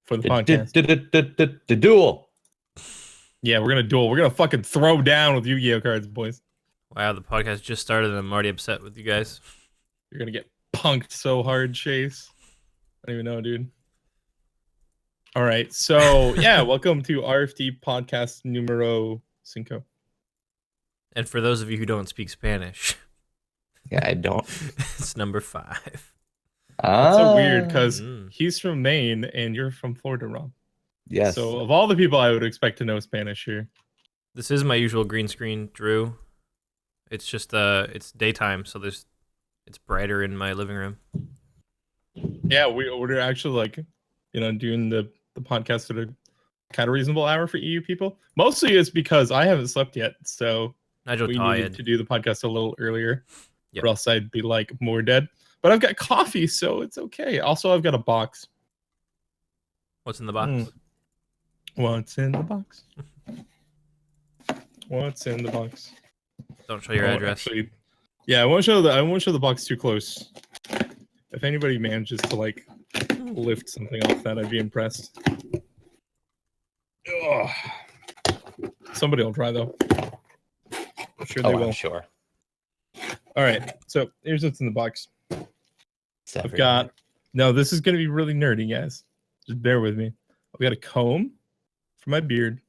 for the podcast. The duel. Yeah, we're gonna duel. We're gonna fucking throw down with Yu-Gi-Oh cards, boys. Wow, the podcast just started and I'm already upset with you guys. You're gonna get punked so hard, Chase. I don't even know, dude. All right, so yeah, welcome to RFD podcast numero 5. And for those of you who don't speak Spanish, Yeah, I don't. it's number 5. It's so weird because he's from Maine and you're from Florida, Rob. Yes. So of all the people I would expect to know Spanish here. This is my usual green screen, Drew. It's just it's daytime, so it's brighter in my living room. Yeah, we're actually like, doing the podcast at a kind of reasonable hour for EU people. Mostly it's because I haven't slept yet, so we needed to do the podcast a little earlier, or else I'd be like more dead. But I've got coffee, so it's okay. Also, I've got a box. What's in the box? What's in the box? What's in the box? Don't show your address. Actually, yeah, I won't show the box too close. If anybody manages to like lift something off that, I'd be impressed. Ugh. Somebody will try though. I'm sure they will. I'm sure. All right, so here's what's in the box. I've got. No, this is gonna be really nerdy, guys. Just bear with me. I've got a comb for my beard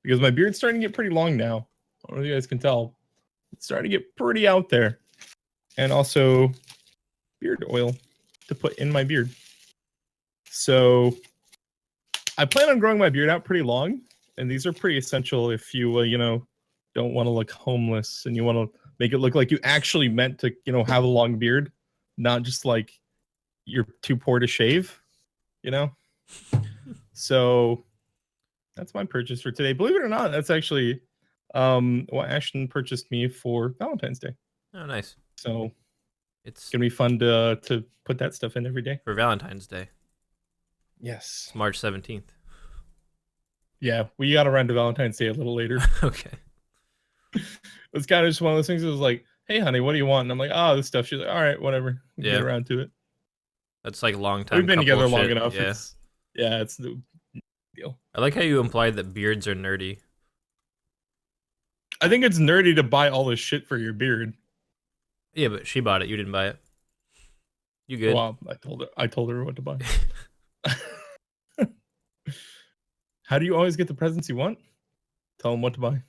because my beard's starting to get pretty long now. I don't know if you guys can tell. It's starting to get pretty out there, and also beard oil to put in my beard. So I plan on growing my beard out pretty long, and these are pretty essential if you don't want to look homeless and you want to make it look like you actually meant to have a long beard, not just like you're too poor to shave, So that's my purchase for today. Believe it or not, that's actually what Ashton purchased me for Valentine's Day. Oh, nice. So it's gonna be fun to put that stuff in every day for Valentine's Day. Yes, it's March 17th. Yeah, we got around to Valentine's Day a little later. Okay. It's kind of just one of those things. It was like, hey, honey, what do you want? And I'm like, oh, this stuff. She's like, all right, whatever. We'll get around to it. That's like long time. We've been together long enough. Yeah. It's the deal. I like how you implied that beards are nerdy. I think it's nerdy to buy all this shit for your beard. Yeah, but she bought it. You didn't buy it. You good? Well, I told her what to buy. How do you always get the presents you want? Tell them what to buy.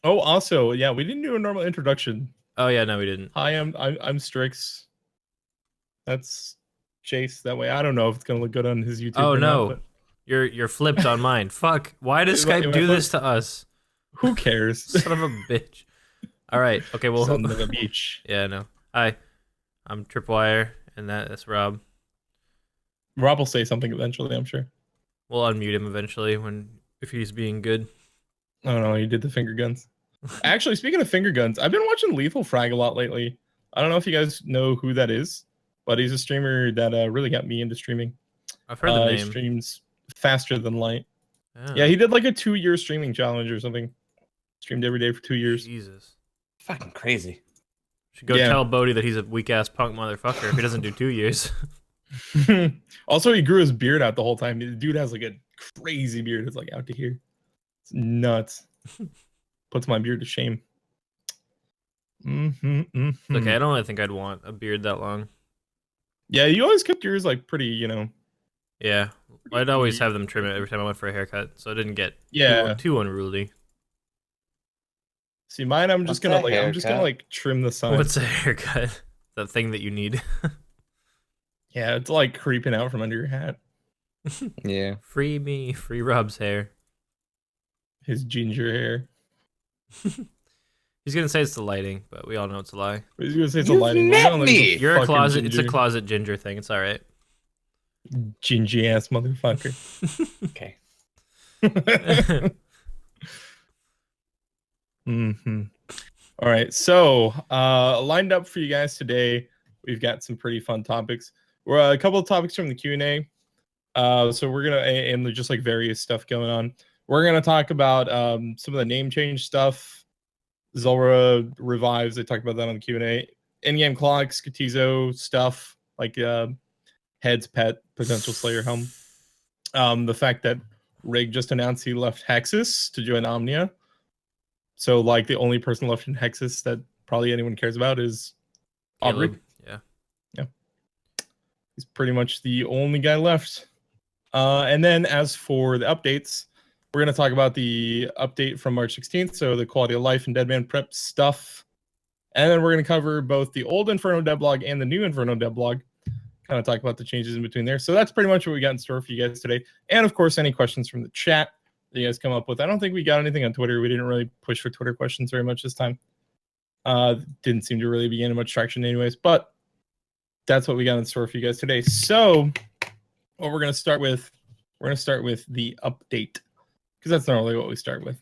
Oh, also, yeah, we didn't do a normal introduction. Oh yeah, no, we didn't. Hi, I'm Strix. That's Chase. That way, I don't know if it's gonna look good on his YouTube. Oh no, not, you're flipped on mine. Fuck! Why does Skype do this to us? Who cares? Son of a bitch. All right. Okay. Well. Son of a beach. Yeah. No. Hi. I'm Tripwire, and that's Rob. Rob will say something eventually, I'm sure. We'll unmute him eventually if he's being good. Oh no, he did the finger guns. Actually, speaking of finger guns, I've been watching Lethal Frag a lot lately. I don't know if you guys know who that is, but he's a streamer that really got me into streaming. I've heard the name. He streams faster than light. Oh. Yeah, he did like a 2-year streaming challenge or something. Streamed every day for 2 years. Jesus. Fucking crazy. Should go tell Bodhi that he's a weak-ass punk motherfucker if he doesn't do 2 years. Also, he grew his beard out the whole time. The dude has like a crazy beard. It's like out to here. It's nuts. Puts my beard to shame. Okay, I don't really think I'd want a beard that long. Yeah, you always kept yours like pretty, Yeah, I'd always have them trim it every time I went for a haircut, so it didn't get too unruly. See, mine, I'm just gonna trim the side. What's a haircut? That thing that you need. Yeah, it's like creeping out from under your hat. Yeah. Free me, free Rob's hair. His ginger hair. He's gonna say it's the lighting, but we all know it's a lie. He's gonna say it's the lighting. You're a closet. Ginger. It's a closet ginger thing. It's all right. Gingy ass motherfucker. Okay. All right. So, lined up for you guys today, we've got some pretty fun topics. We're a couple of topics from the Q&A. So we're gonna and just like various stuff going on. We're gonna talk about some of the name change stuff. Zulrah revives. I talked about that on the Q&A. In-game clocks, Skatizo stuff like Head's pet potential Slayer helm. The fact that Rig just announced he left Hexus to join Omnia. So like the only person left in Hexus that probably anyone cares about is Audric. Yeah. He's pretty much the only guy left. And then as for the updates, we're going to talk about the update from March 16th. So the quality of life and Deadman prep stuff. And then we're going to cover both the old Inferno devlog and the new Inferno devlog. Kind of talk about the changes in between there. So that's pretty much what we got in store for you guys today. And of course, any questions from the chat that you guys come up with. I don't think we got anything on Twitter. We didn't really push for Twitter questions very much this time. Didn't seem to really be gaining much traction anyways, but that's what we got in store for you guys today. So what we're going to start with, the update, because that's normally what we start with.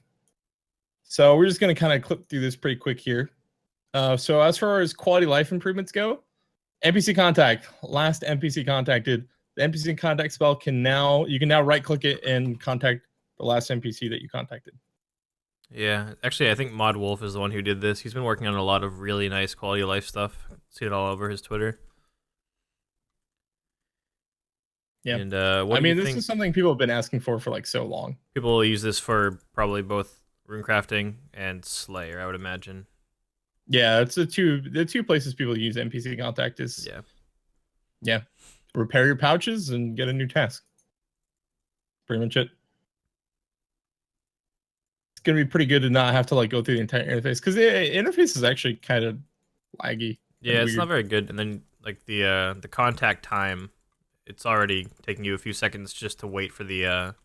So we're just going to kind of clip through this pretty quick here. So as far as quality life improvements go, NPC contact, last NPC contacted, the NPC contact spell you can now right click it and contact the last NPC that you contacted. Yeah, actually, I think Mod Wolf is the one who did this. He's been working on a lot of really nice quality of life stuff. See it all over his Twitter. Yeah, and I mean, this is something people have been asking for like so long. People will use this for probably both runecrafting and Slayer, I would imagine. Yeah, it's the two places people use NPC contact is repair your pouches and get a new task. Pretty much it. It's gonna be pretty good to not have to like go through the entire interface, because the interface is actually kind of laggy. Yeah, it's not very good. And then like the contact time, it's already taking you a few seconds just to wait for the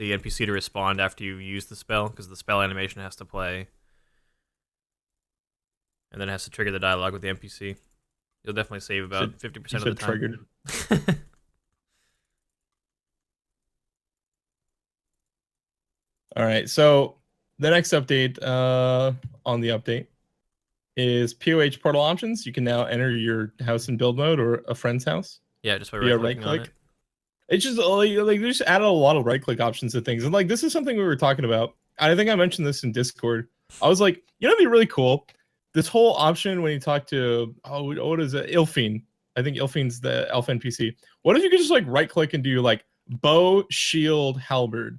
NPC to respond after you use the spell, because the spell animation has to play. And then it has to trigger the dialogue with the NPC. You'll definitely save about 50% of the time. Triggered. All right, so the next update on the update is POH portal options. You can now enter your house in build mode or a friend's house. Yeah, just by right-clicking on it. It's just like they just added a lot of right-click options to things. And like this is something we were talking about. I think I mentioned this in Discord. I was like, it'd be really cool. This whole option when you talk to, what is it? Ilfine. I think Ilfine's the elf NPC. What if you could just like right click and do like bow, shield, halberd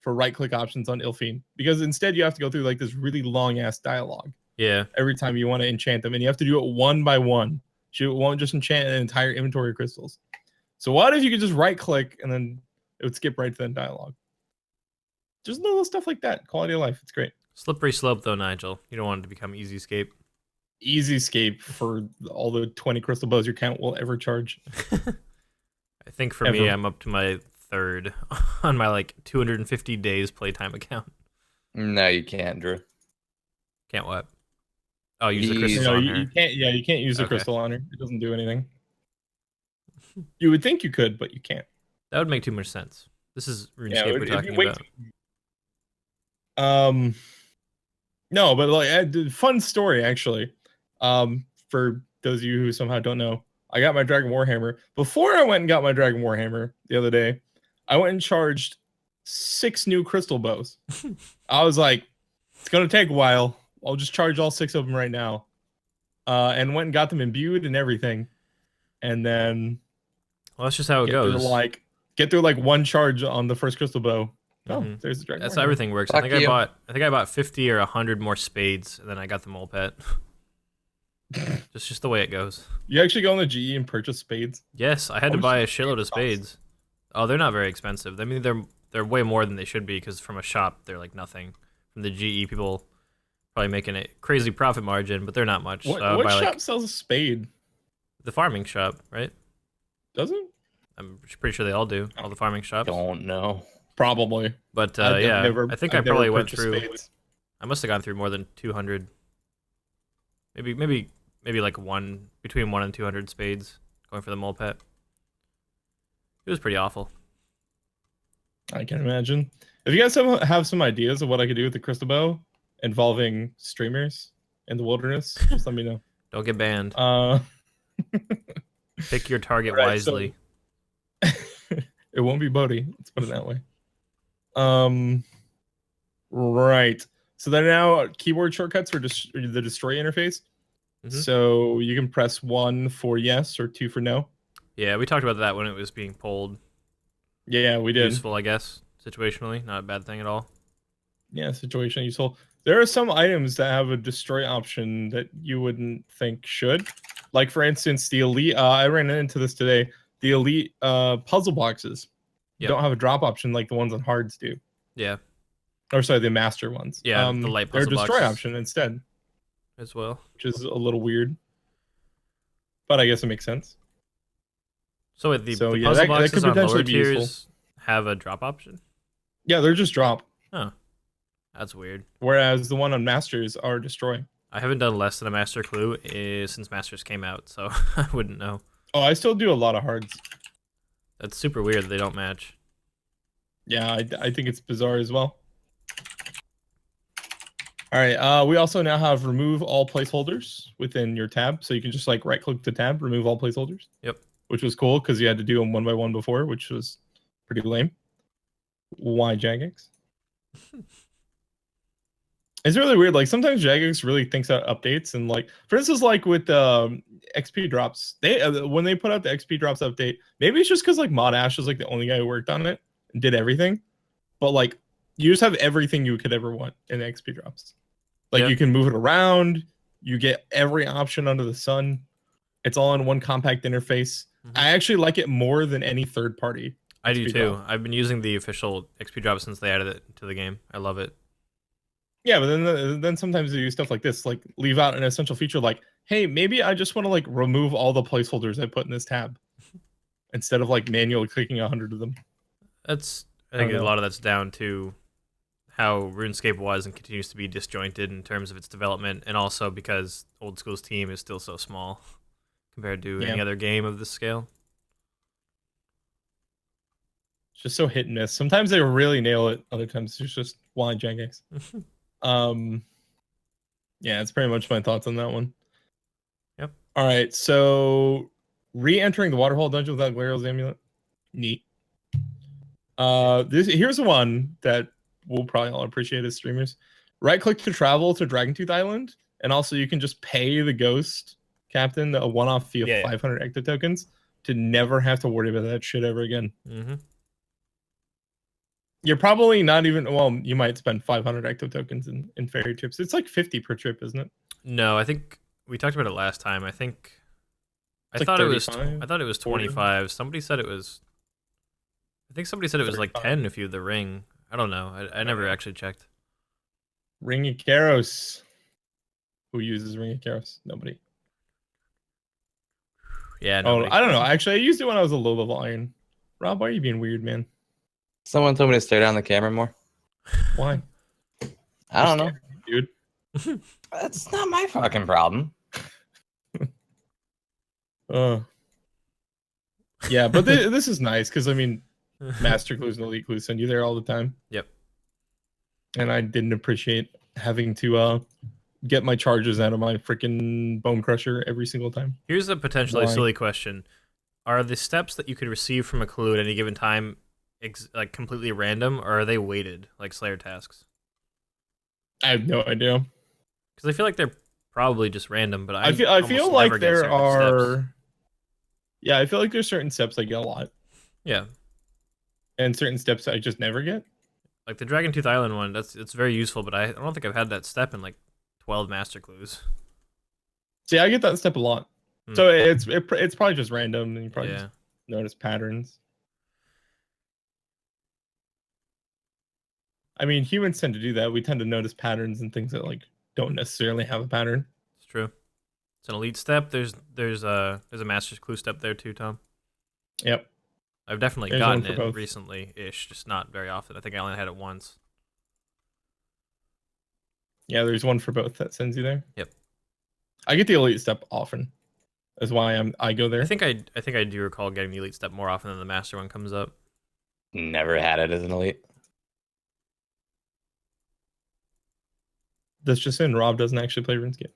for right click options on Ilfine? Because instead you have to go through like this really long ass dialogue. Yeah. Every time you want to enchant them, and you have to do it one by one. You won't just enchant an entire inventory of crystals. So what if you could just right click and then it would skip right to the dialogue? Just little stuff like that. Quality of life. It's great. Slippery slope, though, Nigel. You don't want it to become easy escape. Easy escape for all the 20 crystal bows your count will ever charge. I think for me, I'm up to my third on my like 250 days playtime account. No, you can't, Drew. Can't what? Oh, use the crystal on her. You can't. Yeah, you can't use the crystal on her. It doesn't do anything. You would think you could, but you can't. That would make too much sense. This is RuneScape we're talking about. No, but like fun story actually. For those of you who somehow don't know, I got my Dragon Warhammer. Before I went and got my Dragon Warhammer the other day, I went and charged 6 new crystal bows. I was like, it's gonna take a while. I'll just charge all 6 of them right now. And went and got them imbued and everything. And then that's just how it goes. Get through like one charge on the first crystal bow. Oh, there's the Dragon. That's how everything works. I think I bought 50 or 100 more spades, and then I got the mole pet. just the way it goes. You actually go on the GE and purchase spades? Yes, I had to buy a shitload of spades. Oh, they're not very expensive. I mean, they're way more than they should be, because from a shop they're like nothing. From the GE, people probably making a crazy profit margin, but they're not much. What shop sells a spade? The farming shop, right? Does it? I'm pretty sure they all do. All the farming shops. Don't know. Probably. But yeah, I think I probably went through. I must have gone through more than 200. Maybe like between 1 and 200 spades going for the mole pet. It was pretty awful. I can imagine. If you guys have some ideas of what I could do with the crystal bow involving streamers in the wilderness, just let me know. Don't get banned. Pick your target wisely. So it won't be Bodhi. Let's put it that way. Right. So there are now keyboard shortcuts for the destroy interface. So you can press 1 for yes or 2 for no. Yeah, we talked about that when it was being pulled. Yeah, we did. Useful, I guess, situationally. Not a bad thing at all. Yeah, situationally useful. There are some items that have a destroy option that you wouldn't think should. Like, for instance, the elite, I ran into this today. The elite puzzle boxes don't have a drop option like the ones on hards do. Yeah. Or sorry, the master ones. Yeah, the light puzzle they're destroy boxes option instead. as well. Which is a little weird. But I guess it makes sense. So wait, the puzzle boxes on lower tiers have a drop option? Yeah, they're just drop. Oh. That's weird. Whereas the one on masters are destroy. I haven't done less than a master clue since masters came out, so I wouldn't know. Oh, I still do a lot of hards. That's super weird that they don't match. Yeah, I think it's bizarre as well. All right, we also now have remove all placeholders within your tab. So you can just like right click the tab, remove all placeholders. Yep. Which was cool because you had to do them one by one before, which was pretty lame. Why Jagex? It's really weird. Like sometimes Jagex really thinks out updates, and like for instance, like with XP drops, they when they put out the XP drops update, maybe it's just because like Mod Ash is like the only guy who worked on it and did everything, but like you just have everything you could ever want in the XP drops. Like you can move it around, you get every option under the sun. It's all in one compact interface. I actually like it more than any third party. I do too. Drop. I've been using the official XP drop since they added it to the game. I love it. Yeah, but then sometimes they do stuff like this, like leave out an essential feature like, hey, maybe I just want to like remove all the placeholders I put in this tab instead of like manually clicking 100 of them. I think a lot of that's down to how RuneScape was and continues to be disjointed in terms of its development, and also because Old School's team is still so small compared to any other game of this scale. It's just so hit and miss. Sometimes they really nail it. Other times it's just blind Jagex. Yeah, it's pretty much my thoughts on that one. Yep. All right, so re-entering the waterhole dungeon without Glariel's amulet. Neat. Here's one that we'll probably all appreciate as streamers. Right click to travel to Dragontooth Island, and also you can just pay the ghost captain a one-off fee of 500 ecto tokens to never have to worry about that shit ever again. You're probably not even, well, you might spend 500 ecto tokens in ferry trips. It's like 50 per trip, isn't it? No, I think we talked about it last time. I thought it was 25. Somebody said it was, I think somebody said it was like 10 if you had the ring. I don't know. I never actually checked. Ring of Karos. Who uses Ring of Karos? Nobody. Yeah, nobody. Oh, I don't know. Actually, I used it when I was a low level iron. Rob, why are you being weird, man? Someone told me to stare down the camera more. Why? I don't know. Dude. That's not my fucking problem. Yeah, but this is nice because I mean, Master Clues and Elite Clues send you there all the time. Yep. And I didn't appreciate having to get my charges out of my freaking Bone Crusher every single time. Here's a potentially silly question: are the steps that you could receive from a clue at any given time like completely random, or are they weighted like Slayer tasks? I have no idea. Because I feel like they're probably just random, but I feel like there are steps. Yeah, I feel like there's certain steps I get a lot. Yeah. And certain steps I just never get. Like the Dragontooth Island one, it's very useful, but I don't think I've had that step in like 12 master clues. See, I get that step a lot. So it's probably just random, and you probably just notice patterns. I mean, humans tend to do that. We tend to notice patterns and things that like don't necessarily have a pattern. It's true. It's an elite step. There's a master's clue step there too, Tom. Yep. I've definitely gotten it recently-ish, just not very often. I think I only had it once. Yeah, there's one for both that sends you there. Yep. I get the elite step often. That's why I go there. I think I do recall getting the elite step more often than the master one comes up. Never had it as an elite. That's just in. Rob doesn't actually play RuneScape.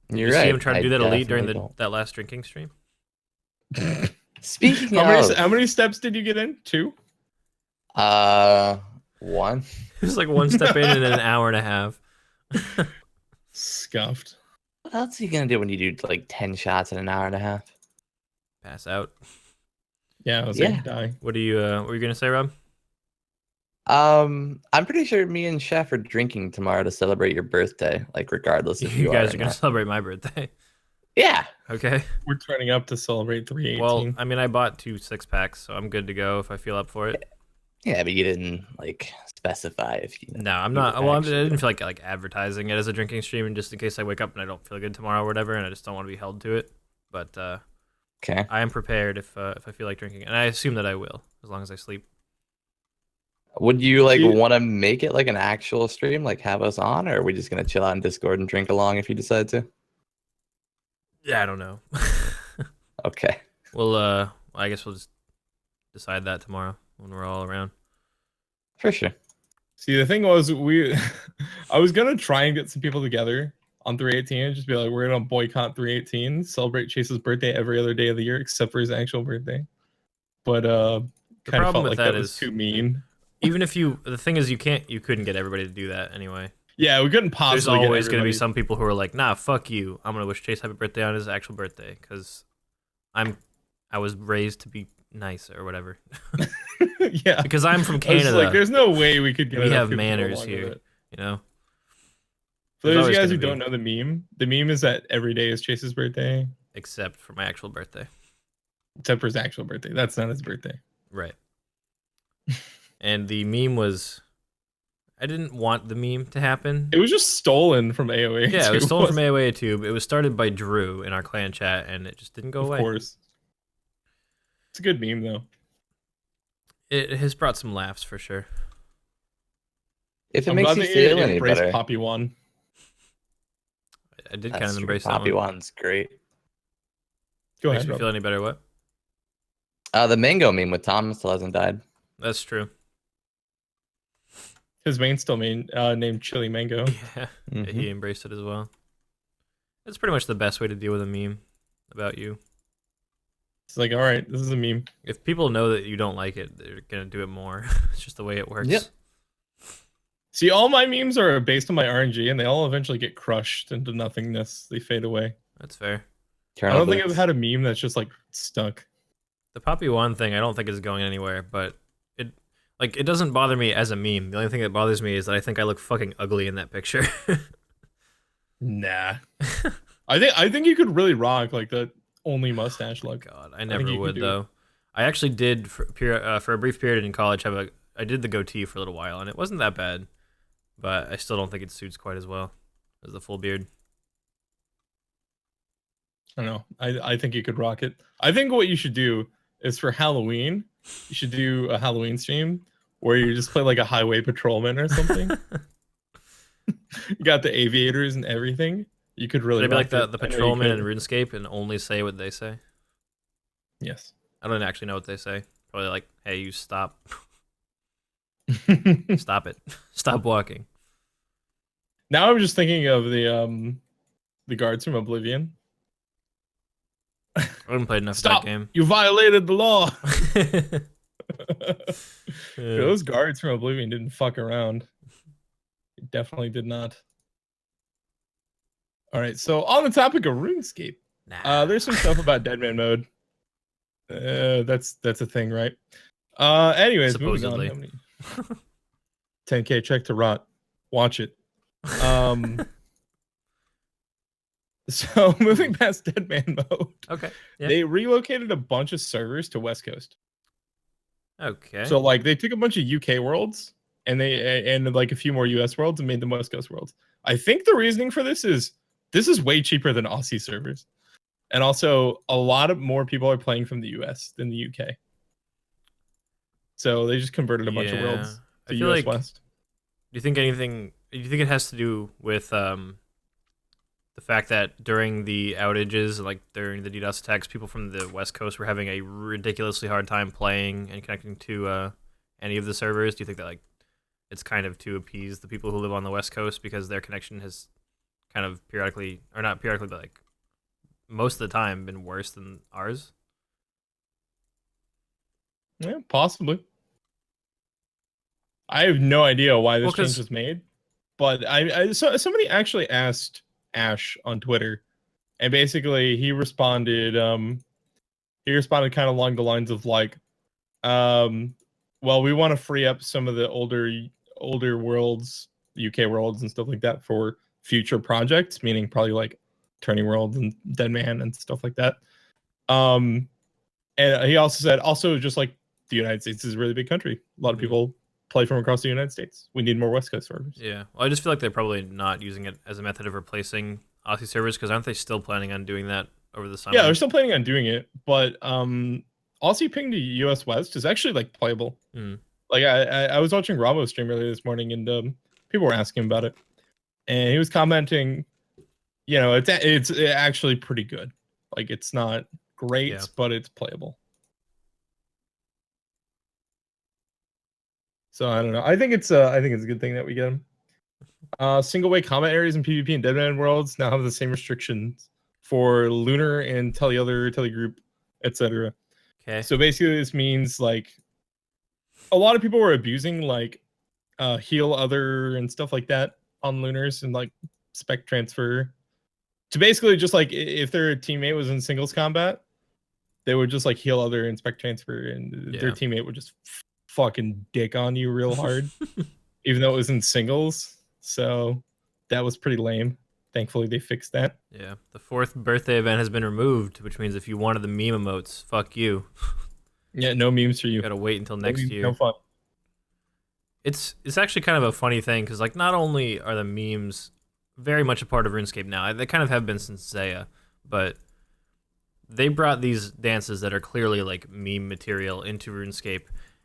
You're right. See him trying to do that elite during that last drinking stream? Speaking how many steps did you get in? 2? 1. It was like 1 step in an hour and a half. Scuffed. What else are you gonna do when you do like 10 shots in an hour and a half? pass out. Yeah, I was Yeah. like dying. What are you gonna say, Rob? I'm pretty sure me and Chef are drinking tomorrow to celebrate your birthday, like regardless if You you guys are are or gonna not. celebrate my birthday. Yeah. Okay. We're turning up to celebrate 318. Well, I mean, I bought 2 6-packs, so I'm good to go if I feel up for it. Yeah, but you didn't like specify if you. No, I'm you not. would Well, I actually didn't do feel like advertising it as a drinking stream, and just in case I wake up and I don't feel good tomorrow or whatever, and I just don't want to be held to it. But it. Okay. I am prepared if I feel like drinking, and I assume that I will, as long as I sleep. Would you like See- want to make it like an actual stream, like have us on, or are we just gonna chill out in Discord and drink along if you decide to? Yeah, I don't know. Okay. Well, I guess we'll just decide that tomorrow when we're all around. For sure. See, the thing was, I was gonna try and get some people together on 318 and just be like, we're gonna boycott 318, celebrate Chase's birthday every other day of the year except for his actual birthday. But kind of problem felt with like that that was is- too mean. Even if the thing is, you couldn't get everybody to do that anyway. Yeah, we couldn't possibly. There's get always going to be everybody- some people who are like, nah, fuck you. I'm going to wish Chase happy birthday on his actual birthday because I was raised to be nice or whatever. Yeah, Because I'm from I was Canada. like, there's no way we could get. We enough have people to go manners along with here. it. You know. For There's those of always you guys who gonna don't know the meme is that every day is Chase's birthday, Except for my actual birthday. except for his actual birthday. That's not his birthday. Right. And the meme was, I didn't want the meme to happen. It was just stolen from AOA. Yeah, it was too, stolen from wasn't AOA Tube. It was started by Drew in our clan chat, and it just didn't go it? away. Of course. It's a good meme though. It has brought some laughs for sure. If it I'm makes glad you that feel you any embraced better. Poppy One. I did That's kind of true. embrace that Poppy one. one's great. Go Makes ahead, me Rob. feel any better? What? The mango meme with Tom still hasn't died. That's true. His main still named Chili Mango. Yeah, Mhm. he embraced it as well. It's pretty much the best way to deal with a meme about you. It's like, all right, this is a meme. If people know that you don't like it, they're gonna do it more. It's just the way it works. Yep. See, all my memes are based on my RNG, and they all eventually get crushed into nothingness. They fade away. That's fair. I don't think I've had a meme that's just like stuck. The Poppy One thing, I don't think is going anywhere, but it doesn't bother me as a meme. The only thing that bothers me is that I think I look fucking ugly in that picture. Nah. I think you could really rock like the only mustache look. God, I think never you could would do it. though. I actually did for a brief period in college I did the goatee for a little while, and it wasn't that bad, but I still don't think it suits quite as well as the full beard. I don't know. I think you could rock it. I think what you should do is for Halloween, you should do a Halloween stream where you just play like a highway patrolman or something. You got the aviators and everything. You could really Should I be like rock the it. I know you patrolman in could. RuneScape and only say what they say? Yes. I don't actually know what they say. Probably like, "Hey, you stop, stop it, stop walking." Now I'm just thinking of the guards from Oblivion. I haven't played enough Stop! of that game. You violated the law. Yeah. Those guards from Oblivion didn't fuck around. It definitely did not. All right, so on the topic of RuneScape, Nah. there's some stuff about Deadman mode. That's a thing, right? Anyways, Supposedly. moving on. How many- 10K check to rot. Watch it. So moving past Deadman mode, Okay. Yeah. they relocated a bunch of servers to West Coast. Okay. So like they took a bunch of UK worlds and like a few more US worlds and made them West Coast worlds. I think the reasoning for this is way cheaper than Aussie servers. And also a lot of more people are playing from the US than the UK. So they just converted a bunch of worlds I to feel US like, West. Do you think it has to do with the fact that during the outages, like during the DDoS attacks, people from the West Coast were having a ridiculously hard time playing and connecting to any of the servers? Do you think that like it's kind of to appease the people who live on the West Coast because their connection has kind of periodically, or not periodically, but like most of the time been worse than ours? Yeah, possibly. I have no idea why this 'cause- change was made, but so somebody actually asked Ash on Twitter, and basically he responded. he responded kind of along the lines of like, well, we want to free up some of the older worlds, UK worlds and stuff like that for future projects, meaning probably like Turning World and Dead Man and stuff like that. And he also said, also just like the United States is a really big country. A lot of people play from across the United States. We need more West Coast servers. Yeah, well, I just feel like they're probably not using it as a method of replacing Aussie servers, because aren't they still planning on doing that over the summer? Yeah, they're still planning on doing it, but Aussie ping to US West is actually like playable. Like I was watching Ramo stream earlier this morning, and people were asking about it, and he was commenting, you know, it's actually pretty good. Like it's not great, but it's playable. So I don't know. I think it's a good thing that we get them. Single way combat areas in PvP and Deadman worlds now have the same restrictions for Lunar and Telegroup, etc. Okay. So basically, this means like a lot of people were abusing like heal other and stuff like that on Lunars and like spec transfer to basically just like if their teammate was in singles combat, they would just like heal other and spec transfer, and their teammate would just fucking dick on you real hard, even though it was in singles. So that was pretty lame. Thankfully, they fixed that. Yeah, the 4th birthday event has been removed, which means if you wanted the meme emotes, fuck you. Yeah, no memes for you. Gotta wait until next year. No fun. It's actually kind of a funny thing, because like not only are the memes very much a part of RuneScape now, they kind of have been since Zaya, but they brought these dances that are clearly like meme material into RuneScape,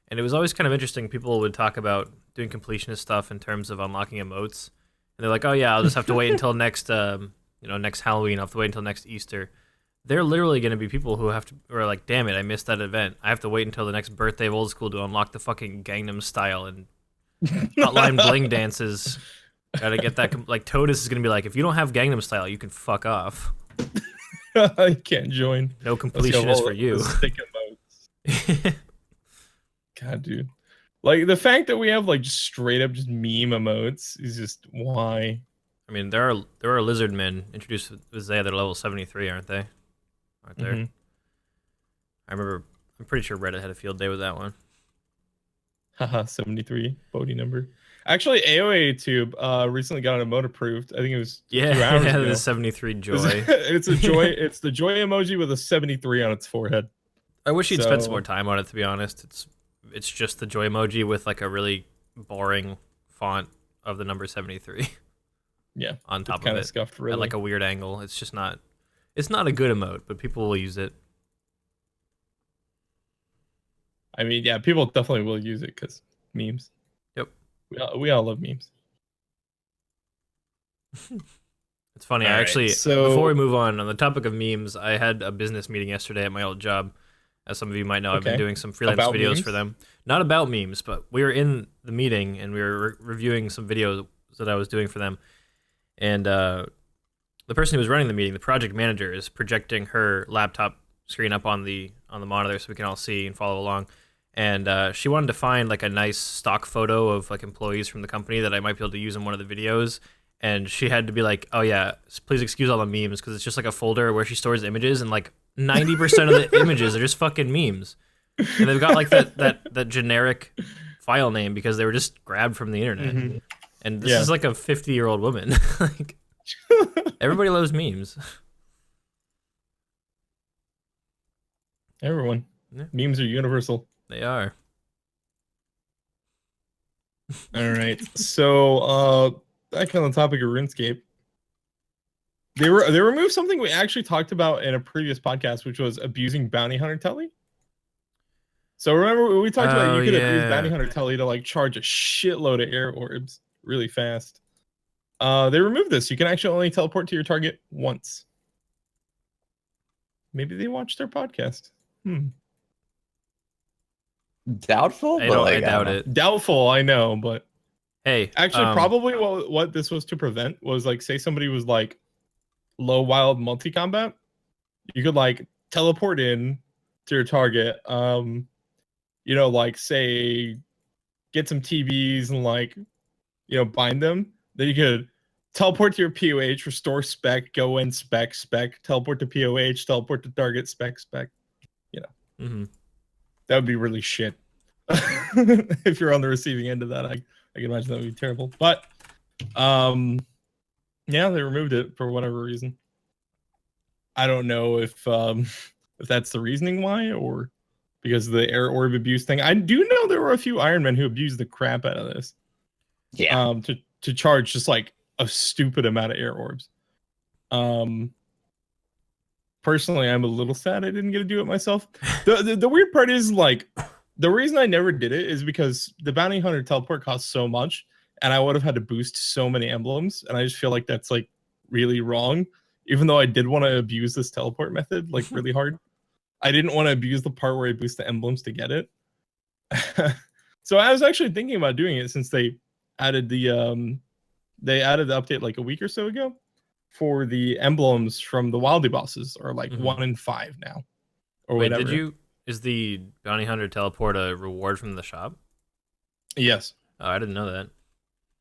and it was always kind of interesting. People would talk about doing completionist stuff in terms of unlocking emotes, and they're like, oh yeah, I'll just have to wait until next next Halloween, I'll have to wait until next Easter. They're literally going to be people who are like, damn it, I missed that event. I have to wait until the next birthday of Old School to unlock the fucking Gangnam Style and Hotline Bling dances. Gotta get that. Like, Totus is going to be like, if you don't have Gangnam Style, you can fuck off. I can't join. No completionist for you. God, dude. Like, the fact that we have, like, just straight up just meme emotes is just why. I mean, there are lizard men introduced with Zaya that are level 73, aren't they? Aren't there? I'm pretty sure Reddit had a field day with that one. Haha, 73 Bodhi number. Actually, AOA Tube recently got an emote approved. I think it was 2 hours ago. The 73 joy. It's a joy. It's the joy emoji with a 73 on its forehead. I wish he'd spent some more time on it, to be honest. It's just the joy emoji with like a really boring font of the number 73. Yeah. On top of it. Scuffed, really. At like a weird angle. It's just not. It's not a good emote, but people will use it. I mean, yeah, people definitely will use it because memes. Yep. We all love memes. It's funny. All I right, actually, so before we move on the topic of memes, I had a business meeting yesterday at my old job. As some of you might know, I've been doing some freelance videos for them. Not about memes, but we were in the meeting and we were reviewing some videos that I was doing for them. And the person who was running the meeting, the project manager, is projecting her laptop screen up on the monitor so we can all see and follow along. And she wanted to find like a nice stock photo of like employees from the company that I might be able to use in one of the videos. And she had to be like, oh yeah, please excuse all the memes, because it's just like a folder where she stores images, and like 90% of the images are just fucking memes. And they've got like that generic file name because they were just grabbed from the internet. And this is like a 50-year-old woman. Like, everybody loves memes. Everyone. Yeah. Memes are universal. They are. All right. So back on the topic of RuneScape. They removed something we actually talked about in a previous podcast, which was abusing Bounty Hunter Telly. So remember we talked about you could abuse Bounty Hunter Telly to like charge a shitload of air orbs really fast. They removed this. You can actually only teleport to your target once. Maybe they watched their podcast. Doubtful? I doubt it. Doubtful, I know, but hey, actually probably what this was to prevent was like, say somebody was like low wild multi-combat, you could like teleport in to your target, you know, like say get some TBs and like, you know, bind them. Then you could teleport to your POH, restore spec, go in spec, teleport to POH, teleport to target, spec. You Mm-hmm. That would be really shit. If you're on the receiving end of that, I can imagine that would be terrible. But yeah, they removed it for whatever reason. I don't know if that's the reasoning why, or because of the air orb abuse thing. I do know there were a few Iron Men who abused the crap out of this. Yeah. To charge just like a stupid amount of air orbs. Personally, I'm a little sad I didn't get to do it myself. The weird part is, like, the reason I never did it is because the bounty hunter teleport costs so much, and I would have had to boost so many emblems, and I just feel like that's like really wrong. Even though I did want to abuse this teleport method like really hard, I didn't want to abuse the part where I boost the emblems to get it. So I was actually thinking about doing it since they added the update like a week or so ago for the emblems from the Wildy bosses are like 1 in 5 now, or Wait, whatever. Is the bounty hunter teleport a reward from the shop? Yes. Oh, I didn't know that.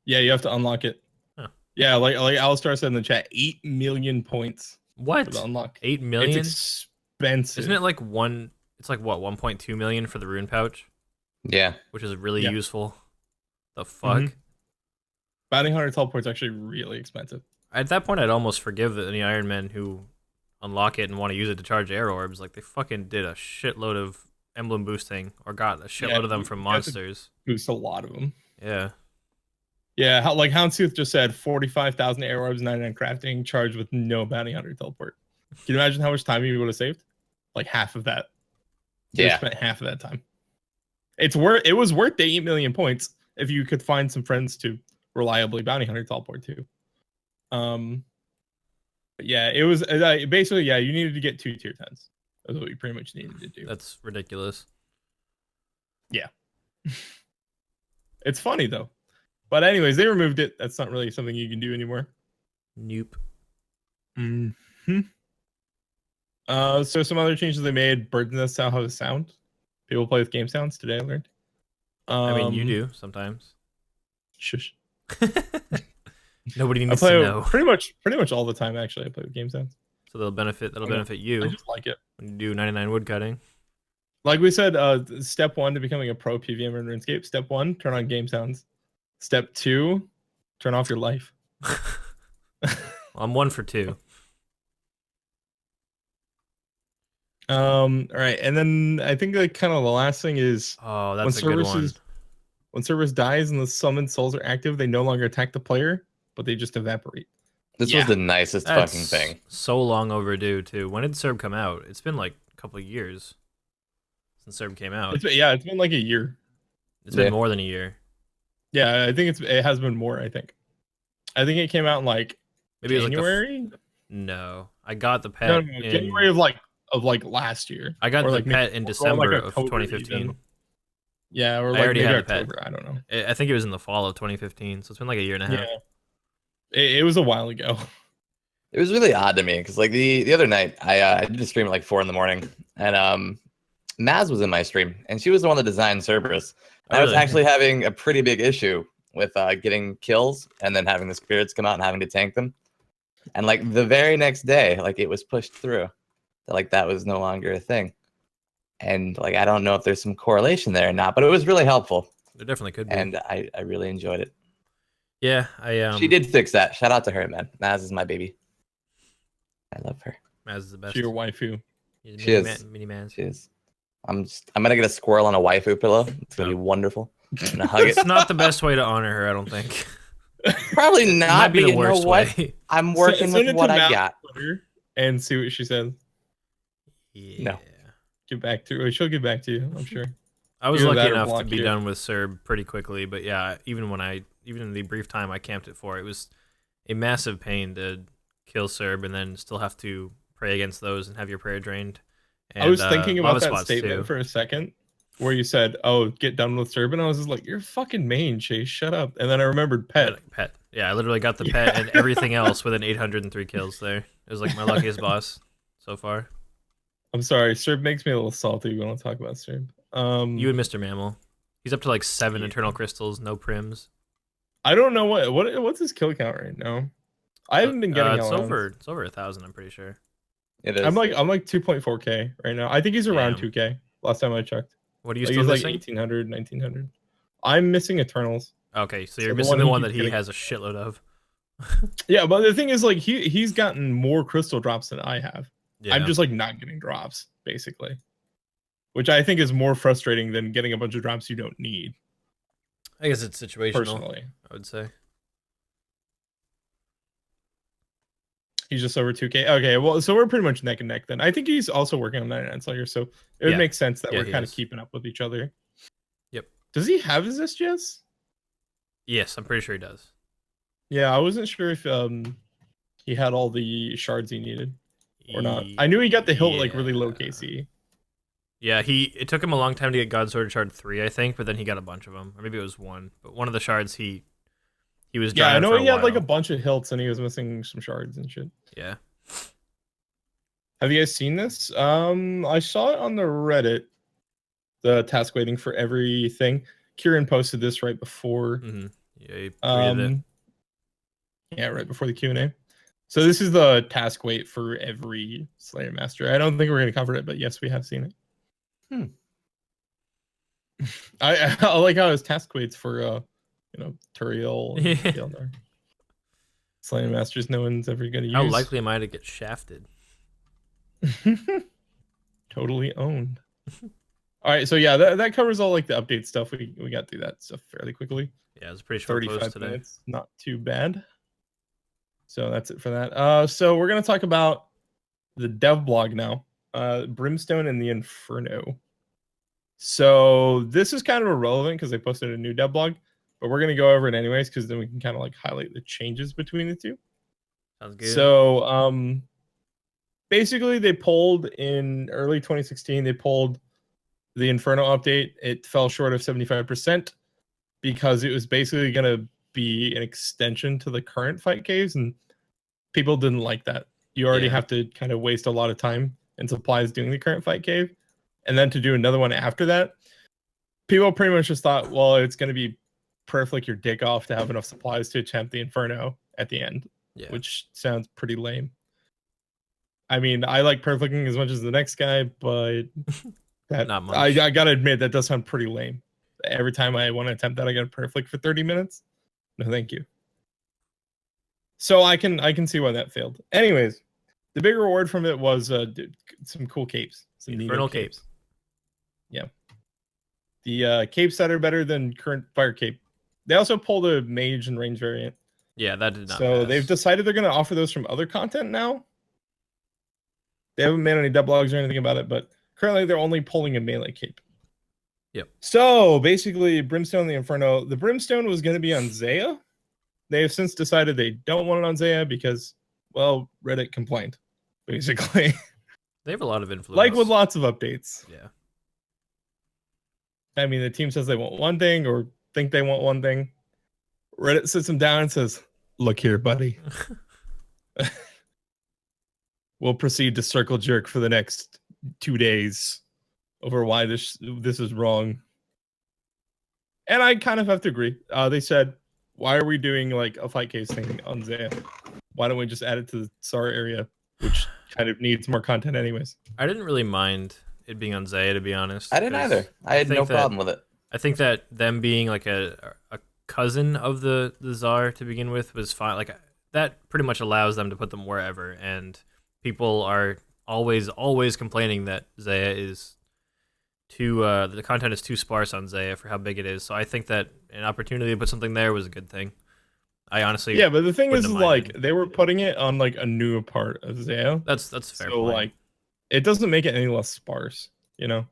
Yeah, you have to unlock it. Huh. Yeah, like Alistar said in the chat, 8 million points. What? For the unlock. 8 million? It's expensive. Isn't it like one? It's like what, 1.2 million for the rune pouch? Yeah. Which is really useful. The fuck? Bounty hunter teleport's actually really expensive. At that point, I'd almost forgive any Iron Men who unlock it and want to use it to charge air orbs. Like, they fucking did a shitload of emblem boosting, or got a shitload of them from monsters. Boost a lot of them. Yeah. Yeah, like Houndstooth just said, 45,000 air orbs, 99 crafting, charged with no bounty hunter teleport. Can you imagine how much time you would have saved? Like half of that. You spent half of that time. It was worth the 8 million points if you could find some friends to reliably bounty hunter teleport to. But yeah, it was basically, yeah, you needed to get 2 tier 10s. That's what we pretty much needed to do. That's ridiculous. Yeah. It's funny though. But anyways, they removed it. That's not really something you can do anymore. Nope. So some other changes they made. Birds Nest now have a sound. People play with game sounds today, I learned. I mean, you do sometimes. Shush. Nobody needs to know. Pretty much all the time, actually, I play with game sounds. So that'll benefit you. I just like it. When you do 99 woodcutting. Like we said, step 1 to becoming a pro PVM in RuneScape. Step 1, turn on game sounds. Step 2, turn off your life. Well, I'm 1 for 2. All right, and then I think like kind of the last thing is, oh, that's a good one. When Cerberus dies and the summoned souls are active, they no longer attack the player, but they just evaporate. This was the nicest fucking thing. So long overdue too. When did Serb come out? It's been like a couple of years since Serb came out. It's been like a year. It's been more than a year. Yeah, I think it has been more. I think it came out in like maybe January. It was like no, I got the pet in January of like last year. I got the pet in December of 2015. Even. Yeah, or I already had the October, pet. I don't know. I think it was in the fall of 2015, so it's been like a year and a half. Yeah, it was a while ago. It was really odd to me because like the other night I did a stream at like 4 a.m. and Maz was in my stream and she was the one that designed Cerberus. I was actually having a pretty big issue with getting kills and then having the spirits come out and having to tank them. And like the very next day, like it was pushed through. Like that was no longer a thing. And like I don't know if there's some correlation there or not, but it was really helpful. There definitely could be. And I really enjoyed it. Yeah, She did fix that. Shout out to her, man. Maz is my baby. I love her. Maz is the best. She's your waifu. She is. Mini Maz. She is. I'm gonna get a squirrel on a waifu pillow. It's gonna be wonderful. I'm gonna hug it. It's not the best way to honor her, I don't think. Probably not. Might be the worst way. I'm working with what I got. And see what she says. Yeah. No. Get back to her. She'll get back to you, I'm sure. I was lucky enough to be done with Serb pretty quickly, but yeah, even in the brief time I camped it for, it was a massive pain to kill Serb and then still have to pray against those and have your prayer drained. And, I was thinking about that statement too. for a second, where you said, "Oh, get done with Serb," and I was just like, "You're fucking main, Chase. Shut up." And then I remembered pet. Pet. Yeah, I literally got the pet and everything else within 803 kills there. It was like my luckiest boss so far. I'm sorry, Serb makes me a little salty when I talk about Serb. You and Mr. Mammal. He's up to like 7 eternal crystals, no prims. I don't know what's his kill count right now. I haven't been getting it's over 1,000, I'm pretty sure. It is. I'm like 2.4k right now. I think he's around 2k. Last time I checked. What are you Like, still he's missing? like 1800, 1900. I'm missing Eternals. Okay, so you're missing the one that he has a shitload of. Yeah, but the thing is, like, he's gotten more crystal drops than I have. Yeah. I'm just like not getting drops, basically. Which I think is more frustrating than getting a bunch of drops you don't need. I guess it's situational. Personally, I would say. He's just over 2K. Okay, well, so we're pretty much neck and neck then. I think he's also working on 99 Slayer, so it would make sense that we're kind of keeping up with each other. Yep. Does he have his SGS? Yes, I'm pretty sure he does. Yeah, I wasn't sure if he had all the shards he needed or not. I knew he got the hilt like really low KC. Yeah, it took him a long time to get God Sword Shard 3, I think, but then he got a bunch of them. Or maybe it was 1. But one of the shards he was Yeah, I know he had like a while. bunch of hilts and he was missing some shards and shit. Yeah. Have you guys seen this? I saw it on the Reddit. The task waiting for everything. Kieran posted this right before. Mm-hmm. Yeah, he tweeted it. Yeah, right before the Q&A. So this is the task wait for every Slayer Master. I don't think we're going to cover it, but yes, we have seen it. I like how his task waits for Turiel and Gildar. Slayer Masters no one's ever going to use. How likely am I to get shafted? Totally owned. All right, so yeah, that covers all like the update stuff. We got through that stuff fairly quickly. Yeah, it's pretty short. 35 today. minutes, not too bad. So that's it for that. So we're gonna talk about the dev blog now, Brimstone and the Inferno. So this is kind of irrelevant because they posted a new dev blog, but we're gonna go over it anyways because then we can kind of like highlight the changes between the two. Sounds good. So basically they pulled in early 2016. They pulled the Inferno update. It fell short of 75% because it was basically going to be an extension to the current fight caves, and people didn't like that. You already have to kind of waste a lot of time and supplies doing the current fight cave, and then to do another one after that, people pretty much just thought, well, it's going to be perfect your dick off to have enough supplies to attempt the Inferno at the end, which sounds pretty lame. I mean, I like perfecting as much as the next guy, but that not much. I gotta admit that does sound pretty lame. Every time I want to attempt that, I get a perfect for 30 minutes. No, thank you. So I can see why that failed. Anyways, the big reward from it was some cool capes. Some Infernal capes. Yeah. The capes that are better than current fire cape. They also pulled a mage and range variant. Yeah, that did not. So pass. they've decided they're going to offer those from other content now. They haven't made any devlogs or anything about it, but currently they're only pulling a melee cape. Yep. So basically, Brimstone and the Inferno. The Brimstone was going to be on Zaya. They have since decided they don't want it on Zaya because, well, Reddit complained, basically. They have a lot of influence. Like with lots of updates. Yeah. I mean, the team says they want one thing or think they want one thing. Reddit sits them down and says, look here, buddy. We'll proceed to circle jerk for the next 2 days over why this is wrong. And I kind of have to agree. They said, why are we doing like a fight case thing on Zaya? Why don't we just add it to the SAR area, which kind of needs more content anyways? I didn't really mind it being on Zaya, to be honest. I didn't either. I had no problem with it. I think that them being like a cousin of the Tsar to begin with was fine. Like that pretty much allows them to put them wherever, and people are always complaining that Zaya is too the content is too sparse on Zaya for how big it is. So I think that an opportunity to put something there was a good thing. I honestly but the thing is like they were putting it on like a new part of Zaya. That's fair. So like it doesn't make it any less sparse, you know.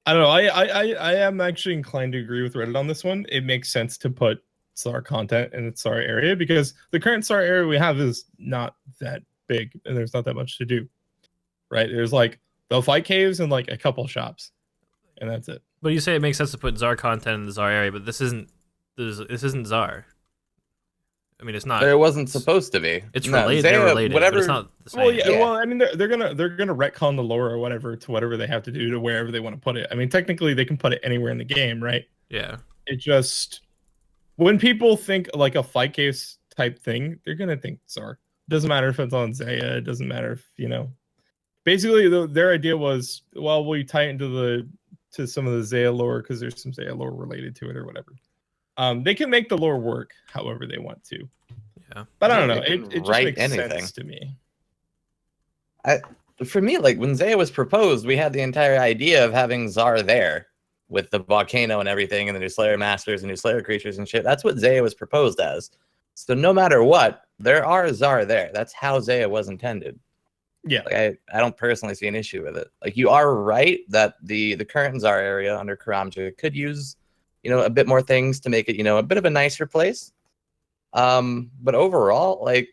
I don't know. I am actually inclined to agree with Reddit on this one. It makes sense to put SAR content in the SAR area because the current SAR area we have is not that big and there's not that much to do. Right? There's like the fight caves and like a couple shops, and that's it. But you say it makes sense to put Tsar content in the Tsar area, but this isn't Tsar. I mean, it's not. It wasn't supposed to be. It's related. They're related, whatever. But it's not the same. Well, yeah. Well, I mean, they're gonna retcon the lore or whatever to whatever they have to do to wherever they want to put it. I mean, technically, they can put it anywhere in the game, right? Yeah. It just when people think like a fight case type thing, they're gonna think Tsar. Doesn't matter if it's on Zaya. It doesn't matter if basically their idea was, well, we tie it into some of the Zaya lore because there's some Zaya lore related to it or whatever. They can make the lore work however they want to. Yeah, but I don't know. It just makes sense to me. For me, like when Zaya was proposed, we had the entire idea of having Zar there with the volcano and everything, and the new Slayer Masters and new Slayer creatures and shit. That's what Zaya was proposed as. So no matter what, there are Zar there. That's how Zaya was intended. Yeah, like I don't personally see an issue with it. Like, you are right that the current Zar area under Karamja could use, a bit more things to make it, a bit of a nicer place. But overall, like,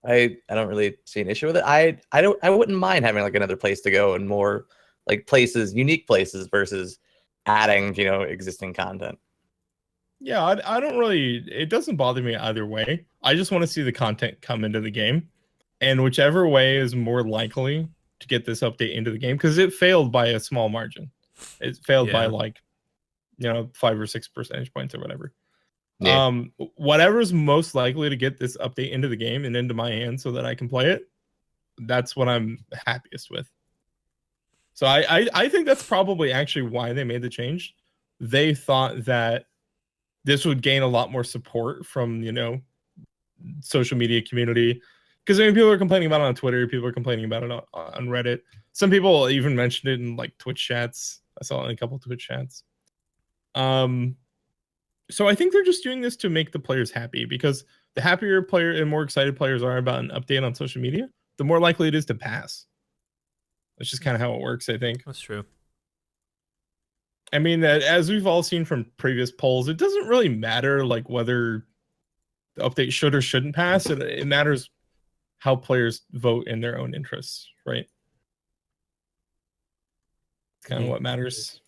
I don't really see an issue with it. I wouldn't mind having like another place to go and more like places, unique places versus adding, existing content. Yeah, I don't really, it doesn't bother me either way. I just want to see the content come into the game. And whichever way is more likely to get this update into the game, because it failed by a small margin. It failed by like, 5 or 6 percentage points or whatever. Yeah. Whatever's most likely to get this update into the game and into my hands so that I can play it, that's what I'm happiest with. So I think that's probably actually why they made the change. They thought that this would gain a lot more support from, social media community. Because people are complaining about it on Twitter. People are complaining about it on Reddit. Some people even mentioned it in like Twitch chats. I saw it in a couple of Twitch chats. So I think they're just doing this to make the players happy, because the happier player and more excited players are about an update on social media, the more likely it is to pass. That's just kind of how it works, I think. That's true. I mean, as we've all seen from previous polls, it doesn't really matter like whether the update should or shouldn't pass. It matters how players vote in their own interests, right? It's kind of what matters.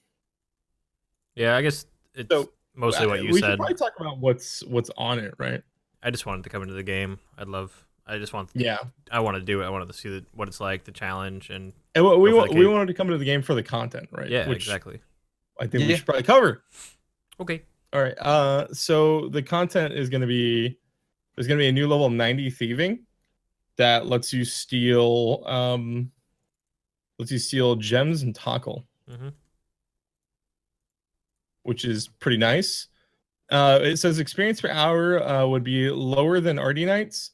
Yeah, I guess it's mostly what you said. We should probably talk about what's on it, right? I just wanted to come into the game. I want to do it. I wanted to see what it's like, the challenge, and we wanted to come into the game for the content, right? Yeah, exactly. I think we should probably cover. Okay. All right. So the content is going to be, there's going to be a new level 90 thieving that lets you steal gems and tackle, which is pretty nice. It says experience per hour would be lower than RD Knights,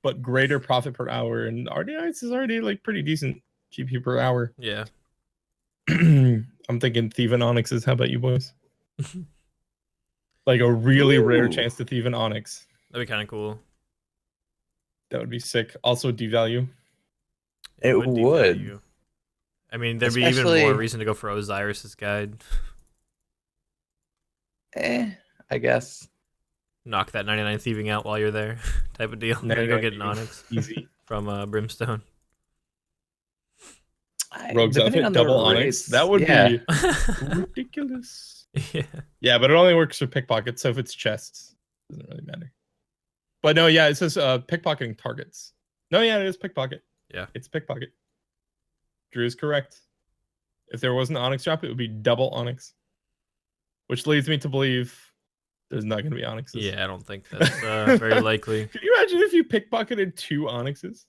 but greater profit per hour. And RD Knights is already like pretty decent GP per hour. Yeah. I'm thinking Thief and Onyxes. How about you boys? Like a really rare chance to Thief and Onyx. That'd be kind of cool. That would be sick. Also devalue. It would. I mean, there'd be even more reason to go for Osiris's guide. I guess. Knock that 99 thieving out while you're there, type of deal. Then go get an Onyx easy from Brimstone. Rogues outfit double Onyx. That would be ridiculous. Yeah, but it only works for pickpockets. So if it's chests, it doesn't really matter. But no, yeah, it says pickpocketing targets. No, yeah, it is pickpocket. Yeah, it's pickpocket. Drew is correct. If there was an Onyx drop, it would be double Onyx, which leads me to believe there's not going to be Onyxes. Yeah, I don't think that's very likely. Can you imagine if you pickpocketed 2 Onyxes?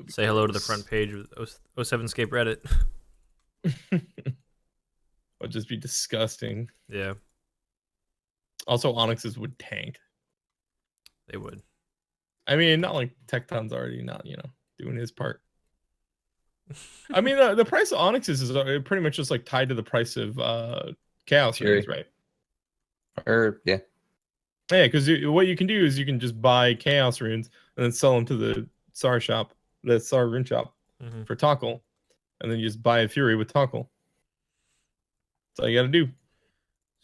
Say hello to the front page of 07scape Reddit. Would just be disgusting. Yeah. Also, Onyxes would tank. They would. I mean, not like Tecton's already not, doing his part. I mean, the price of Onyxes is pretty much just like tied to the price of Chaos Runes, right? Yeah. Yeah, because what you can do is you can just buy Chaos Runes and then sell them to the SAR shop, the SAR rune shop, for Tockle, and then you just buy a Fury with Tockle. That's all you got to do.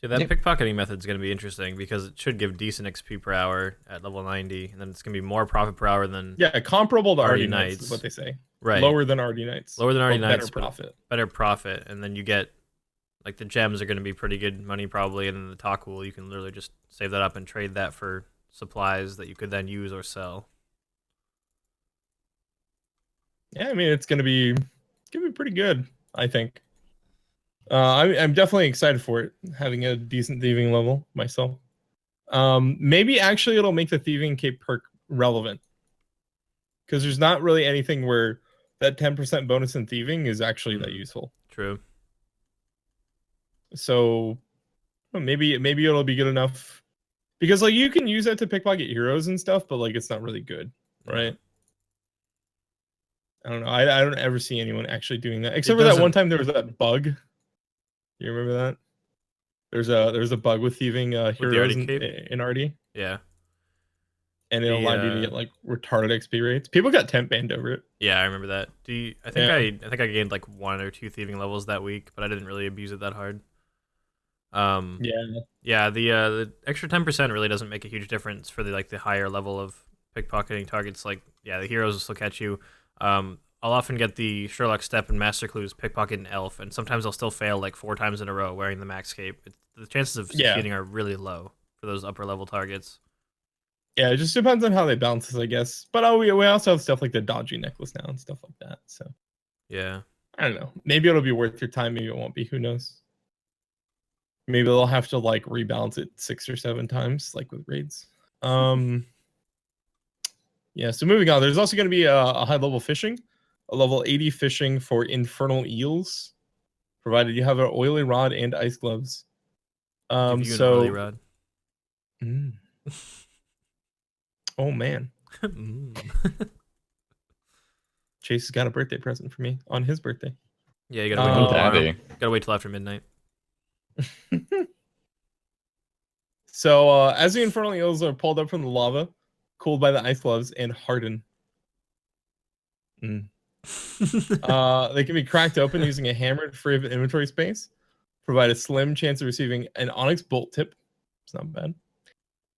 See, that pickpocketing method is going to be interesting because it should give decent XP per hour at level 90, and then it's going to be more profit per hour than comparable to RD Knights is what they say. Right. Lower than RD Knights. Lower than RD Knights, better profit, and then you get like the gems are going to be pretty good money probably, and then the Tockle you can literally just save that up and trade that for supplies that you could then use or sell. Yeah, I mean it's going to be pretty good, I think. I'm definitely excited for it, having a decent thieving level myself. Maybe actually it'll make the thieving cape perk relevant. because there's not really anything where that 10% bonus in thieving is actually that useful. True. So maybe it'll be good enough, because like you can use that to pickpocket heroes and stuff, but like it's not really good, right? I don't know. I don't ever see anyone actually doing that, except for that one time there was that bug. You remember that? There's a bug with thieving heroes in RD. Yeah. And it allowed you to get like retarded XP rates. People got temp banned over it. Yeah, I remember that. I think I gained like 1 or 2 thieving levels that week, but I didn't really abuse it that hard. Yeah, the extra 10% really doesn't make a huge difference for the higher level of pickpocketing targets. Like, yeah, the heroes will still catch you. I'll often get the Sherlock Step and Master Clues pickpocket and elf, and sometimes I'll still fail like 4 times in a row wearing the max cape. The chances of succeeding are really low for those upper level targets. Yeah, it just depends on how they balance this, I guess. But we also have stuff like the dodgy necklace now and stuff like that. So yeah, I don't know. Maybe it'll be worth your time. Maybe it won't be. Who knows? Maybe they'll have to like rebalance it 6 or 7 times, like with raids. Yeah. So moving on, there's also going to be a high level fishing, a level 80 fishing for infernal eels, provided you have an oily rod and ice gloves. Give you an oily rod. Oh man. Chase has got a birthday present for me on his birthday. Yeah, you gotta wait till tomorrow. Gotta wait till after midnight. So as the infernal eels are pulled up from the lava, cooled by the ice gloves, and harden, they can be cracked open using a hammer to free up inventory space, provide a slim chance of receiving an onyx bolt tip. It's not bad.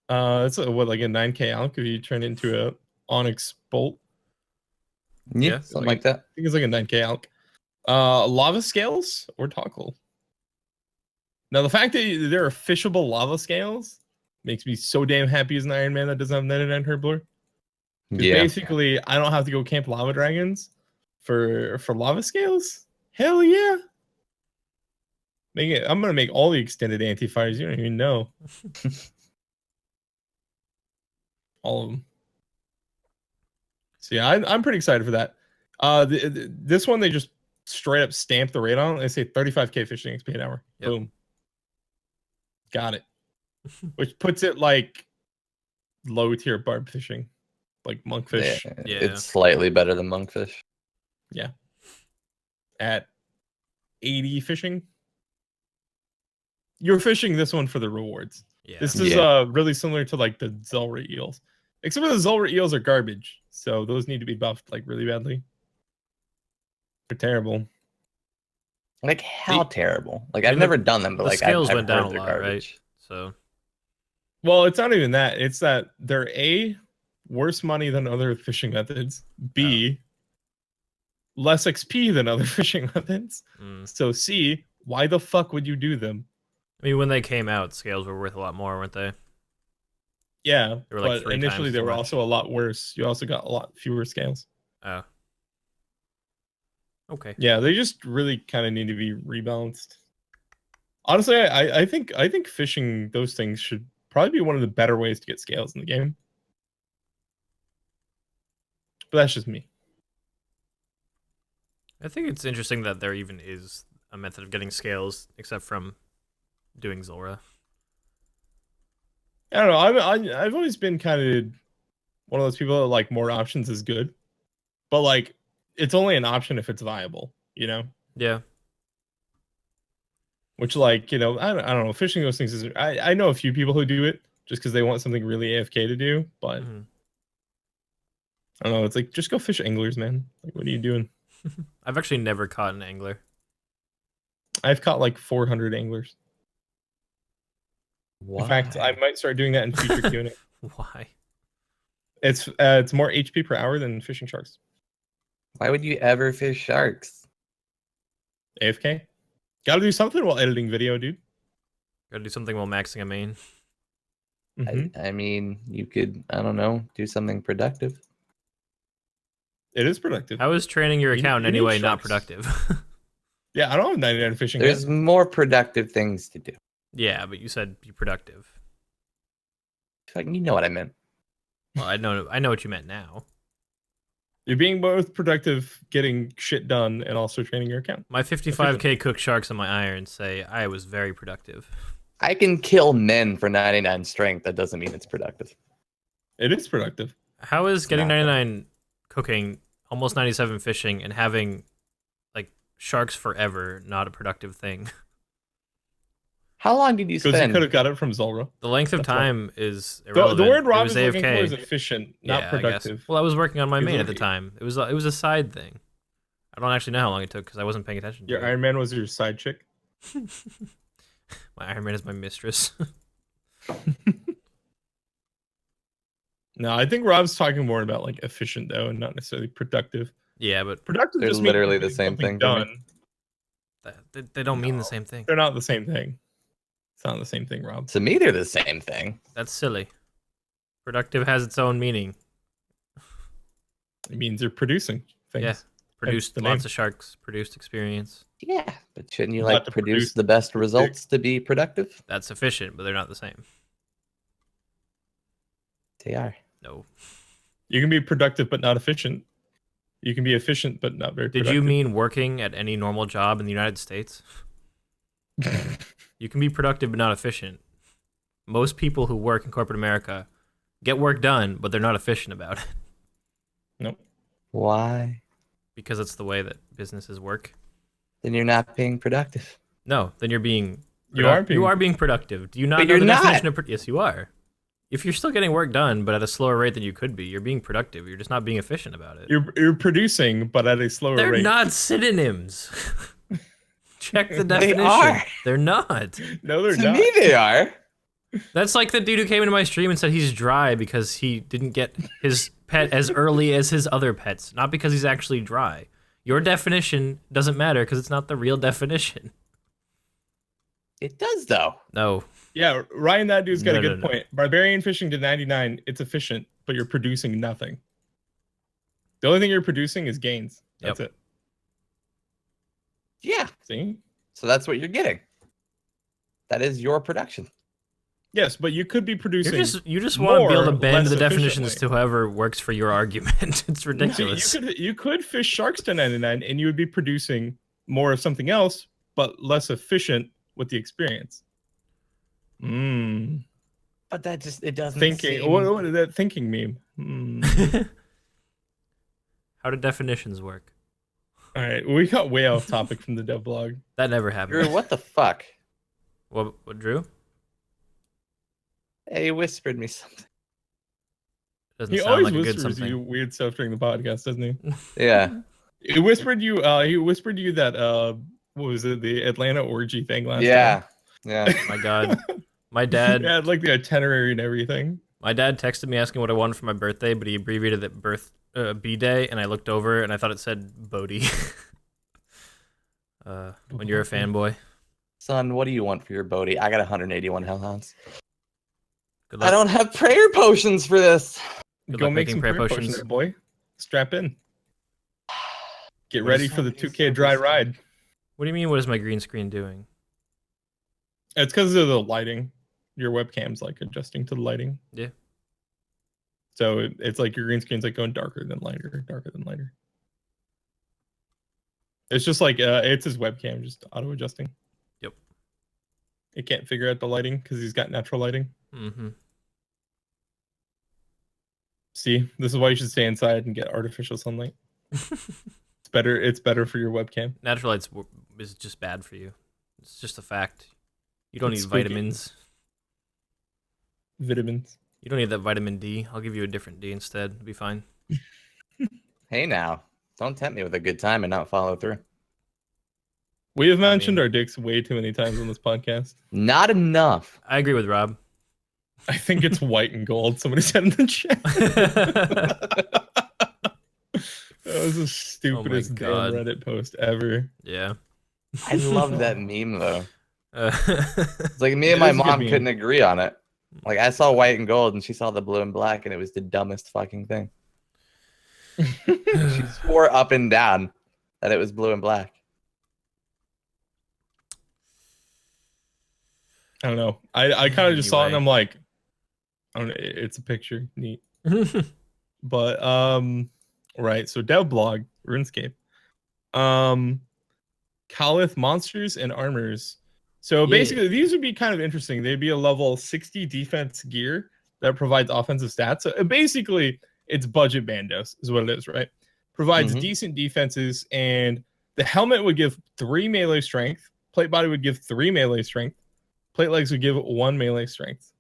That's like a 9k alk if you turn it into a onyx bolt. Yeah, something like that. I think it's like a 9k alk. Lava scales or toggle. Now, the fact that there are fishable lava scales makes me so damn happy as an Iron Man that doesn't have 99 Herblur. Because basically, I don't have to go camp lava dragons for lava scales. Hell yeah! I'm gonna make all the extended anti-fires. You don't even know. All of them. So yeah, I'm pretty excited for that. This one they just straight up stamp the rate on. They say 35k fishing XP an hour. Yep. Boom. Got it. Which puts it like low tier barb fishing, like monkfish. Yeah, it's slightly better than monkfish. Yeah. At 80 fishing, you're fishing this one for the rewards. Yeah. This is really similar to like the Zelra eels, except for the Zelra eels are garbage, so those need to be buffed like really badly. They're terrible. Like how terrible? Like I've never done them, but like scales I've went down a heard lot, garbage. right? So, well, it's not even that. It's that they're A, worse money than other fishing methods. B, less XP than other fishing methods. So C, why the fuck would you do them? I mean, when they came out, scales were worth a lot more, weren't they? Yeah, they were like but initially they were also a lot worse. You also got a lot fewer scales. Oh. Okay. Yeah, they just really kind of need to be rebalanced. Honestly, I think fishing those things should probably be one of the better ways to get scales in the game. But that's just me. I think it's interesting that there even is a method of getting scales, except from doing Zulrah. I don't know. I've always been kind of one of those people that like more options is good, but like it's only an option if it's viable, you know? Yeah. Which, like, you know, I don't know. Fishing those things is I know a few people who do it just because they want something really AFK to do, but I don't know. It's like just go fish anglers, man. Like, what are you doing? I've actually never caught an angler. I've caught like 400 anglers. Why? In fact, I might start doing that in future Q&A. Why? It's more HP per hour than fishing sharks. Why would you ever fish sharks? AFK? Gotta do something while editing video, dude. Gotta do something while maxing a main. I mean, you could, I don't know, do something productive. It is productive. How is training your account anyway not productive? Yeah, I don't have 99 fishing. There's more productive things to do. Yeah, but you said be productive. Like, you know what I meant. Well, I know what you meant now. You're being both productive, getting shit done, and also training your account. My 55k cooked sharks on my iron say I was very productive. I can kill men for 99 strength. That doesn't mean it's productive. It is productive. How is getting 99 cooking, almost 97 fishing, and having like sharks forever not a productive thing? How long did you spend? Because you could have got it from Zolra. The length of time is irrelevant. The word Rob is AFK. looking for is efficient, not productive. Well, I was working on my main at the time. It was a side thing. I don't actually know how long it took because I wasn't paying attention to it. Your Iron Man was your side chick? My Iron Man is my mistress. No, I think Rob's talking more about like efficient though, and not necessarily productive. Yeah, but productive they're just literally the same thing. Done. They don't mean the same thing. They're not the same thing. It's not the same thing, Rob. To me, they're the same thing. That's silly. Productive has its own meaning. It means you're producing things. Yeah, produced lots of sharks, produced experience. Yeah, but shouldn't you like produce the best results to be productive? That's efficient, but they're not the same. They are. No. You can be productive but not efficient. You can be efficient but not very productive. Did you mean working at any normal job in the United States? You can be productive but not efficient. Most people who work in corporate America get work done, but they're not efficient about it. Nope. Why? Because it's the way that businesses work. Then you're not being productive. No, then you're being... You are being productive. Do you not know the definition of... Yes, you are. If you're still getting work done, but at a slower rate than you could be, you're being productive. You're just not being efficient about it. You're producing, but at a slower rate. They're not synonyms. Check the definition. They are. They're not. No, they're not. To me, they are. That's like the dude who came into my stream and said he's dry because he didn't get his pet as early as his other pets, not because he's actually dry. Your definition doesn't matter because it's not the real definition. It does, though. No. Yeah, Ryan, that dude's got a good point. Barbarian fishing to 99, it's efficient, but you're producing nothing. The only thing you're producing is gains. That's it. Yeah. See? So that's what you're getting. That is your production. Yes, but you could be producing. You just want to be able to bend the definitions to whoever works for your argument. It's ridiculous. You could fish sharks to 99 and you would be producing more of something else, but less efficient with the experience. But that just, it doesn't thinking seem... what is that thinking meme? How do definitions work? All right, we got way off topic from the dev blog. That never happened. Drew, what the fuck? What Drew? Hey, he whispered me something. Doesn't he sound always like a good whispers something. you weird stuff during the podcast, doesn't he? Yeah. He whispered you that what was it, the Atlanta orgy thing last time? Yeah. My God. My dad had like the itinerary and everything. My dad texted me asking what I wanted for my birthday, but he abbreviated it B-Day, and I looked over and I thought it said Bodhi. When you're a fanboy. Son, what do you want for your Bodhi? I got 181 hellhounds. Good luck. I don't have prayer potions for this. Good Go luck make making some prayer potions, boy. Strap in. Get What ready is for the 2K dry ride. What do you mean, what is my green screen doing? It's because of the lighting. Your webcam's like adjusting to the lighting. Yeah. So it's like your green screen's like going darker than lighter, darker than lighter. It's just like it's his webcam just auto adjusting. Yep. It can't figure out the lighting because he's got natural lighting. Mm-hmm. See, this is why you should stay inside and get artificial sunlight. It's better for your webcam. Natural lights is just bad for you. It's just a fact. You don't need spooky. vitamins. Vitamins. You don't need that vitamin D. I'll give you a different D instead. It'll be fine. Hey now, don't tempt me with a good time and not follow through. We have mentioned our dicks way too many times on this podcast. Not enough. I agree with Rob. I think it's white and gold. Somebody said in the chat. That was the stupidest damn Reddit post ever. Yeah. I love that meme though. It's like me and my mom couldn't agree on it. Like I saw white and gold and she saw the blue and black and it was the dumbest fucking thing. She swore up and down that it was blue and black. I don't know. I kind of just saw it and I'm like, I don't know, it's a picture. Neat. But Right. So dev blog, RuneScape. Calith monsters and armors. So basically, these would be kind of interesting. They'd be a level 60 defense gear that provides offensive stats. So basically, it's budget bandos is what it is, right? Provides decent defenses, and the helmet would give 3 melee strength. Plate body would give 3 melee strength. Plate legs would give 1 melee strength.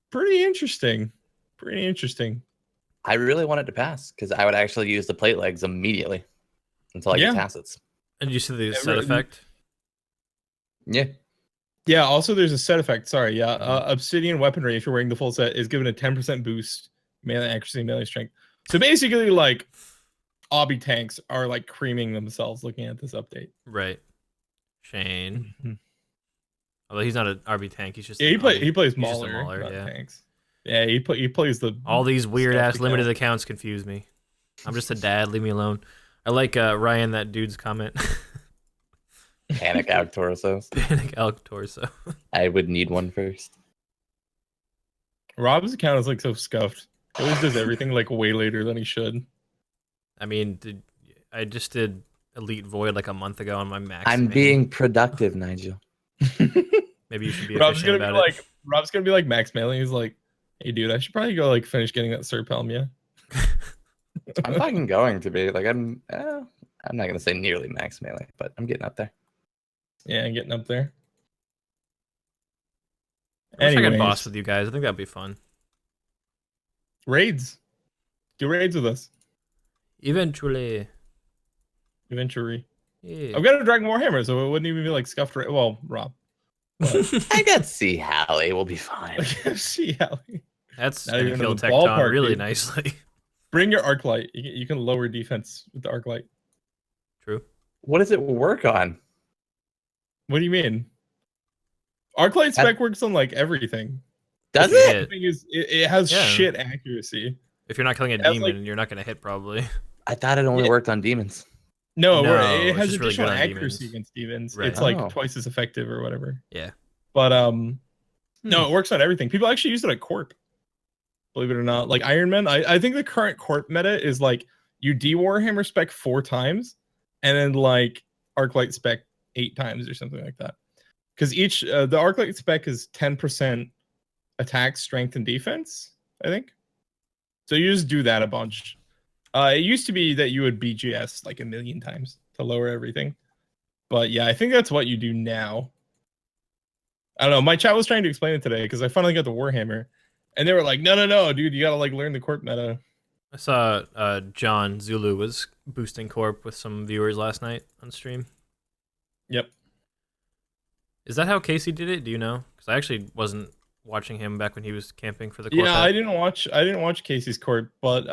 Pretty interesting. Pretty interesting. I really wanted to pass because I would actually use the plate legs immediately until I get tacits. And you see the set effect? Yeah. Yeah, also there's a set effect. Sorry, yeah. Obsidian weaponry, if you're wearing the full set, is given a 10% boost, melee accuracy, melee strength. So basically, like, obby tanks are like creaming themselves looking at this update. Right. Shane. Although he's not an RB tank, he's just he plays Mauler, tanks. Yeah, he plays the all these weird ass limited accounts confuse me. I'm just a dad, leave me alone. I like Ryan, that dude's comment. Panic out torsos. Panic out torso. I would need one first. Rob's account is like so scuffed. He always does everything like way later than he should. I mean, I just did Elite Void like a month ago on my max. I'm being productive, Nigel. Maybe you should be efficient about it. Rob's gonna be like max mailing. He's like, hey dude, I should probably go like finish getting that Serp helm, yeah. I'm fucking going to be like I'm not gonna say nearly max melee, but I'm getting up there. Yeah, I'm getting up there. I wish I could boss with you guys. I think that'd be fun. Raids. Do raids with us. Eventually. Yeah. I've got a Dragon Warhammer, so it wouldn't even be like scuffed. Well, Rob. I got Sea Hallie. We'll be fine. Sea Hallie. That's gonna kill Tecton really nicely. Bring your arc light. You can lower defense with the arc light. True. What does it work on? What do you mean? Arclight spec works on like everything. Does it? The thing is, it has shit accuracy. If you're not killing a demon, you're not gonna hit probably. I thought it only worked on demons. No, it has additional accuracy against demons. Right. It's like twice as effective or whatever. Yeah. But no, it works on everything. People actually use it at Corp. Believe it or not, like Iron Man. I think the current Corp meta is like you Warhammer spec 4 times, and then like Arclight spec 8 times or something like that. Because each the Arclight spec is 10% attack, strength, and defense, I think. So you just do that a bunch. It used to be that you would BGS like 1,000,000 times to lower everything. But yeah, I think that's what you do now. I don't know. My chat was trying to explain it today because I finally got the Warhammer. And they were like, no, dude, you gotta like learn the Corp meta. I saw John Zulu was boosting Corp with some viewers last night on stream. Yep. Is that how Casey did it? Do you know? Because I actually wasn't watching him back when he was camping for the Corp. Yeah, I didn't watch Casey's Corp, but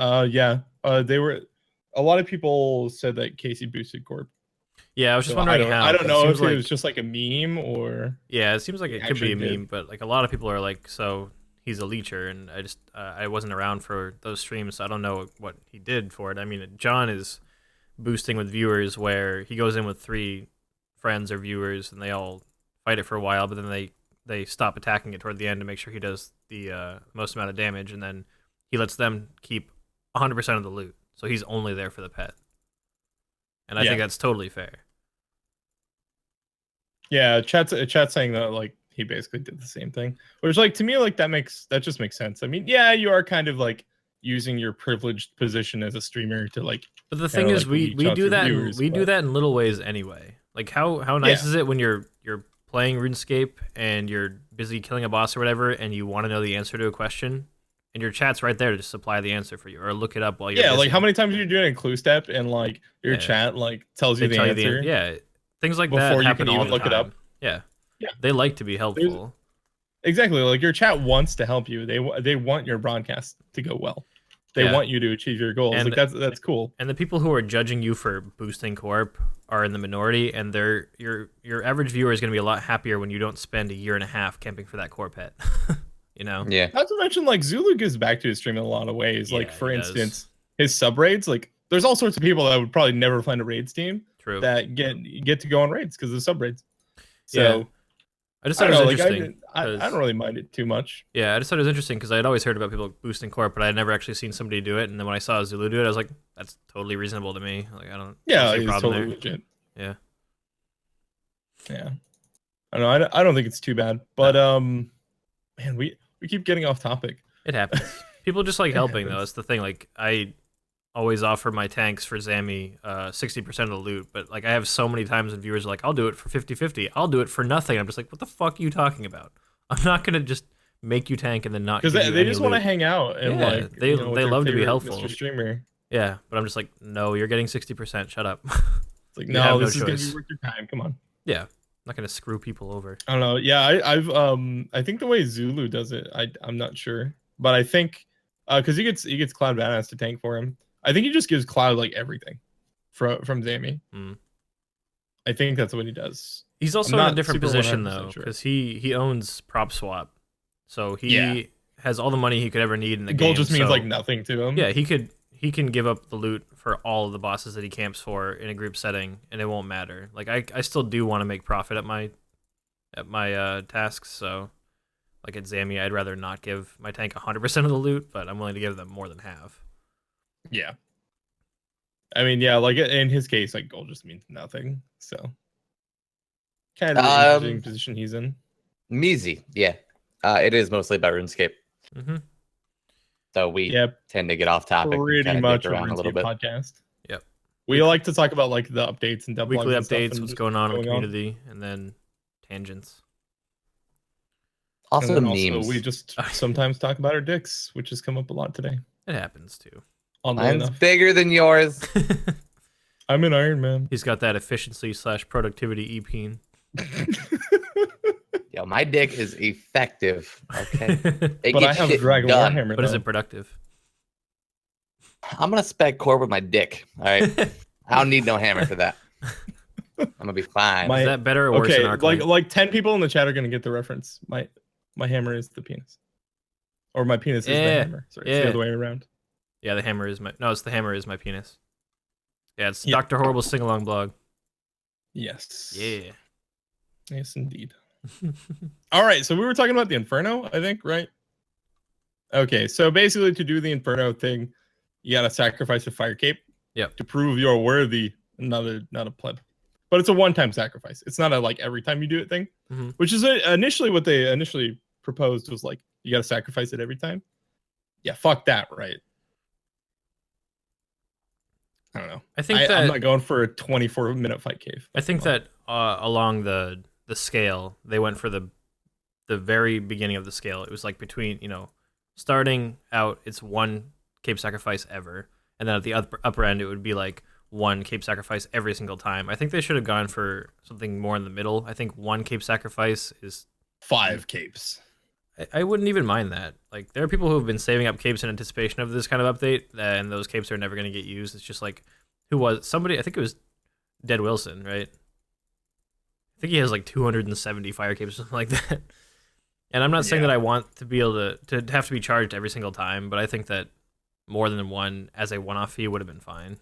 they were. A lot of people said that Casey boosted Corp. Yeah, I was just wondering how. I don't know if it was just like a meme or. Yeah, it seems like it could be a meme, but like a lot of people are like, so he's a leecher, and I wasn't around for those streams, so I don't know what he did for it. I mean, John is boosting with viewers where he goes in with 3 friends or viewers, and they all fight it for a while, but then they stop attacking it toward the end to make sure he does the most amount of damage, and then he lets them keep 100% of the loot. So he's only there for the pet. And I think that's totally fair. Yeah, chat's saying that like he basically did the same thing. Which like to me like that just makes sense. I mean, yeah, you are kind of like using your privileged position as a streamer to like. But the thing is, we do that do that in little ways anyway. Like how nice is it when you're playing RuneScape and you're busy killing a boss or whatever, and you want to know the answer to a question, and your chat's right there to supply the answer for you, or look it up while you're busy. Like how many times are you doing a clue step and like your chat like tells you the answer? Things like that happen all the time. Look it up. Yeah, they like to be helpful. Exactly, like your chat wants to help you. They want your broadcast to go well. They want you to achieve your goals. And like that's cool. And the people who are judging you for boosting Corp are in the minority, and your average viewer is going to be a lot happier when you don't spend a year and a half camping for that Corp pet. You know? Yeah. Not to mention, like Zulu gives back to his stream in a lot of ways. Like for instance, his sub raids. Like there's all sorts of people that would probably never find a raids team. True. That get to go on raids because of sub raids. So I just thought it was interesting. I don't really mind it too much. Yeah, I just thought it was interesting because I had always heard about people boosting Corp, but I had never actually seen somebody do it. And then when I saw Zulu do it, I was like, that's totally reasonable to me. Like, I don't see a problem totally there. legit. Yeah. Yeah. I don't know. I don't think it's too bad. But man, we keep getting off topic. It happens. People just like helping though. That's the thing. Like I always offer my tanks for Zammy 60% of the loot, but like I have so many times when viewers are like, I'll do it for 50-50. I'll do it for nothing. I'm just like, what the fuck are you talking about? I'm not gonna just make you tank and then not because they just want to hang out and like they love to be helpful. Mr. Streamer. Yeah, but I'm just like, no, you're getting 60%. Shut up. It's like, no, this is gonna be worth your time. Come on. Yeah, I'm not gonna screw people over. I don't know. Yeah, I think the way Zulu does it, I'm not sure, but I think because he gets Cloud Badass to tank for him. I think he just gives Cloud like everything from Zammy. I think that's what he does. He's also in a different position though, because he owns Prop Swap, so he has all the money he could ever need in the game. Gold just means like nothing to him. Yeah, he can give up the loot for all of the bosses that he camps for in a group setting, and it won't matter. Like I still do want to make profit at my tasks, so like at Zammy, I'd rather not give my tank 100% of the loot, but I'm willing to give them more than half. Yeah. I mean, yeah, like in his case, like gold just means nothing. So kind of an interesting position he's in. Measy, yeah. It is mostly about RuneScape. So we tend to get off topic. Pretty much around a little bit. Podcast. Yep. We like to talk about like the updates and weekly updates, what's going on in the community, and then tangents. Also, memes. Also, we just sometimes talk about our dicks, which has come up a lot today. It happens too. Mine's bigger than yours. I'm an Iron Man. He's got that efficiency/productivity e-peen. Yo, my dick is effective. Okay, but I have a Dragon Warhammer. But is it productive? I'm gonna spec Corp with my dick. All right, I don't need no hammer for that. I'm gonna be fine. Is that better or worse than our like 10 people in the chat are gonna get the reference. My hammer is the penis, or my penis is the hammer. Sorry, it's the other way around. Yeah, the hammer is it's the hammer is my penis. Yeah, it's Dr. Horrible's sing-along blog. Yes. Yeah. Yes, indeed. All right, so we were talking about the Inferno, I think, right? Okay, so basically to do the Inferno thing, you gotta sacrifice a fire cape. Yep. To prove you're worthy, not a pleb. But it's a one-time sacrifice. It's not a like every time you do it thing, which is initially what they initially proposed was like you gotta sacrifice it every time. Yeah, fuck that, right? I don't know. I think I'm not going for a 24-minute fight cave. I think that along the scale, they went for the very beginning of the scale. It was like between, starting out, it's one cape sacrifice ever, and then at the upper end, it would be like one cape sacrifice every single time. I think they should have gone for something more in the middle. I think one cape sacrifice is 5 capes. I wouldn't even mind that. Like, there are people who have been saving up capes in anticipation of this kind of update, and those capes are never going to get used. It's just like, who was somebody? I think it was Dead Wilson, right? I think he has like 270 fire capes or something like that. And I'm not saying that I want to be able to have to be charged every single time, but I think that more than one as a one-off fee would have been fine.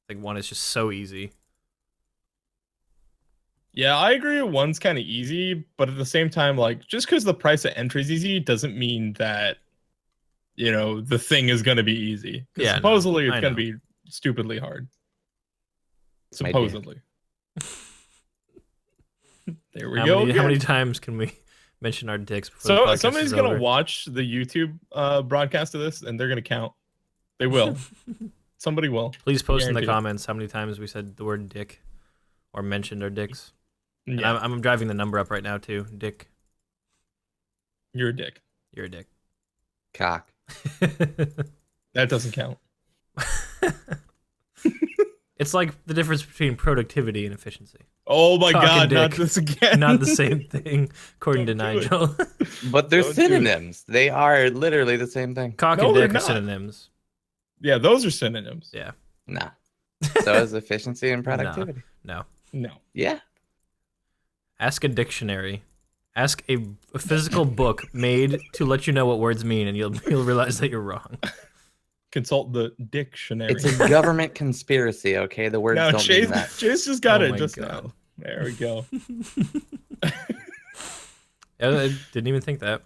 Like, one is just so easy. Yeah, I agree. One's kind of easy, but at the same time, like, just because the price of entry is easy doesn't mean that, the thing is going to be easy. Yeah, supposedly it's going to be stupidly hard. Supposedly. There we go. How many times can we mention our dicks before the podcast somebody's is going over? to watch the YouTube broadcast of this, and they're going to count. They will. Somebody will. Please post in the comments how many times we said the word dick or mentioned our dicks. Yeah. And I'm driving the number up right now, too. Dick. You're a dick. You're a dick. Cock. That doesn't count. It's like the difference between productivity and efficiency. Oh my God, not this again. Not the same thing, according to Nigel. But they're synonyms. They are literally the same thing. Cock and dick are synonyms. Yeah, those are synonyms. Yeah. Nah. So is efficiency and productivity. No. Yeah. Ask a dictionary. Ask a physical book made to let you know what words mean, and you'll realize that you're wrong. Consult the dictionary. It's a government conspiracy, okay? The words don't mean that. Chase just got it just now. There we go. I didn't even think that.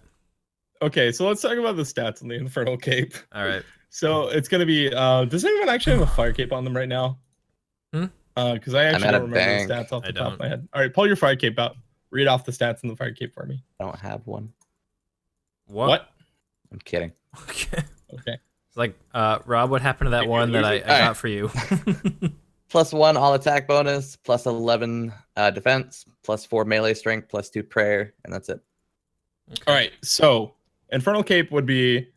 Okay, so let's talk about the stats on the Infernal Cape. All right. So it's gonna be. Does anyone actually have a Fire Cape on them right now? Because I actually don't remember the stats off the top of my head. All right, pull your Fire Cape out. Read off the stats on the Fire Cape for me. I don't have one. What? I'm kidding. Okay. Okay. It's like, Rob, what happened to that one that I got for you? +1 all attack bonus, +11 defense, +4 melee strength, +2 prayer, and that's it. Okay. All right, so Infernal Cape would be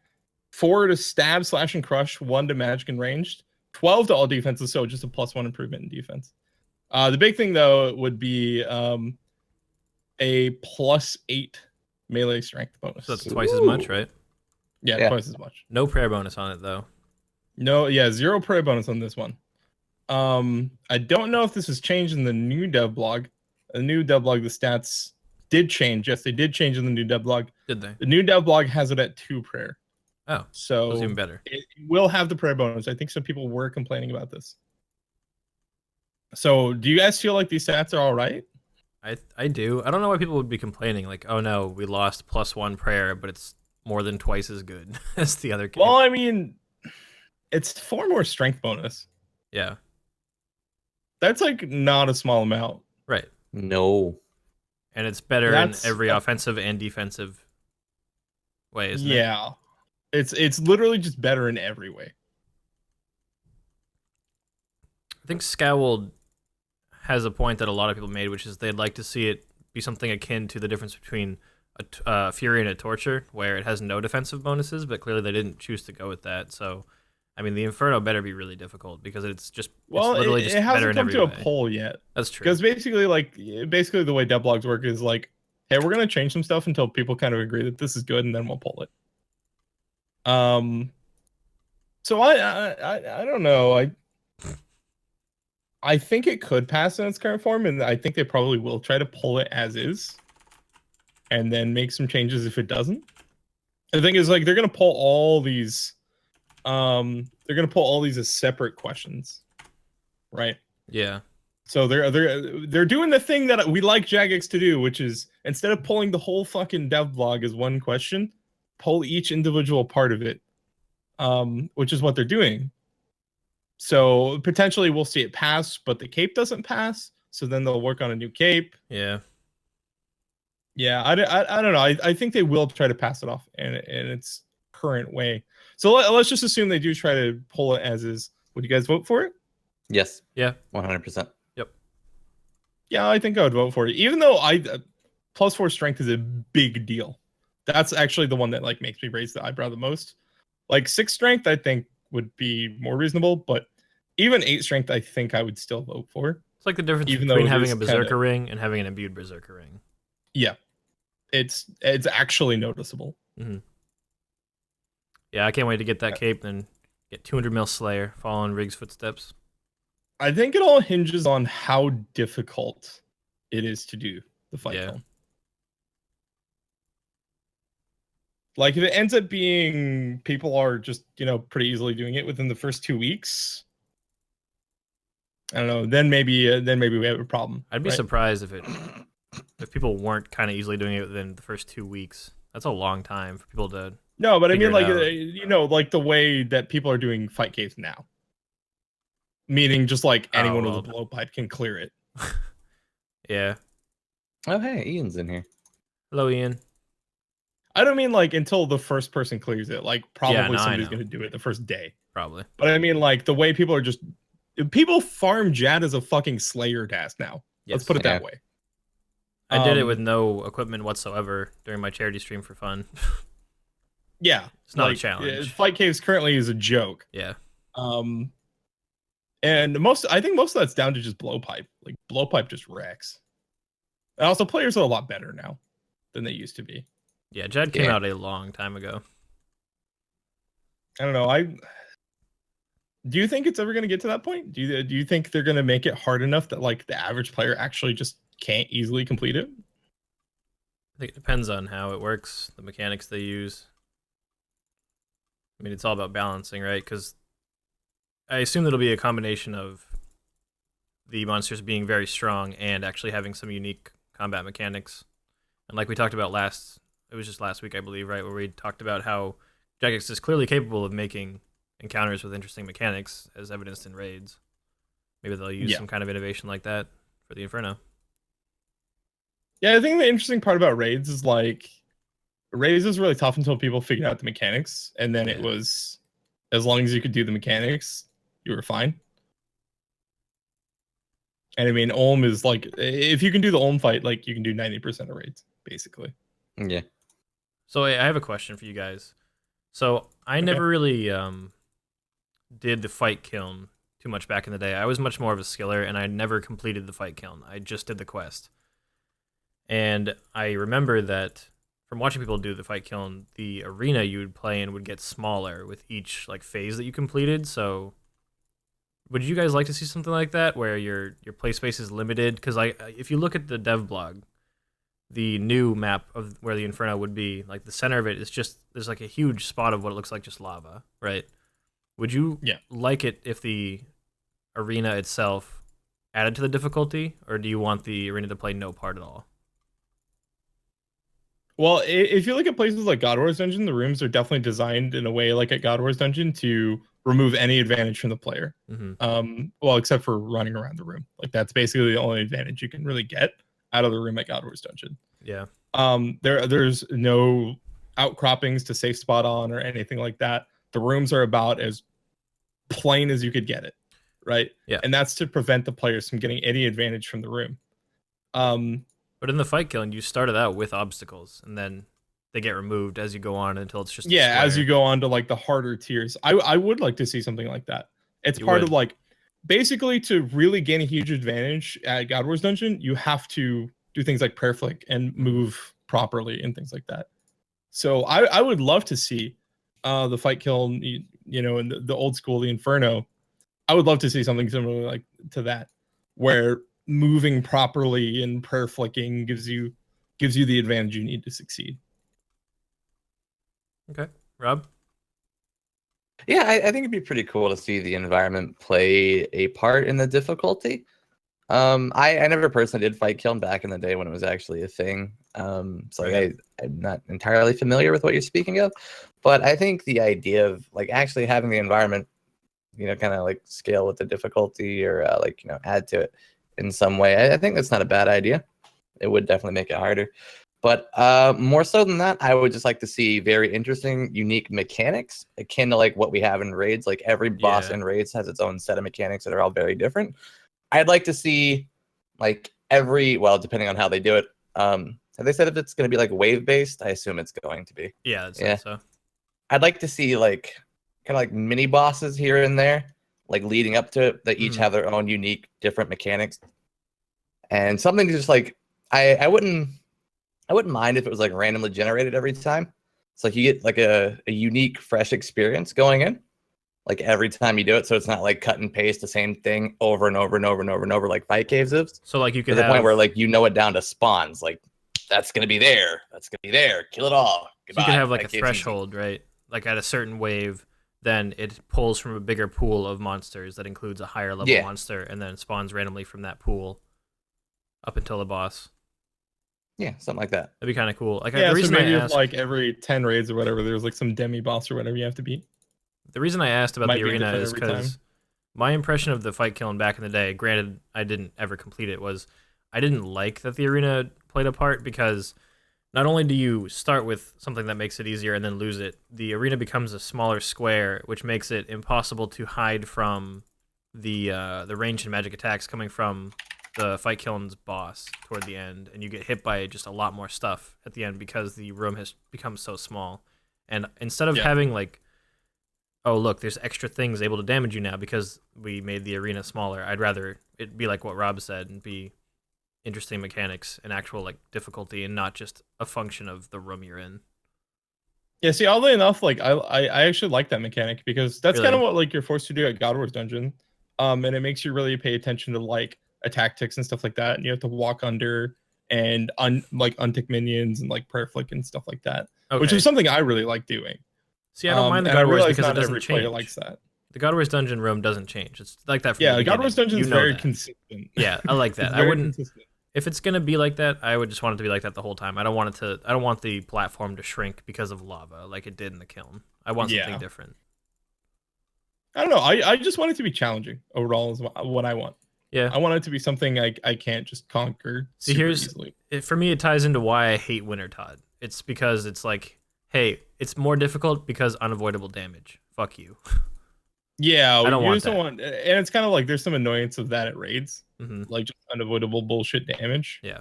4 to stab, slash, and crush, 1 to magic and ranged, 12 to all defenses, so just a +1 improvement in defense. The big thing though would be a +8 melee strength bonus. So that's twice as much, right? Yeah, twice as much. No prayer bonus on it though. No, yeah, 0 prayer bonus on this one. I don't know if this has changed in the new dev blog. The new dev blog, the stats did change. Yes, they did change in the new dev blog. Did they? The new dev blog has it at 2 prayer. Oh, so that's even better. It will have the prayer bonus. I think some people were complaining about this. So, do you guys feel like these stats are all right? I do. I don't know why people would be complaining. Like, oh no, we lost +1 prayer, but it's more than twice as good as the other. Well, I mean, it's 4 more strength bonus. Yeah. That's like not a small amount. Right. No. And it's better in every offensive and defensive way, isn't it? Yeah. It's literally just better in every way. I think Scowl has a point that a lot of people made, which is they'd like to see it be something akin to the difference between a Fury and a Torture, where it has no defensive bonuses, but clearly they didn't choose to go with that. So, I mean, the Inferno better be really difficult because it's just it's literally just better in every way. It hasn't come to a poll yet. That's true. Because basically the way devlogs work is like, hey, we're gonna change some stuff until people kind of agree that this is good, and then we'll pull it. So I don't know. I think it could pass in its current form, and I think they probably will try to pull it as is, and then make some changes if it doesn't. The thing is, like, they're gonna pull all these. They're gonna pull all these as separate questions, right? Yeah. So they're doing the thing that we like Jagex to do, which is instead of pulling the whole fucking devlog as one question, pull each individual part of it, which is what they're doing. So potentially we'll see it pass, but the cape doesn't pass. So then they'll work on a new cape. Yeah. Yeah, I don't know. I think they will try to pass it off in its current way. So let's just assume they do try to pull it as is. Would you guys vote for it? Yes. Yeah. 100%. Yep. Yeah, I think I would vote for it. Even though +4 strength is a big deal. That's actually the one that like makes me raise the eyebrow the most. Like 6 strength, I think would be more reasonable, but even 8 strength, I think I would still vote for. It's like the difference between having a Berserker ring and having an imbued Berserker ring. Yeah, it's actually noticeable. Mm-hmm. Yeah, I can't wait to get that cape and get 200 mil Slayer, follow in Riggs' footsteps. I think it all hinges on how difficult it is to do the fight film. Like, if it ends up being people are just, pretty easily doing it within the first 2 weeks, I don't know, then maybe we have a problem. I'd be surprised if people weren't kind of easily doing it within the first 2 weeks. That's a long time for people to. No, but I mean, like, like the way that people are doing fight caves now. Meaning just like anyone with a blowpipe can clear it. Yeah. Oh, hey, Ian's in here. Hello, Ian. I don't mean like until the first person clears it. Like probably somebody's going to do it the first day. Probably. But I mean like the way people farm Jad as a fucking Slayer task now. Yes. Let's put it that way. I did it with no equipment whatsoever during my charity stream for fun. Yeah. It's not a challenge. Fight caves currently is a joke. Yeah. And I think most of that's down to just blowpipe. Like blowpipe just wrecks. And also players are a lot better now than they used to be. Yeah, Jad came out a long time ago. I don't know. Do you think it's ever going to get to that point? Do you think they're going to make it hard enough that like the average player actually just can't easily complete it? I think it depends on how it works, the mechanics they use. I mean, it's all about balancing, right? Because I assume that'll be a combination of the monsters being very strong and actually having some unique combat mechanics. And like we talked about it was just last week, I believe, right, where we talked about how Jagex is clearly capable of making encounters with interesting mechanics, as evidenced in raids. Maybe they'll use some kind of innovation like that for the Inferno. Yeah, I think the interesting part about raids is like raids was really tough until people figured out the mechanics, and then it was as long as you could do the mechanics, you were fine. And I mean, Ulm is like, if you can do the Ulm fight, like you can do 90% of raids, basically. Yeah. So I have a question for you guys. So I never really did the fight kiln too much back in the day. I was much more of a skiller, and I never completed the fight kiln. I just did the quest. And I remember that from watching people do the fight kiln, the arena you would play in would get smaller with each like phase that you completed. So would you guys like to see something like that where your play space is limited? Because if you look at the dev blog, the new map of where the Inferno would be, like the center of it is just, there's like a huge spot of what it looks like just lava, right? Would you like it if the arena itself added to the difficulty, or do you want the arena to play no part at all? Well, if you look at places like God Wars Dungeon, the rooms are definitely designed in a way like at God Wars Dungeon to remove any advantage from the player. Well, except for running around the room. Like that's basically the only advantage you can really get out of the room at God Wars Dungeon. Yeah. There's no outcroppings to safe spot on or anything like that. The rooms are about as plain as you could get it, right? Yeah. And that's to prevent the players from getting any advantage from the room. But in the fight kiln, you started out with obstacles, and then they get removed as you go on until it's just as you go on to like the harder tiers. I would like to see something like that. It's part of like basically to really gain a huge advantage at God Wars Dungeon, you have to do things like prayer flick and move properly and things like that. So I would love to see the fight kiln, you know, in the old school, the Inferno. I would love to see something similar like to that, where moving properly and prayer flicking gives you the advantage you need to succeed. Okay, Rob? Yeah, I think it'd be pretty cool to see the environment play a part in the difficulty. I never personally did fight kiln back in the day when it was actually a thing. I'm not entirely familiar with what you're speaking of, but I think the idea of like actually having the environment, you know, kind of like scale with the difficulty or like, you know, add to it in some way, I think that's not a bad idea. It would definitely make it harder. But more so than that, I would just like to see very interesting, unique mechanics akin to like what we have in raids. Like every boss in raids has its own set of mechanics that are all very different. I'd like to see like depending on how they do it. Have they said if it's going to be like wave based? I assume it's going to be. Yeah, so. I'd like to see like kind of like mini bosses here and there, like leading up to it, that each have their own unique, different mechanics, and something to just like I wouldn't mind if it was like randomly generated every time. So like you get like a unique, fresh experience going in, like every time you do it. So it's not like cut and paste the same thing over and over and over and over and over like Fight Caves is. So like you could to the point where like you know it down to spawns. Like that's gonna be there. That's gonna be there. Kill it all. Goodbye. So you can have like a threshold, right? Like at a certain wave, then it pulls from a bigger pool of monsters that includes a higher level monster, and then spawns randomly from that pool up until the boss. Yeah, something like that. That'd be kind of cool. Like the reason maybe if like every 10 raids or whatever, there's like some demi boss or whatever you have to beat. The reason I asked about the arena is because my impression of the fight kiln back in the day, granted I didn't ever complete it, was I didn't like that the arena played a part, because not only do you start with something that makes it easier and then lose it, the arena becomes a smaller square, which makes it impossible to hide from the ranged and magic attacks coming from the fight kiln's boss toward the end, and you get hit by just a lot more stuff at the end because the room has become so small. And instead of having like, oh look, there's extra things able to damage you now because we made the arena smaller, I'd rather it be like what Rob said and be interesting mechanics and actual like difficulty, and not just a function of the room you're in. Yeah, see, oddly enough, like I actually like that mechanic, because that's kind of what like you're forced to do at God Wars Dungeon, and it makes you really pay attention to like attack ticks and stuff like that, and you have to walk under and untick minions and like prayer flick and stuff like that, which is something I really like doing. See, I don't mind the God Wars because not it doesn't every change. player likes that. The God Wars Dungeon room doesn't change. It's like that from the God Wars Dungeon is very consistent. Yeah, I like that. I wouldn't. If it's gonna be like that, I would just want it to be like that the whole time. I don't want the platform to shrink because of lava like it did in the kiln. I want something different. I don't know. I just want it to be challenging overall is what I want. Yeah. I want it to be something I can't just conquer easily. For me, it ties into why I hate Winter Todd. It's because it's like, hey, it's more difficult because unavoidable damage. Fuck you. Yeah, I don't want that. And it's kind of like there's some annoyance of that at raids, like just unavoidable bullshit damage. Yeah,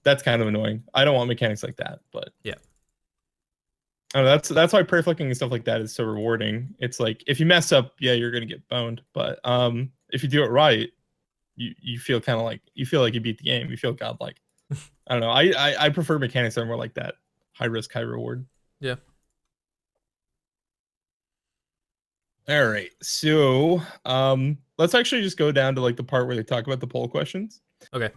that's kind of annoying. I don't want mechanics like that, but yeah, I don't know, that's why prayer flicking and stuff like that is so rewarding. It's like if you mess up, yeah, you're gonna get boned, but if you do it right, you feel kind of like you beat the game. You feel godlike. I don't know. I prefer mechanics that are more like that, high risk, high reward. Yeah. All right, so let's actually just go down to like the part where they talk about the poll questions. Okay.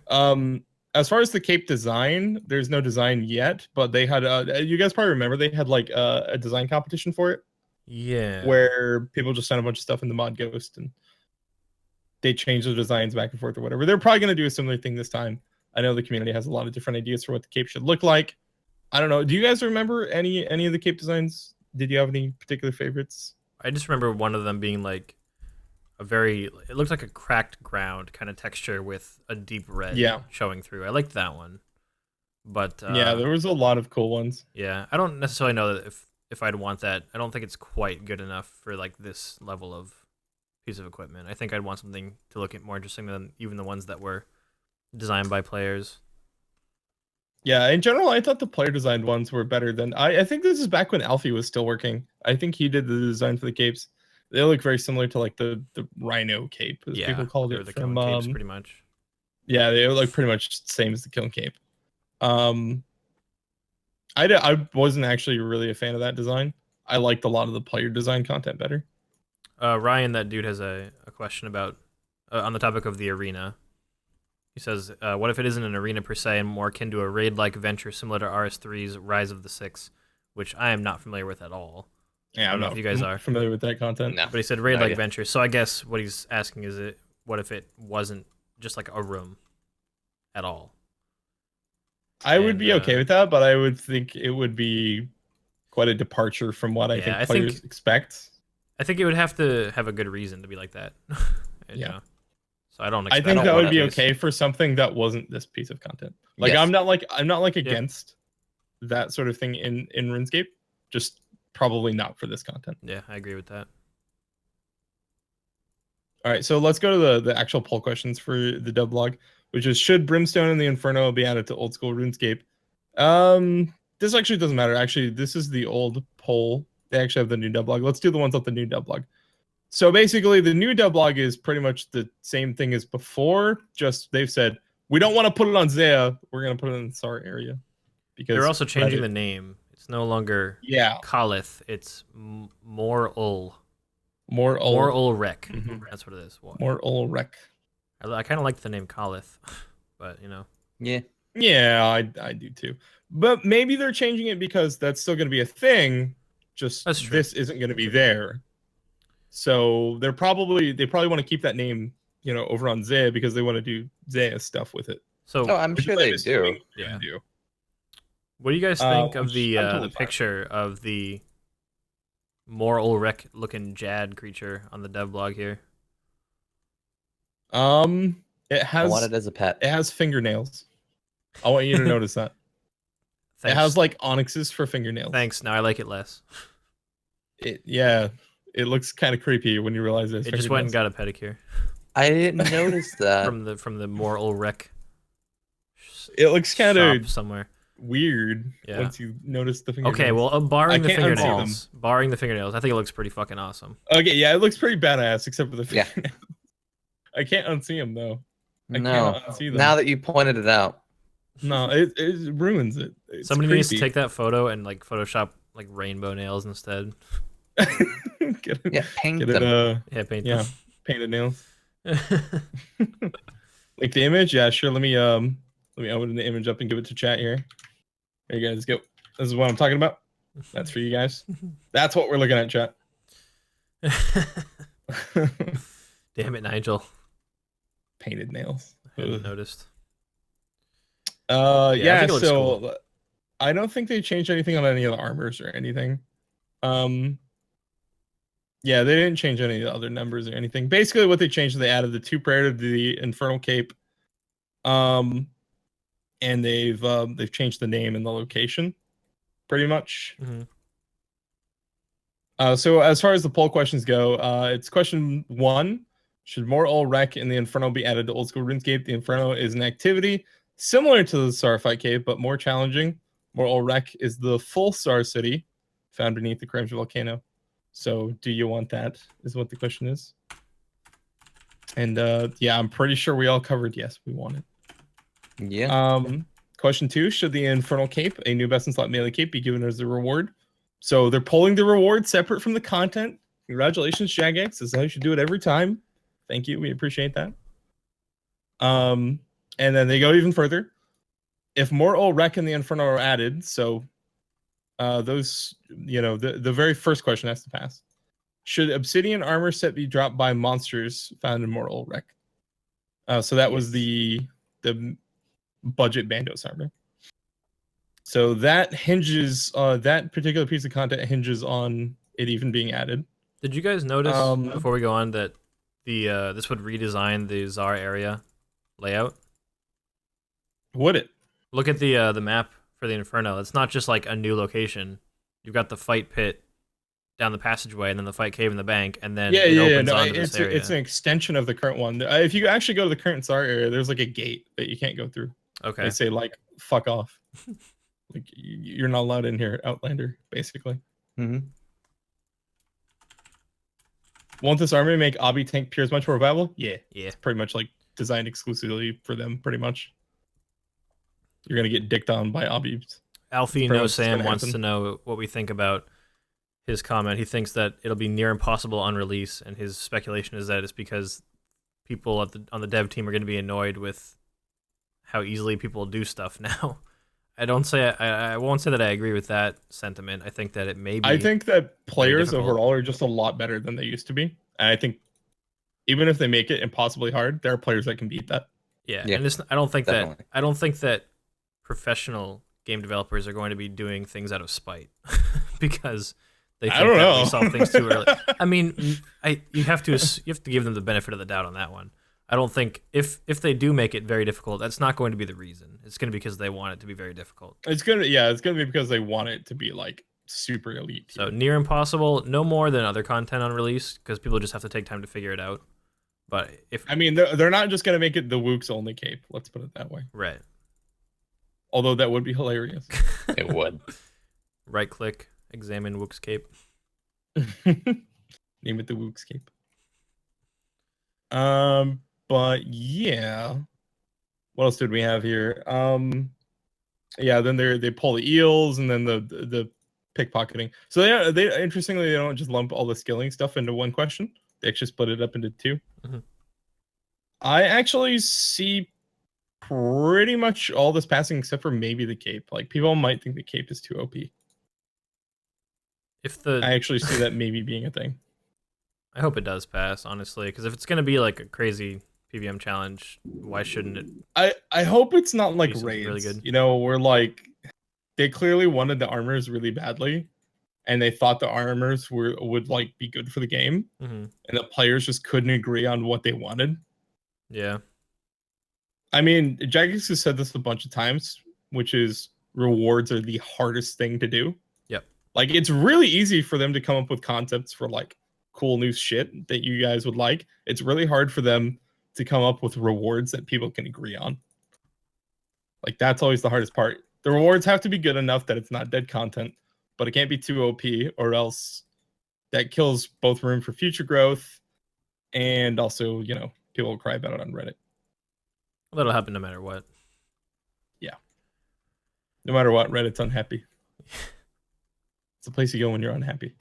As far as the cape design, there's no design yet, but they had you guys probably remember they had like a design competition for it. Yeah. Where people just sent a bunch of stuff in the mod ghost and they changed the designs back and forth or whatever. They're probably going to do a similar thing this time. I know the community has a lot of different ideas for what the cape should look like. I don't know. Do you guys remember any of the cape designs? Did you have any particular favorites? I just remember one of them being like it looked like a cracked ground kind of texture with a deep red showing through. I liked that one. But yeah, there was a lot of cool ones. Yeah, I don't necessarily know that if I'd want that. I don't think it's quite good enough for like this level of piece of equipment. I think I'd want something to look at more interesting than even the ones that were designed by players. Yeah, in general, I thought the player designed ones were better than I think this is back when Alfie was still working. I think he did the design for the capes. They look very similar to like the Rhino cape, as people called it. The kiln capes, pretty much. Yeah, they look pretty much the same as the kiln cape. I wasn't actually really a fan of that design. I liked a lot of the player design content better. Ryan, that dude has a question about on the topic of the arena. He says, what if it isn't an arena per se and more akin to a raid-like venture similar to RS3's Rise of the Six, which I am not familiar with at all. Yeah, I don't know if you guys are familiar with that content. No. But he said raid-like venture. So I guess what he's asking is, what if it wasn't just like a room at all? I would be okay with that, but I would think it would be quite a departure from what I think players expect. I think it would have to have a good reason to be like that. You know? So I don't. I think that would be okay for something that wasn't this piece of content. Like I'm not like against that sort of thing in RuneScape. Just probably not for this content. Yeah, I agree with that. All right, so let's go to the actual poll questions for the devlog, which is should Brimstone and the Inferno be added to old school RuneScape? This actually doesn't matter. Actually, this is the old poll. They actually have the new devlog. Let's do the ones on the new devlog. So basically, the new devlog is pretty much the same thing as before. Just they've said we don't want to put it on Zaya. We're gonna put it in the SAR area. Because they're also changing the name. It's no longer Kalith. It's Mor-Ul. Mor-Ul Rek. That's what it is. Mor-Ul Rek. I kind of like the name Kalith, but you know. Yeah, I do too. But maybe they're changing it because that's still going to be a thing. Just this isn't going to be there. So they probably want to keep that name, you know, over on Zaya because they want to do Zaya stuff with it. So I'm sure they do. Yeah. What do you guys think of the picture of the Mor-Ul Rek looking Jad creature on the devlog here? It has. I want it as a pet. It has fingernails. I want you to notice that. Thanks. It has like onyxes for fingernails. Thanks. Now I like it less. It looks kind of creepy when you realize it. It just went and got a pedicure. I didn't notice that from the Mor-Ul Rek. It looks kind of somewhere weird once you notice the fingernails. Okay, well, barring the fingernails, I think it looks pretty fucking awesome. Okay, yeah, it looks pretty badass except for the fingernails. I can't unsee them though. I can't unsee them. Now that you pointed it out. No, it ruins it. It's Somebody creepy. needs to take that photo and like Photoshop like rainbow nails instead. Paint them. Paint them. Painted nails. Like the image? Yeah, sure. Let me open the image up and give it to chat here. There you guys go. This is what I'm talking about. That's for you guys. That's what we're looking at, chat. Damn it, Nigel. Painted nails. I hadn't noticed. Yeah, I think it looks so cool. I don't think they changed anything on any of the armors or anything. Yeah, they didn't change any of the other numbers or anything. Basically, what they changed is they added the 2 prayer to the Infernal Cape. And they've changed the name and the location, pretty much. So as far as the poll questions go, it's question 1. Should more old wreck in the Inferno be added to old school RuneScape? The Inferno is an activity similar to the Starfight Cave, but more challenging. More old wreck is the full Star City found beneath the Crimson Volcano. So do you want that, is what the question is. And yeah, I'm pretty sure we all covered yes, we want it. Yeah. Question 2, should the Infernal Cape, a new best in slot melee cape, be given as a reward? So they're pulling the reward separate from the content. Congratulations, Jagex. This is how you should do it every time. Thank you. We appreciate that. And then they go even further. If more old wreck and the Inferno are added, so those, the very first question has to pass. Should obsidian armor set be dropped by monsters found in more old wreck? So that was the budget Bandos armor. So that hinges, that particular piece of content hinges on it even being added. Did you guys notice, before we go on, that the this would redesign the Czar area layout? Would it? Look at the map for the Inferno. It's not just like a new location. You've got the fight pit down the passageway, and then the fight cave in the bank, and then it opens onto this area. It's an extension of the current one. If you actually go to the current Czar area, there's like a gate that you can't go through. Okay. They say like, fuck off. Like, you're not allowed in here, Outlander, basically. Won't this army make Obby tank peers much more viable? Yeah. It's pretty much like designed exclusively for them, pretty much. You're going to get dicked on by Obbies. Alfie No Sam wants to know what we think about his comment. He thinks that it'll be near impossible on release, and his speculation is that it's because people on the dev team are going to be annoyed with how easily people do stuff now. I won't say that I agree with that sentiment. I think that it may be. I think that players overall are just a lot better than they used to be, and I think even if they make it impossibly hard, there are players that can beat that. Yeah. And I don't think that professional game developers are going to be doing things out of spite because they think that we solve things too early. I mean, you have to give them the benefit of the doubt on that one. I don't think if they do make it very difficult, that's not going to be the reason. It's going to be because they want it to be very difficult. It's gonna be because they want it to be like super elite. So near impossible, no more than other content on release, because people just have to take time to figure it out. But they're not just gonna make it the Wooks only cape. Let's put it that way. Right. Although that would be hilarious. It would. Right click, examine Wooks cape. Name it the Wooks cape. But yeah, what else did we have here? Yeah, then they pull the eels and then the pickpocketing. So they interestingly, they don't just lump all the skilling stuff into one question. They actually split it up into 2. I actually see pretty much all this passing except for maybe the cape. Like, people might think the cape is too OP. I actually see that maybe being a thing. I hope it does pass, honestly, because if it's going to be like a crazy PVM challenge, why shouldn't it? I hope it's not like raids. Really good. We're like, they clearly wanted the armors really badly, and they thought the armors would like be good for the game, and the players just couldn't agree on what they wanted. Yeah. I mean, Jagex has said this a bunch of times, which is rewards are the hardest thing to do. Yep. Like, it's really easy for them to come up with concepts for like cool new shit that you guys would like. It's really hard for them to come up with rewards that people can agree on. Like, that's always the hardest part. The rewards have to be good enough that it's not dead content, but it can't be too OP, or else that kills both room for future growth, and also, people will cry about it on Reddit. Well, that'll happen no matter what. Yeah. No matter what, Reddit's unhappy. It's a place you go when you're unhappy.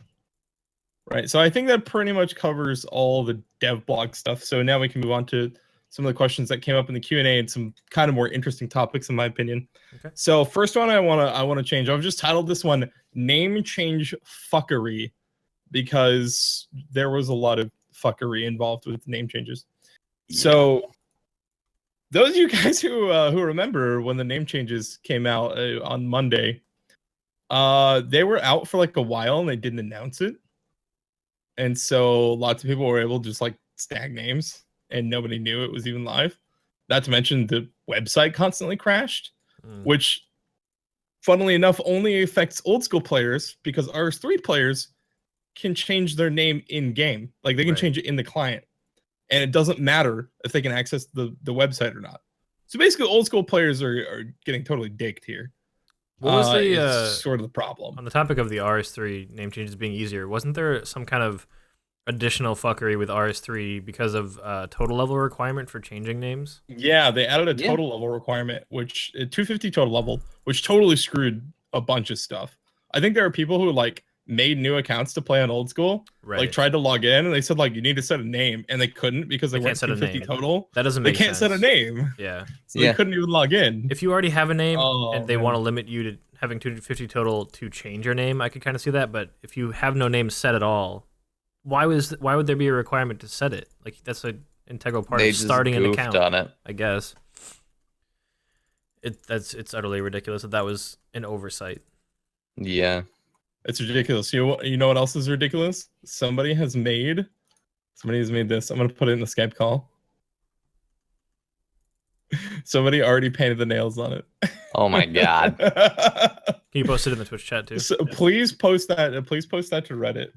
Right, so I think that pretty much covers all the dev blog stuff. So now we can move on to some of the questions that came up in the Q&A and some kind of more interesting topics, in my opinion. Okay. So first one I want to change. I've just titled this one "Name Change Fuckery" because there was a lot of fuckery involved with name changes. Yeah. So those of you guys who remember when the name changes came out on Monday, they were out for like a while and they didn't announce it. And so lots of people were able to just like stag names and nobody knew it was even live. Not to mention the website constantly crashed, which funnily enough only affects old school players because RS3 players can change their name in game. Like they can change it in the client. And it doesn't matter if they can access the website or not. So basically old school players are getting totally dicked here. What was it's sort of the problem? On the topic of the RS3 name changes being easier, wasn't there some kind of additional fuckery with RS3 because of total level requirement for changing names? Yeah, they added a total level requirement, which 250 total level, which totally screwed a bunch of stuff. I think there are people who like made new accounts to play on old school, like tried to log in and they said like you need to set a name and they couldn't because they weren't 250 total. That doesn't make sense. They can't set a name. Yeah. So they couldn't even log in. If you already have a name and they want to limit you to having 250 total to change your name, I could kind of see that, but if you have no name set at all, why would there be a requirement to set it? Like that's an integral part of starting an account on it. I guess. It's utterly ridiculous that was an oversight. Yeah. It's ridiculous. You know what else is ridiculous? Somebody has made this. I'm gonna put it in the Skype call. Somebody already painted the nails on it. Oh my god. Can you post it in the Twitch chat too? So please post that. Please post that to Reddit.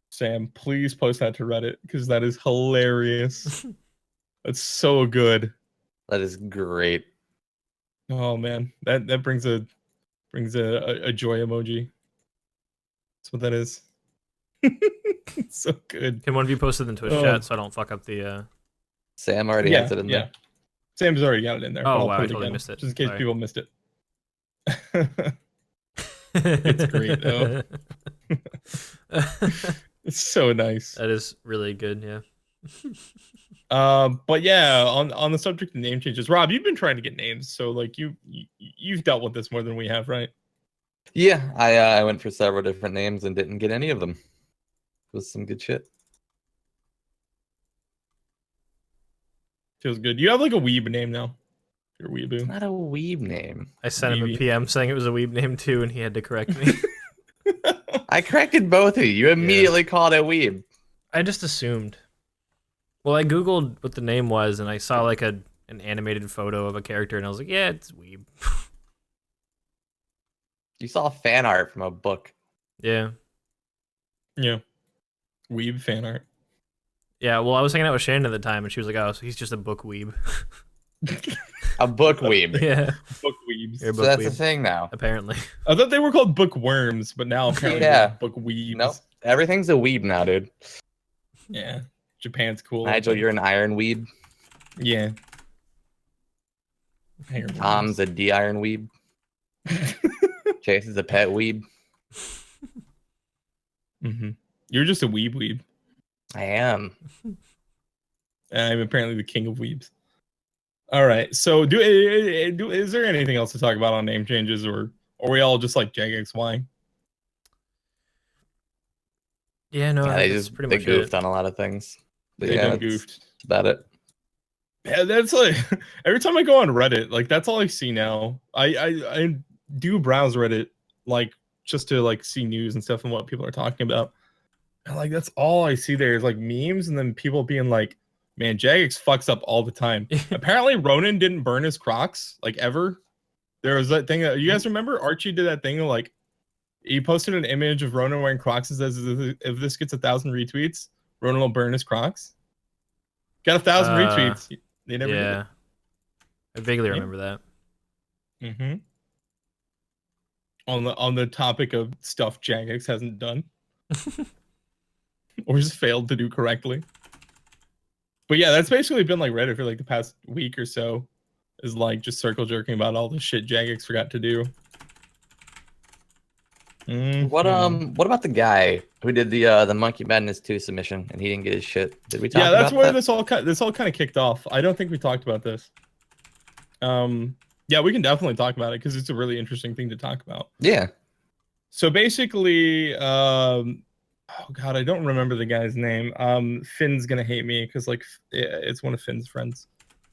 Sam, please post that to Reddit because that is hilarious. That's so good. That is great. Oh man, that brings a joy emoji. That's what that is. It's so good. Can one of you post it in the Twitch chat so I don't fuck up the? Sam already has it in there. Sam's already got it in there. Oh wow, I totally missed it. Just in case people missed it. It's great though. It's so nice. That is really good, yeah. But yeah, on the subject of name changes, Rob, you've been trying to get names, so like you've dealt with this more than we have, right? Yeah, I went for several different names and didn't get any of them. It was some good shit. Feels good. You have like a weeb name now. You're weeboo. It's not a weeb name. I sent him a PM saying it was a weeb name too, and he had to correct me. I corrected both of you. You immediately called it weeb. I just assumed. Well, I googled what the name was, and I saw like an animated photo of a character, and I was like, yeah, it's weeb. You saw fan art from a book. Yeah. Yeah. Weeb fan art. Yeah, well, I was hanging out with Shannon at the time, and she was like, oh, so he's just a book weeb. A book weeb. Yeah. Book weebs. So that's a thing now. Apparently. I thought they were called bookworms, but now apparently they're book weebs. Nope. Everything's a weeb now, dude. Yeah. Japan's cool. Nigel, you're an iron weeb. Yeah. Tom's a D-iron weeb. Chase is a pet weeb. Mm-hmm. You're just a weeb. I am. I'm apparently the king of weebs. All right. So, is there anything else to talk about on name changes, or are we all just like JageXY? Yeah, no. Yeah, they goofed on a lot of things. But They goofed. That's about it. Yeah, that's like every time I go on Reddit, like that's all I see now. I do browse Reddit like just to like see news and stuff and what people are talking about. And like that's all I see there is like memes and then people being like, man, Jagex fucks up all the time. Apparently Ronan didn't burn his Crocs like ever. There was that thing that you guys remember Archie did that thing like he posted an image of Ronan wearing Crocs and says if this gets 1,000 retweets, Ronan will burn his Crocs. Got 1,000 retweets. They never did it. I vaguely remember that. Mm-hmm. On the topic of stuff Jagex hasn't done. Or just failed to do correctly. But yeah, that's basically been like Reddit for like the past week or so. Is like just circle jerking about all the shit Jagex forgot to do. Mm-hmm. What about the guy who did the Monkey Madness 2 submission and he didn't get his shit? Did we talk about that? Yeah, that's where this all kind of kicked off. I don't think we talked about this. Yeah, we can definitely talk about it because it's a really interesting thing to talk about. Yeah. So basically, oh god, I don't remember the guy's name. Finn's gonna hate me because like it's one of Finn's friends.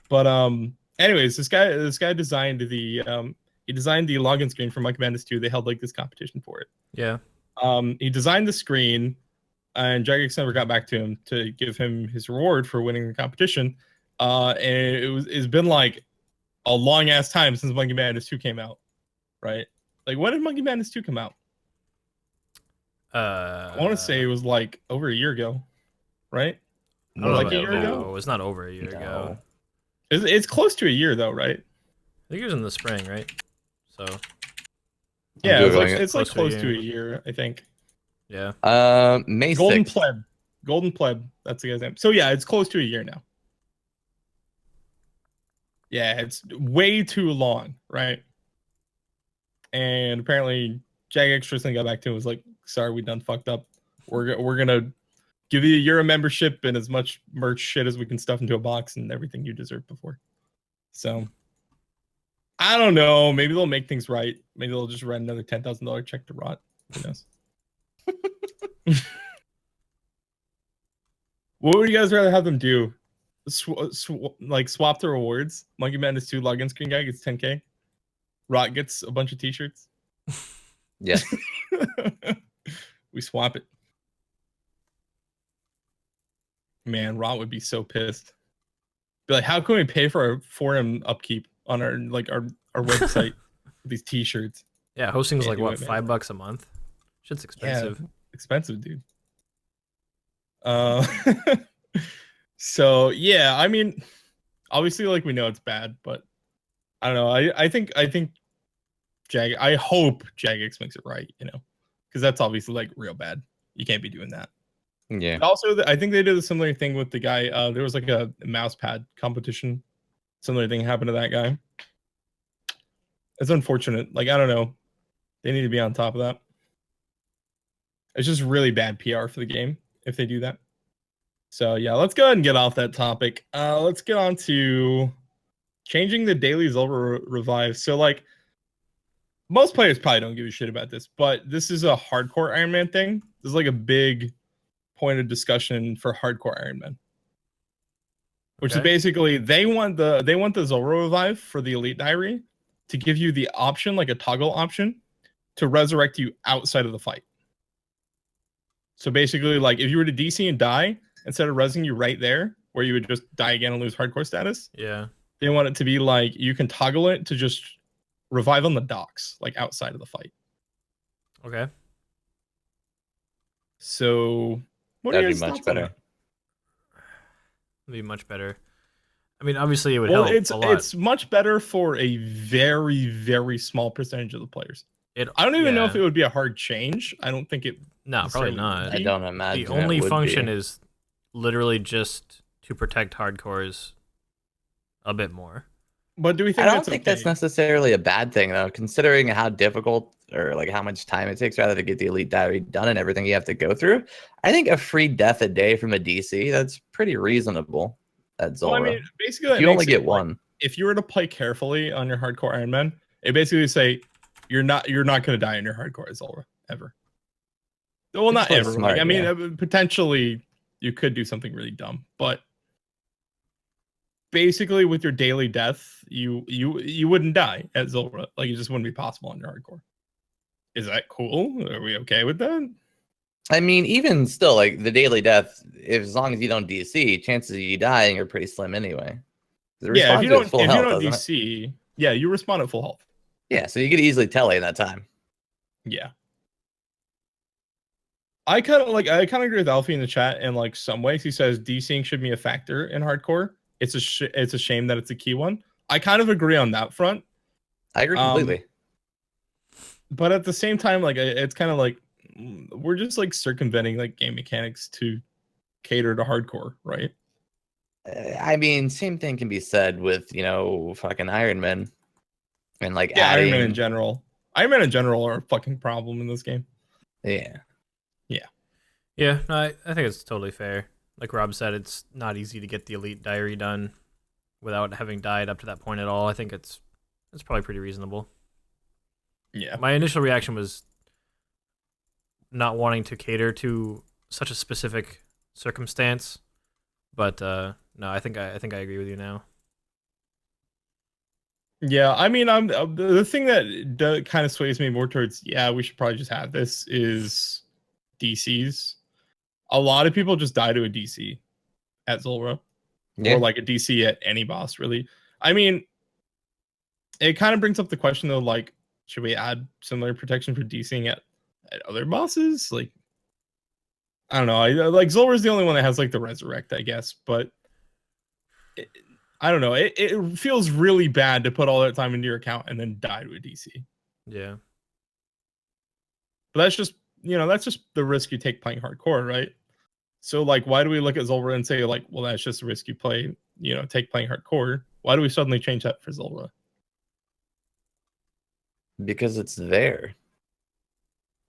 But Anyways, this guy designed the login screen for Monkey Madness 2. They held like this competition for it. Yeah. He designed the screen, and Jagex never got back to him to give him his reward for winning the competition. And it's been like a long ass time since Monkey Madness 2 came out, right? Like, when did Monkey Madness 2 come out? I want to say it was like over a year ago, right? Or like a year ago? No, it's not over a year ago. It's close to a year though, right? I think it was in the spring, right? So yeah, it's like close to a year, I think. Yeah. May 6th. Golden Pleb. That's the guy's name. So yeah, it's close to a year now. Yeah, it's way too long, right? And apparently, Jagex just got back to him and was like, "Sorry, we done fucked up. We're gonna give you a Euro membership and as much merch shit as we can stuff into a box and everything you deserved before." So I don't know. Maybe they'll make things right. Maybe they'll just write another $10,000 check to Rot. Who knows? What would you guys rather have them do? Swap the rewards. Monkey Madness 2 login screen guy gets 10K. Rot gets a bunch of t-shirts. Yes. We swap it. Man, Rot would be so pissed. Be like, how can we pay for our forum upkeep on our website with these t-shirts? Yeah, hosting's like what, $5 a month? Shit's expensive. Yeah, expensive, dude. So yeah, I mean, obviously, like, we know it's bad, but I don't know. I think I hope Jagex makes it right, because that's obviously like real bad. You can't be doing that. Yeah. But also, I think they did a similar thing with the guy. There was like a mouse pad competition. Similar thing happened to that guy. It's unfortunate. Like, I don't know. They need to be on top of that. It's just really bad PR for the game if they do that. So yeah, let's go ahead and get off that topic. Let's get on to changing the daily Zulrah revive. So like, most players probably don't give a shit about this, but this is a hardcore Iron Man thing. This is like a big point of discussion for hardcore Iron Man, which is basically they want the Zulrah revive for the Elite Diary to give you the option, like a toggle option, to resurrect you outside of the fight. So basically, like, if you were to DC and die, instead of resing you right there, where you would just die again and lose hardcore status, they want it to be like you can toggle it to just revive on the docks, like outside of the fight. Okay. So that'd be much better. It'd be much better. I mean, obviously, it would help a lot. It's much better for a very, very small percentage of the players. I don't even know if it would be a hard change. I don't think it. No, probably not. I don't imagine. The only function is literally just to protect hardcores a bit more. But do we think I don't think that's necessarily a bad thing, though, considering how difficult or like how much time it takes rather to get the Elite Diary done and everything you have to go through. I think a free death a day from a DC, that's pretty reasonable at Zulrah. Well, I mean, basically, you only get one. If you were to play carefully on your hardcore Iron Man, it basically say you're not going to die in your hardcore Zulrah ever. Well, not ever. Smart, I mean, potentially you could do something really dumb, but basically with your daily death, you wouldn't die at Zulrah. Like, it just wouldn't be possible on your hardcore. Is that cool? Are we okay with that? I mean, even still, like the daily death, as long as you don't DC, chances of you dying are pretty slim anyway. Yeah, if you don't DC, yeah, you respawn at full health. Yeah, so you could easily tele in that time. Yeah. I kind of agree with Alfie in the chat in like some ways. He says DCing should be a factor in hardcore. It's a shame that it's a key one. I kind of agree on that front. I agree completely. But at the same time, like, it's kind of like we're just like circumventing like game mechanics to cater to hardcore, right? I mean, same thing can be said with, fucking Iron Man and like adding... Iron Man in general. Iron Man in general are a fucking problem in this game. Yeah. Yeah, no, I think it's totally fair. Like Rob said, it's not easy to get the Elite Diary done without having died up to that point at all. I think it's probably pretty reasonable. Yeah. My initial reaction was not wanting to cater to such a specific circumstance, but no, I think I agree with you now. Yeah, I mean, I'm the thing that kind of sways me more towards, yeah, we should probably just have this is DCs. A lot of people just die to a DC at Zulrah, or like a DC at any boss, really. I mean, it kind of brings up the question though, like, should we add similar protection for DCing at other bosses? Like, I don't know. I like Zulrah's the only one that has like the resurrect, I guess, but I don't know. It feels really bad to put all that time into your account and then die to a DC. Yeah. But that's just, that's just the risk you take playing hardcore, right? So like, why do we look at Zulrah and say like, well, that's just a risk you play, take playing hardcore? Why do we suddenly change that for Zulrah? Because it's there.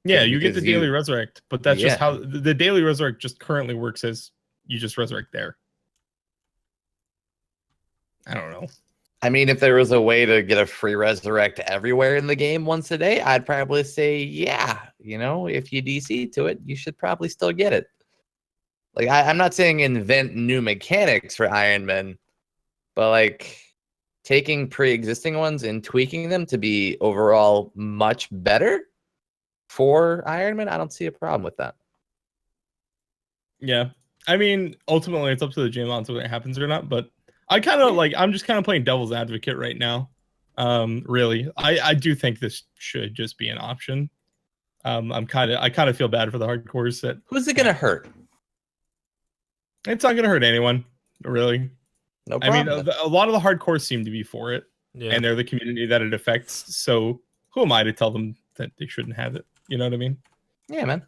Yeah, you get the daily resurrect, but that's just how the daily resurrect just currently works, as you just resurrect there. I don't know. I mean, if there was a way to get a free resurrect everywhere in the game once a day, I'd probably say, yeah, if you DC to it, you should probably still get it. Like, I'm not saying invent new mechanics for Iron Man, but like taking pre-existing ones and tweaking them to be overall much better for Iron Man, I don't see a problem with that. Yeah. I mean, ultimately, it's up to the game on whether it happens or not, but I'm just kind of playing devil's advocate right now. Really, I do think this should just be an option. I kind of feel bad for the hardcores that. Who's it gonna hurt? It's not gonna hurt anyone, really. No problem. I mean, a lot of the hardcores seem to be for it, and they're the community that it affects. So who am I to tell them that they shouldn't have it? You know what I mean? Yeah, man.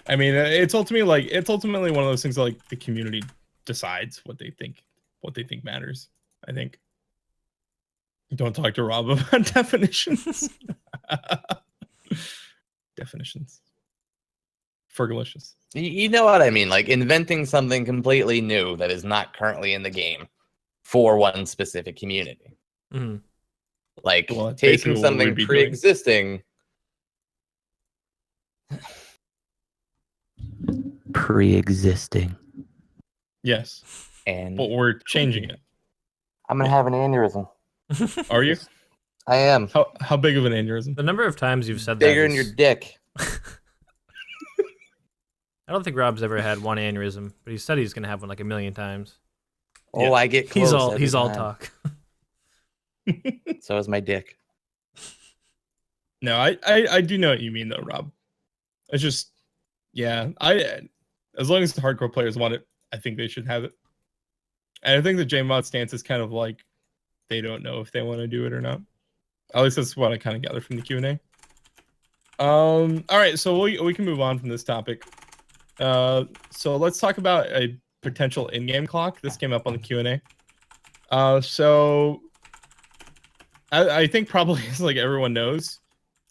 I mean, it's ultimately one of those things that, like, the community decides what they think matters. I think. Don't talk to Rob about definitions. Definitions. Fergalicious. You know what I mean? Like inventing something completely new that is not currently in the game for one specific community. Mm-hmm. Like taking something pre-existing. Pre-existing. Yes. But we're changing it. I'm gonna have an aneurysm. Are you? I am. How big of an aneurysm? The number of times you've said bigger than your dick. I don't think Rob's ever had one aneurysm, but he said he's gonna have one like 1 million times. Oh, I get close. He's all talk. So is my dick. No, I do know what you mean though, Rob. It's just, yeah, as long as the hardcore players want it, I think they should have it. And I think the JMod stance is kind of like they don't know if they want to do it or not. At least that's what I kind of gather from the Q&A. All right, so we can move on from this topic. So let's talk about a potential in-game clock. This came up on the Q&A. So I think probably, as like everyone knows,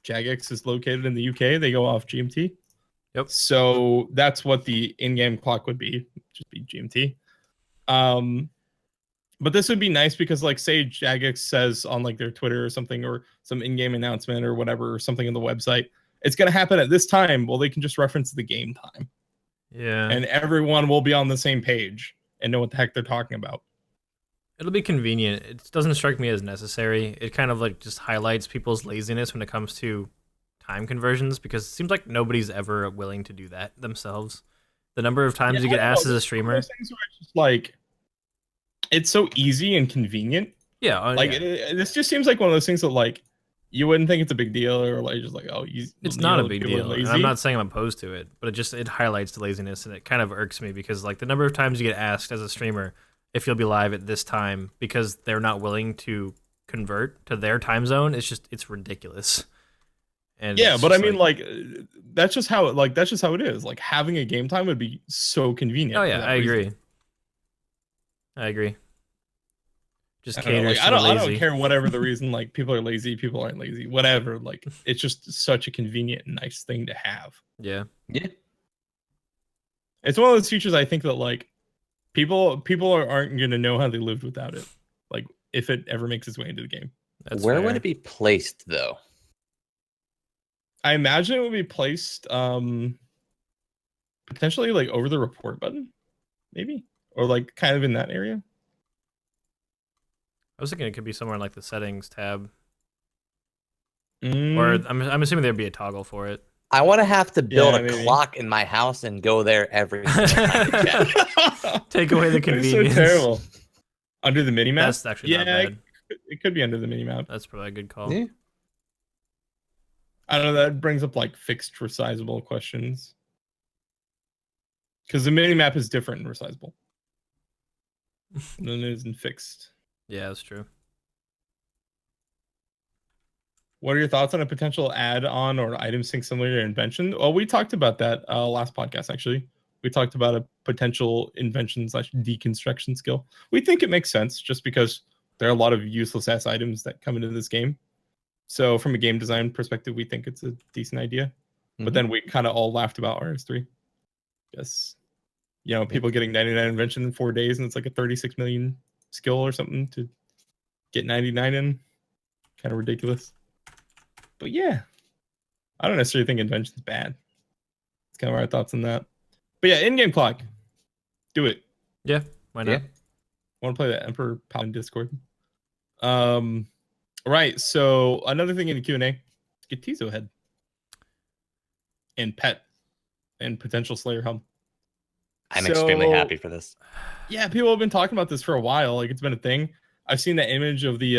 Jagex is located in the UK. They go off GMT. Yep. So that's what the in-game clock would be. Just be GMT. But this would be nice because, like, say Jagex says on like their Twitter or something, or some in-game announcement or whatever, or something on the website, it's going to happen at this time. Well, they can just reference the game time. Yeah. And everyone will be on the same page and know what the heck they're talking about. It'll be convenient. It doesn't strike me as necessary. It kind of like just highlights people's laziness when it comes to time conversions, because it seems like nobody's ever willing to do that themselves. The number of times you get asked as a streamer. Things where it's just like, it's so easy and convenient. Yeah. Like this just seems like one of those things that like you wouldn't think it's a big deal, or like just like, oh, it's not a big deal. And I'm not saying I'm opposed to it, but it highlights the laziness, and it kind of irks me because like the number of times you get asked as a streamer if you'll be live at this time because they're not willing to convert to their time zone, it's ridiculous. And yeah, but I mean, like that's just how it is. Like having a game time would be so convenient. Oh yeah, I agree. Just caters I don't care whatever the reason. Like people are lazy, people aren't lazy, whatever. Like it's just such a convenient and nice thing to have. Yeah. It's one of those features I think that like people aren't going to know how they lived without it. Like if it ever makes its way into the game. Where would it be placed though? I imagine it would be placed potentially like over the report button, maybe, or like kind of in that area. I was thinking it could be somewhere in like the settings tab, or Mm, I'm assuming there'd be a toggle for it. I want to have to build Yeah, a maybe. clock in my house and go there every single time. Take away the That is convenience. so terrible. Under the mini map? That's actually not bad. It could be under the mini map. That's probably a good call. Yeah. I don't know. That brings up like fixed resizable questions. Because the mini map is different in resizable than it is in fixed. Yeah, that's true. What are your thoughts on a potential add-on or item sync similar to invention? Well, we talked about that last podcast, actually. We talked about a potential invention/deconstruction skill. We think it makes sense just because there are a lot of useless ass items that come into this game. So from a game design perspective, we think it's a decent idea. But then we kind of all laughed about RS3. Yes. People getting 99 invention in 4 days, and it's like a 36 million skill or something to get 99 in. Kind of ridiculous. But yeah, I don't necessarily think invention's bad. It's kind of our thoughts on that. But yeah, in-game clock. Do it. Yeah, why not? Yeah. Want to play that Emperor Paladin Discord? Right. So another thing in the Q&A, get Tizo head and pet and potential Slayer helm. I'm extremely happy for this. Yeah, people have been talking about this for a while. Like, it's been a thing. I've seen that image of the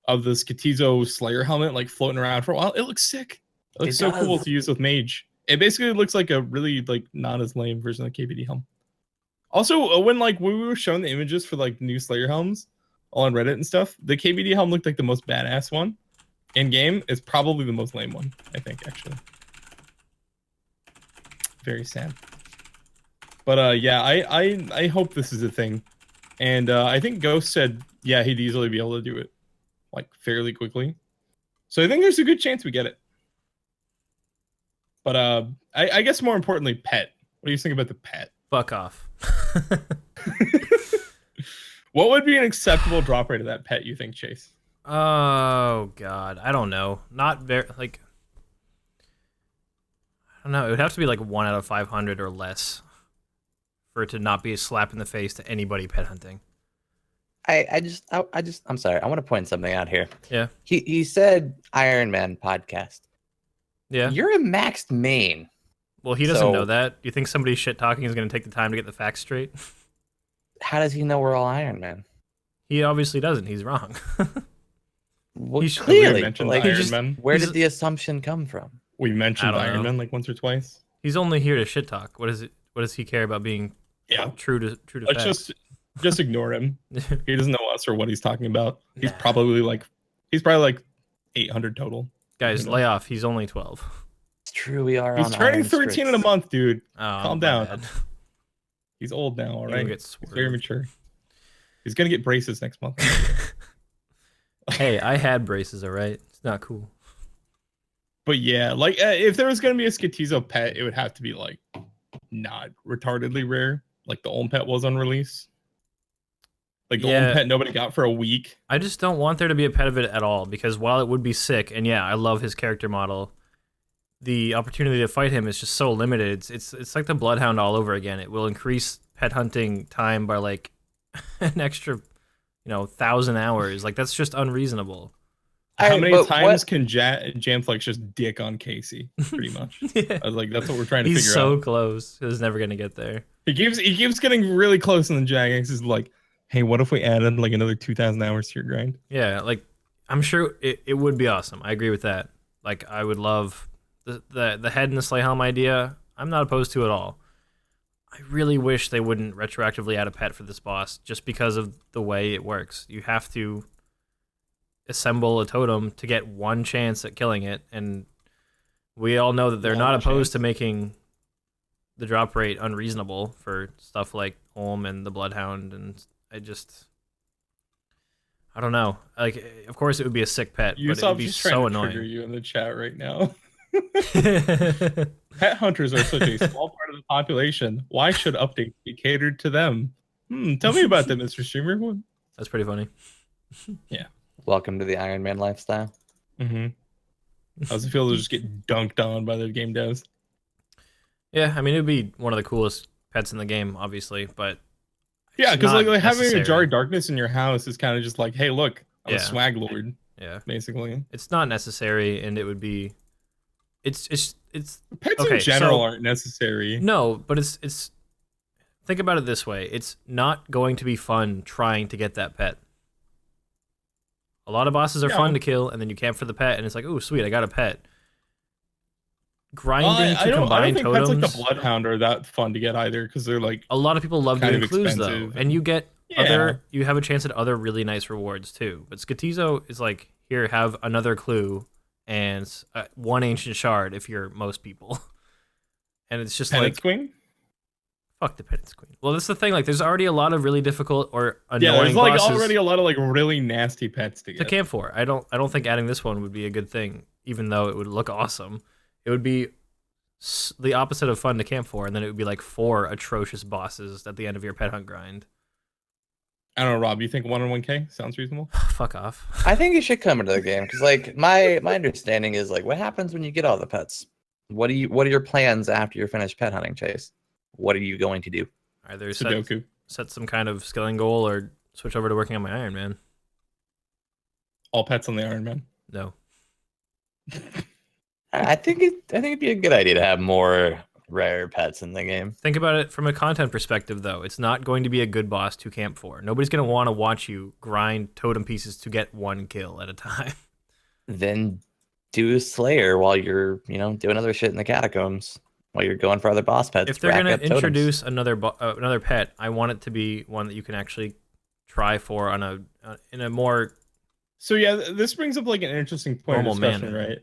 Skatizo Slayer helmet like floating around for a while. It looks sick. It looks so cool to use with Mage. It basically looks like a really like not as lame version of the KBD helm. Also, when we were shown the images for like new Slayer helms all on Reddit and stuff, the KBD helm looked like the most badass one. In game, it's probably the most lame one, I think, actually. Very sad. But yeah, I hope this is a thing. And I think Ghost said, yeah, he'd easily be able to do it like fairly quickly. So I think there's a good chance we get it. But I guess more importantly, pet. What do you think about the pet? Fuck off. What would be an acceptable drop rate of that pet, you think, Chase? Oh god, I don't know. Not very like I don't know. It would have to be like 1 out of 500 or less for it to not be a slap in the face to anybody pet hunting. I'm sorry. I want to point something out here. Yeah. He said Iron Man podcast. Yeah. You're a maxed main. Well, he doesn't know that. Do you think somebody shit talking is going to take the time to get the facts straight? How does he know we're all Iron Man? He obviously doesn't. He's wrong. Well, We clearly, mentioned like, Iron Man. where did the assumption come from? We mentioned I don't Iron know. Man like once or twice. He's only here to shit talk. What is it? What does he care about being true to Let's facts? just ignore him. He doesn't know us or what he's talking about. He's probably like 800 total. Guys, lay off. He's only 12. It's true. We are. He's on turning Iron 13 Scripts. in a month, dude. Oh, Calm my down. bad. He's old now, all You're right? gonna get He's very swerved. mature. He's gonna get braces next month. Hey, I had braces, all right? It's not cool. But yeah, like if there was gonna be a Skatizo pet, it would have to be like not retardedly rare, like the Olm pet was on release. Like the Olm pet nobody got for a week. I just don't want there to be a pet of it at all, because while it would be sick, and yeah, I love his character model, the opportunity to fight him is just so limited. It's like the Bloodhound all over again. It will increase pet hunting time by like an extra 1,000 hours. Like, that's just unreasonable. How many times can Jamflex just dick on Casey? Pretty much. Yeah. I was like, that's what we're trying to He's figure out. so close. He's never gonna get there. He keeps getting really close, and then Jagex is like, hey, what if we added like another 2,000 hours to your grind? Yeah, like I'm sure it would be awesome. I agree with that. Like, I would love the head and the sleigh helm idea. I'm not opposed to it at all. I really wish they wouldn't retroactively add a pet for this boss, just because of the way it works. You have to assemble a totem to get one chance at killing it, and we all know that they're not opposed to making the drop rate unreasonable for stuff like Olm and the Bloodhound, and I don't know. Like, of course it would be a sick pet, but it would be so annoying. Trigger you in the chat right now. Pet hunters are such a small part of the population. Why should updates be catered to them? Tell me about that, Mr. Streamer. That's pretty funny. Yeah. Welcome to the Iron Man lifestyle. Mm-hmm. How's it feel to just get dunked on by the game devs? Yeah, I mean, it would be one of the coolest pets in the game, obviously, but Yeah, because like having necessary. a jar of darkness in your house is kind of just like, hey, look, I'm a swag lord. Yeah, basically. It's not necessary, and it would be. It's pets in general aren't necessary. No, but it's. Think about it this way: it's not going to be fun trying to get that pet. A lot of bosses are fun to kill, and then you camp for the pet, and it's like, oh, sweet, I got a pet. Grinding to combine totems. I don't think pets like the Bloodhound are that fun to get either, because they're like a lot of people love doing clues though, and you get you have a chance at other really nice rewards too. But Skrindo is like, here, have another clue and one ancient shard if you're most people, and it's just Penance like Queen. Fuck the Penance Queen. Well, that's the thing. Like, there's already a lot of really difficult or annoying there's like bosses already a lot of like really nasty pets to get. To camp for. I don't think adding this one would be a good thing, even though it would look awesome. It would be the opposite of fun to camp for, and then it would be like 4 atrocious bosses at the end of your pet hunt grind. I don't know, Rob. You think 1-on-1K sounds reasonable? Fuck off. I think you should come into the game because, like, my understanding is like, what happens when you get all the pets? What are your plans after you're finished pet hunting, Chase? What are you going to do? Either set some kind of skilling goal or switch over to working on my Iron Man. All pets on the Iron Man? No. I think it'd be a good idea to have more rare pets in the game. Think about it from a content perspective, though. It's not going to be a good boss to camp for. Nobody's going to want to watch you grind totem pieces to get 1 kill at a time. Then do Slayer while you're, doing other shit in the catacombs. While you're going for other boss pets. If they're going to introduce another pet, I want it to be one that you can actually try for in a more. So yeah, this brings up like an interesting point of discussion, right?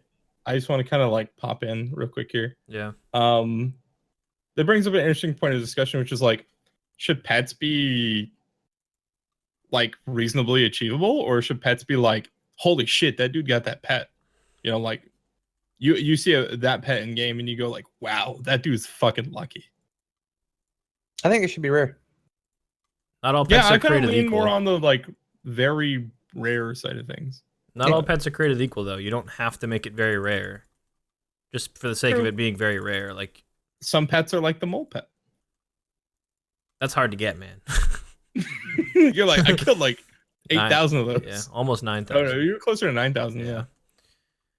I just want to kind of like pop in real quick here. Yeah. That brings up an interesting point of discussion, which is like, should pets be like reasonably achievable, or should pets be like, holy shit, that dude got that pet? Like. You see that pet in game and you go like, wow, that dude's fucking lucky. I think it should be rare. Not all pets are created equal. I lean more on the like very rare side of things. Not all pets are created equal though. You don't have to make it very rare, just for the sake of it being very rare. Like some pets are like the mole pet. That's hard to get, man. You're like, I killed like 8,000 of those. Yeah, almost 9,000. Oh, no, you're closer to 9,000.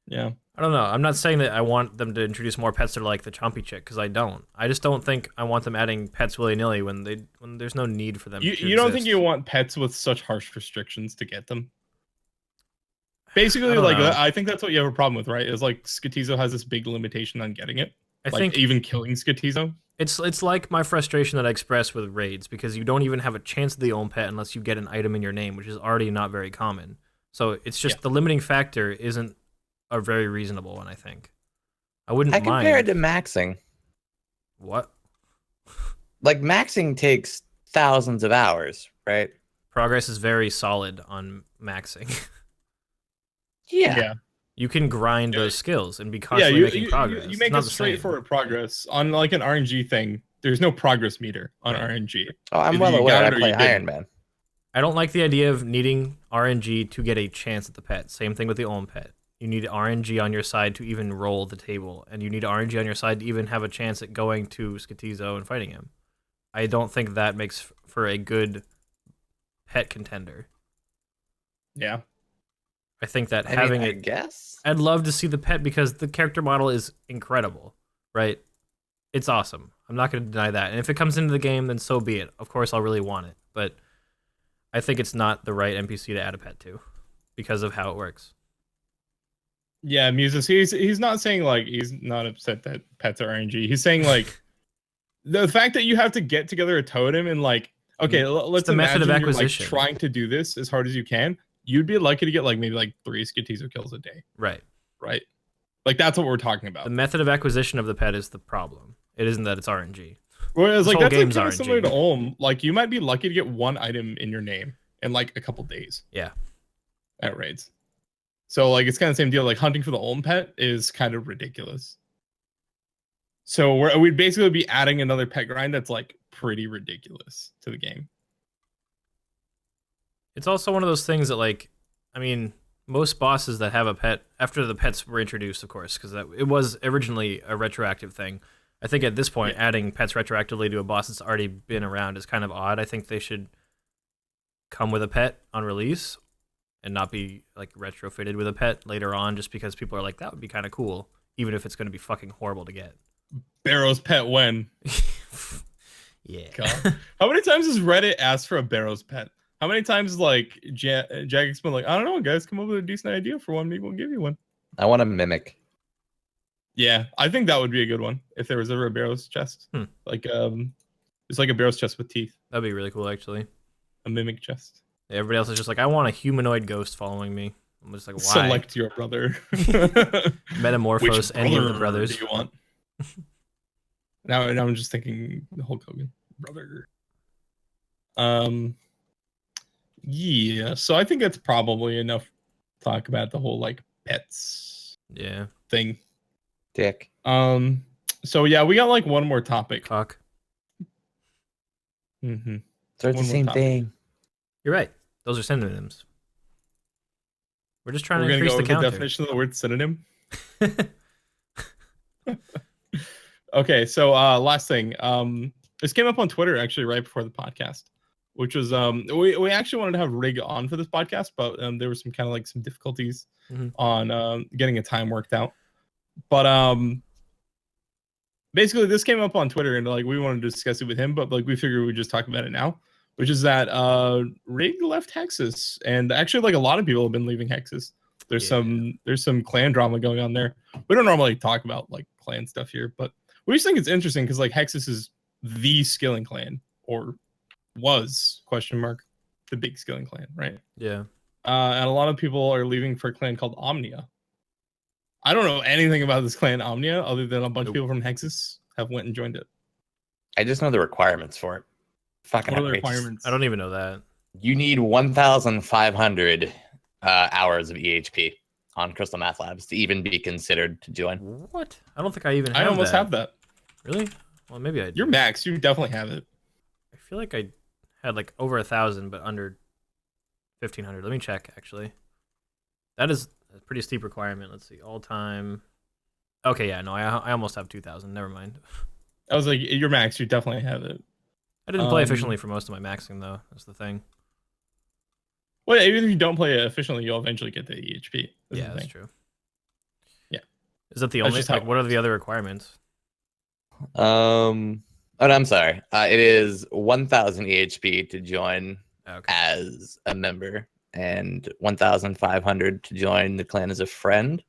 Yeah. I don't know. I'm not saying that I want them to introduce more pets that are like the Chompy Chick, because I don't. I just don't think I want them adding pets willy-nilly when there's no need for them to You don't think you want pets with such harsh restrictions to get them? Basically, I think that's what you have a problem with, right? Is like Skrindo has this big limitation on getting it. I think even killing Skrindo. It's like my frustration that I express with raids, because you don't even have a chance at the own pet unless you get an item in your name, which is already not very common. So it's just the limiting factor isn't a very reasonable one, I think. I wouldn't mind. I compare it to maxing. What? Like, maxing takes thousands of hours, right? Progress is very solid on maxing. Yeah. You can grind those skills and be constantly making progress. You make a straightforward progress. On like an RNG thing, there's no progress meter on RNG. Oh, I'm well aware. I play Iron Man. I don't like the idea of needing RNG to get a chance at the pet. Same thing with the own pet. You need RNG on your side to even roll the table, and you need RNG on your side to even have a chance at going to Skrindo and fighting him. I don't think that makes for a good pet contender. Yeah. I think that I guess I'd love to see the pet because the character model is incredible, right? It's awesome. I'm not going to deny that. And if it comes into the game, then so be it. Of course, I'll really want it, but I think it's not the right NPC to add a pet to because of how it works. Yeah, Muses, he's not saying like he's not upset that pets are RNG. He's saying like the fact that you have to get together a totem and like, okay, let's imagine method of you're like acquisition. trying to do this as hard as you can. You'd be lucky to get like maybe like 3 Skrindo kills a day. Right. Like that's what we're talking about. The method of acquisition of the pet is the problem. It isn't that it's RNG. Whereas like that's like kind of similar to Olm. Like you might be lucky to get 1 item in your name in like a couple days. Yeah. At raids. So like it's kind of the same deal. Like hunting for the Olm pet is kind of ridiculous. So we'd basically be adding another pet grind that's like pretty ridiculous to the game. It's also one of those things that like, I mean, most bosses that have a pet after the pets were introduced, of course, because it was originally a retroactive thing. I think at this point, adding pets retroactively to a boss that's already been around is kind of odd. I think they should come with a pet on release and not be like retrofitted with a pet later on, just because people are like, that would be kind of cool, even if it's going to be fucking horrible to get. Barrow's pet when? Yeah. God. How many times has Reddit asked for a Barrow's pet? How many times like Jagex been like, I don't know, guys, come up with a decent idea for one, maybe we'll give you one. I want a mimic. Yeah, I think that would be a good one if there was ever a Barrow's chest. Like it's like a Barrow's chest with teeth. That'd be really cool, actually. A mimic chest. Everybody else is just like, I want a humanoid ghost following me. I'm just like, why? Select your brother. Metamorphose any of the brothers. Do you want? Now I'm just thinking the Hulk Hogan brother. Yeah, so I think that's probably enough to talk about the whole like pets thing. Dick. So yeah, we got like one more topic. Cock. Mm-hmm. So it's the same thing. You're right. Those are synonyms. We're just trying to gonna increase go the with counter. the definition of the word synonym. Okay, so last thing. This came up on Twitter actually right before the podcast, which was we actually wanted to have Rig on for this podcast, but there was some kind of like some difficulties on getting a time worked out. But basically this came up on Twitter and like we wanted to discuss it with him, but like we figured we'd just talk about it now, which is that Rig left Hexus, and actually like a lot of people have been leaving Hexus. There's some clan drama going on there. We don't normally talk about like clan stuff here, but we just think it's interesting because like Hexus is the skilling clan, or was the big skilling clan, right? Yeah. And a lot of people are leaving for a clan called Omnia. I don't know anything about this clan Omnia other than a bunch of people from Hexus have went and joined it. I just know the requirements for it. Fucking what are the requirements? I don't even know that. You need 1,500 hours of EHP on Crystal Math Labs to even be considered to join. What? I don't think I even have I almost have that. Really? Well, maybe I do. You're max. You definitely have it. I feel like I had like over 1,000, but under 1,500. Let me check, actually. That is a pretty steep requirement. Let's see. All time. Okay, yeah, no, I almost have 2,000. Never mind. I was like, you're max. You definitely have it. I didn't play efficiently for most of my maxing, though. That's the thing. Well, even if you don't play it efficiently, you'll eventually get the EHP. Yeah, that's true. Yeah. Is that the only? Like, what are the other requirements? Oh, no, I'm sorry. It is 1,000 EHP to join as a member, and 1,500 to join the clan as a friend.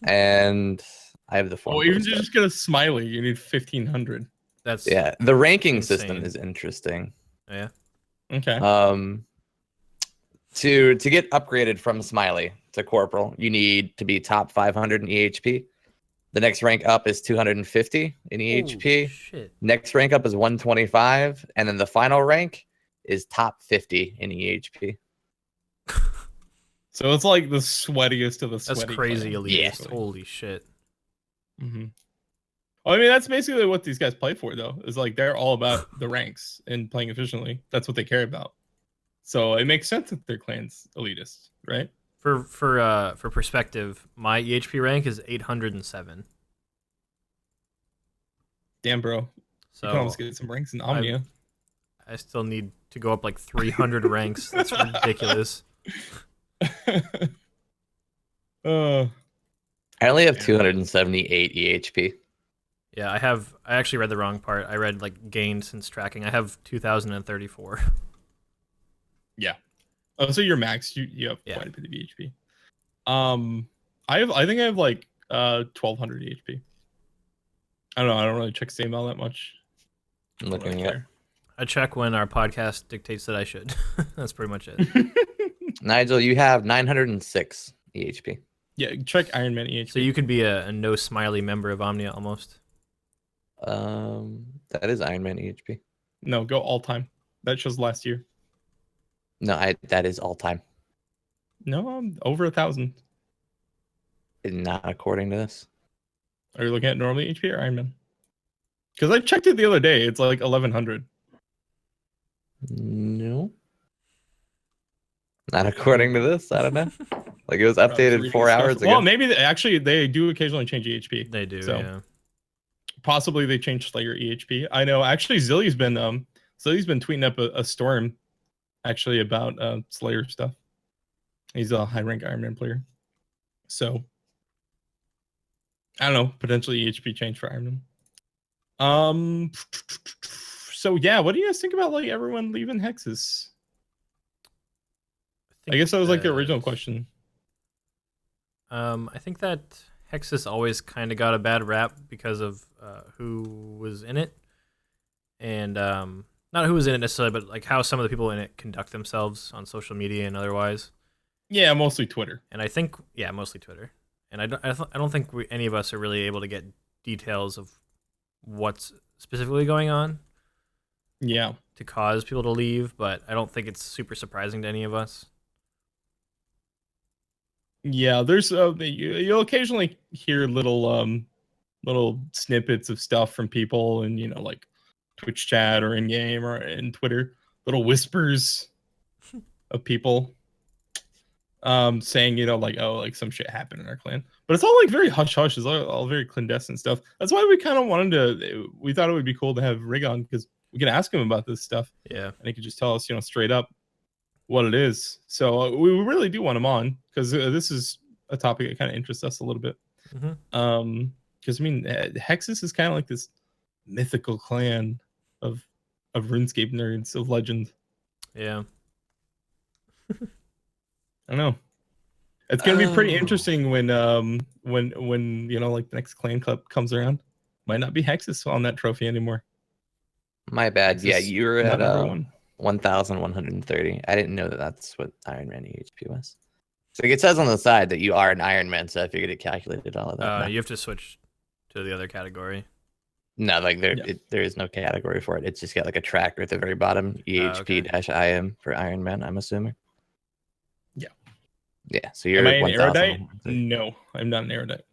And I have the form. Oh, even to just get a smiley, you need 1,500. That's the ranking system is interesting. Oh, yeah. Okay. To get upgraded from Smiley to Corporal, you need to be top 500 in EHP. The next rank up is 250 in EHP. Shit. Next rank up is 125, and then the final rank is top 50 in EHP. So it's like the sweatiest of the sweaty. That's crazy elite. Yes. Holy shit. Mm-hmm. Well, I mean, that's basically what these guys play for, though. Is like they're all about the ranks and playing efficiently. That's what they care about. So it makes sense that their clan's elitist, right? For perspective, my EHP rank is 807. Damn, bro. So you can almost get some ranks in Omnia. I still need to go up like 300 ranks. That's ridiculous. I only have 278 EHP. Yeah, I actually read the wrong part. I read like gained since tracking. I have 2,034. Yeah. Oh, so you're max. You have quite a bit of EHP. I think I have like 1,200 EHP. I don't know. I don't really check SameL that much. I'm looking at. I check when our podcast dictates that I should. That's pretty much it. Nigel, you have 906 EHP. Yeah, check Iron Man EHP. So you could be a no smiley member of Omnia almost. That is Iron Man EHP. No, go all time. That shows last year. No, that is all time. No, I'm over 1,000. Not according to this. Are you looking at normal EHP or Iron Man? Because I checked it the other day. It's like 1,100. No. Not according to this. I don't know. Like it was updated 4 hours ago. Well, maybe they do occasionally change EHP. They do, so. yeah. possibly they changed Slayer EHP. I know actually Zilly's been tweeting up a storm actually about Slayer stuff. He's a high rank Iron Man player, so I don't know, potentially EHP change for Iron Man. So yeah, what do you guys think about like everyone leaving Hexes? I guess that was like the original question. I think that Hexus always kind of got a bad rap because of who was in it, and not who was in it necessarily, but like how some of the people in it conduct themselves on social media and otherwise. Yeah, mostly Twitter. And I think mostly Twitter. And I don't think any of us are really able to get details of what's specifically going on. Yeah. To cause people to leave, but I don't think it's super surprising to any of us. Yeah, there's you'll occasionally hear little snippets of stuff from people and like Twitch chat or in game or in Twitter, little whispers of people saying like, oh, like some shit happened in our clan, but it's all like very hush hush. It's all very clandestine stuff. That's why we kind of we thought it would be cool to have Rig on, because we can ask him about this stuff. Yeah, and he could just tell us straight up what it is. So we really do want him on, because this is a topic that kind of interests us a little bit. Because I mean, Hexus is kind of like this mythical clan of RuneScape nerds, of legend. Yeah. I don't know. It's gonna be pretty interesting when like the next clan club comes around. Might not be Hexus on that trophy anymore. My bad. Hexus, yeah, you're at 1,130. I didn't know that's what Iron Man EHP was. So it says on the side that you are an Iron Man, so I figured it calculated all of that. You have to switch to the other category. No, like there is no category for it. It's just got like a tracker at the very bottom, EHP-IM for Iron Man, I'm assuming. Yeah. Yeah, so you're an erudite? No, I'm not an erudite.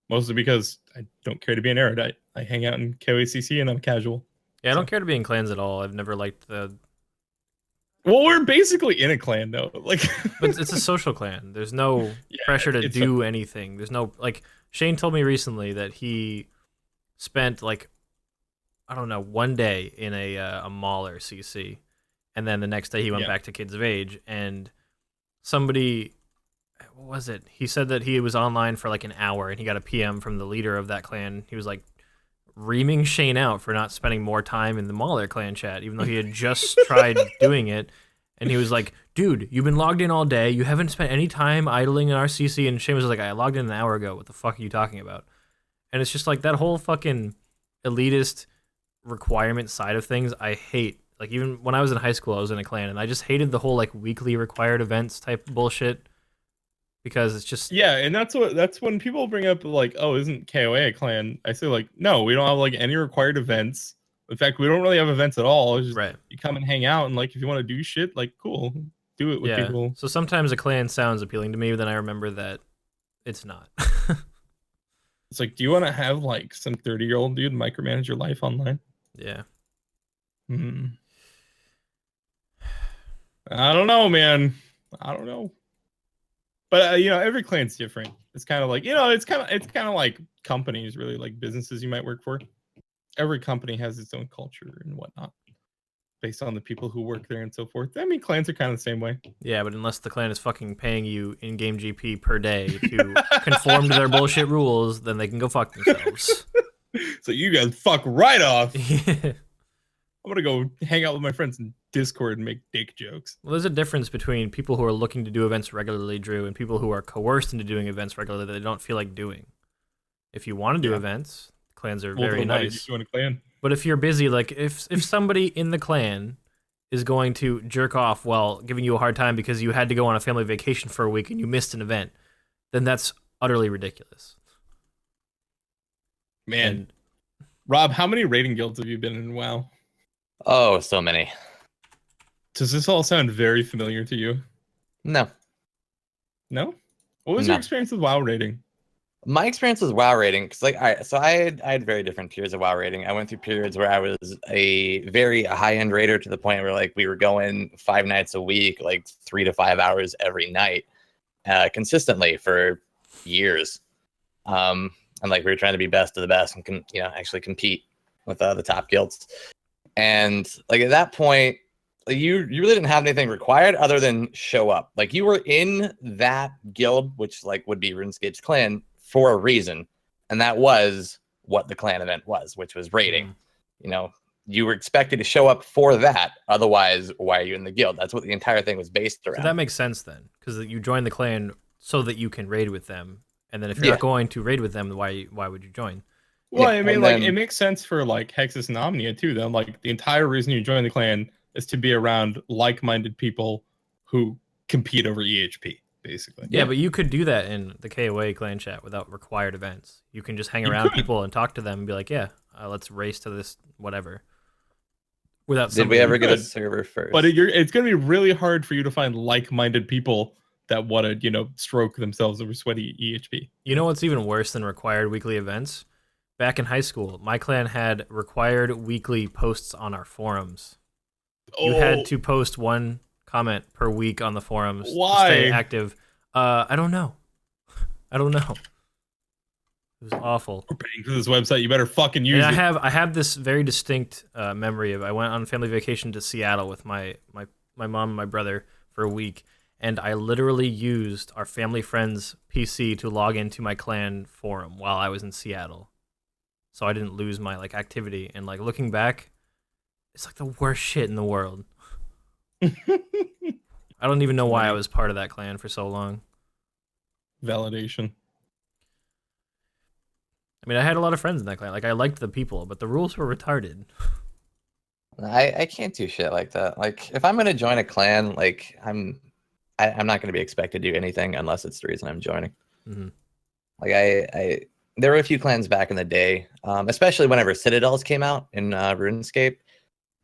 Mostly because I don't care to be an erudite. I hang out in KOACC and I'm casual. Yeah, I don't care to be in clans at all. I've never liked the... Well, we're basically in a clan, though. Like, but it's a social clan. There's no pressure to do anything. There's no... Like, Shane told me recently that he spent, like, I don't know, one day in a mall or CC, and then the next day he went back to Kids of Age, and somebody... What was it? He said that he was online for like an hour, and he got a PM from the leader of that clan. He was like reaming Shane out for not spending more time in the Mauler clan chat, even though he had just tried doing it. And he was like, dude, you've been logged in all day. You haven't spent any time idling in our CC. And Shane was like, I logged in an hour ago. What the fuck are you talking about? And it's just like that whole fucking elitist requirement side of things I hate. Like, even when I was in high school, I was in a clan, and I just hated the whole like weekly required events type bullshit. Because it's just and that's when people bring up like, oh, isn't KOA a clan? I say like, no, we don't have like any required events. In fact, we don't really have events at all. It's just, you come and hang out, and like if you want to do shit, like cool, do it with people. So sometimes a clan sounds appealing to me, but then I remember that it's not. It's like, do you want to have like some 30-year-old dude micromanage your life online? Yeah. I don't know, man. I don't know. But every clan's different. It's kind of like it's kind of like companies, really, like businesses you might work for. Every company has its own culture and whatnot, based on the people who work there and so forth. I mean, clans are kind of the same way. Yeah, but unless the clan is fucking paying you in-game GP per day to conform to their bullshit rules, then they can go fuck themselves. So you guys fuck right off. I'm gonna go hang out with my friends in Discord and make dick jokes. Well, there's a difference between people who are looking to do events regularly, Drew, and people who are coerced into doing events regularly that they don't feel like doing. If you want to do events, clans are very nice. Why did you join a clan? But if you're busy, like if somebody in the clan is going to jerk off while giving you a hard time because you had to go on a family vacation for a week and you missed an event, then that's utterly ridiculous. Man, Rob, how many raiding guilds have you been in WoW? Oh, so many. Does this all sound very familiar to you? No. No? What was your experience with WoW raiding? My experience with WoW raiding, because like, all right, so I had very different tiers of WoW raiding. I went through periods where I was a very high-end raider to the point where like we were going 5 nights a week, like 3 to 5 hours every night, consistently for years. and like we were trying to be best of the best and actually compete with the top guilds. And like at that point, like, you really didn't have anything required other than show up. Like you were in that guild, which like would be RuneScape's clan, for a reason, and that was what the clan event was, which was raiding. You were expected to show up for that. Otherwise, why are you in the guild? That's what the entire thing was based around. So that makes sense then, because you join the clan so that you can raid with them, and then if you're not going to raid with them, why would you join? Well, I mean, like it makes sense for like Hexus and Omnia too. Then, like the entire reason you join the clan is to be around like-minded people who compete over EHP, basically. Yeah, but you could do that in the KOA clan chat without required events. You can just hang around people and talk to them and be like, yeah, let's race to this whatever. Without Did we ever get a server first? But it's going to be really hard for you to find like-minded people that want to, stroke themselves over sweaty EHP. You know what's even worse than required weekly events? Back in high school, my clan had required weekly posts on our forums. You had to post one comment per week on the forums to stay active. I don't know. It was awful. We're paying for this website. You better fucking use it. I have this very distinct memory of I went on family vacation to Seattle with my mom and my brother for a week, and I literally used our family friend's PC to log into my clan forum while I was in Seattle, so I didn't lose my activity. And looking back, it's like the worst shit in the world. I don't even know why I was part of that clan for so long. Validation. I mean, I had a lot of friends in that clan. I liked the people, but the rules were retarded. I can't do shit like that. Like, if I'm gonna join a clan, I'm not gonna be expected to do anything unless it's the reason I'm joining. Mm-hmm. There were a few clans back in the day, especially whenever Citadels came out in RuneScape,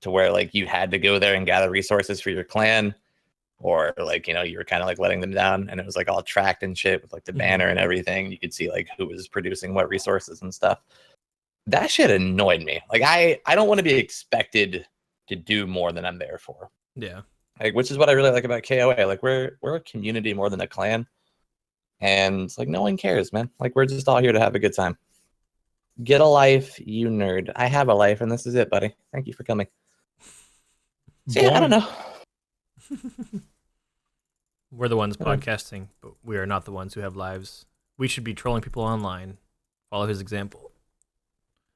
to where you had to go there and gather resources for your clan, or you were kind of letting them down, and it was all tracked and shit with the banner and everything. You could see who was producing what resources and stuff. That shit annoyed me. I don't want to be expected to do more than I'm there for. Yeah. Which is what I really like about KOA. We're a community more than a clan, and no one cares, man. We're just all here to have a good time. Get a life, you nerd. I have a life, and this is it, buddy. Thank you for coming. So, yeah, I don't know. We're the ones podcasting, but we are not the ones who have lives. We should be trolling people online. Follow his example.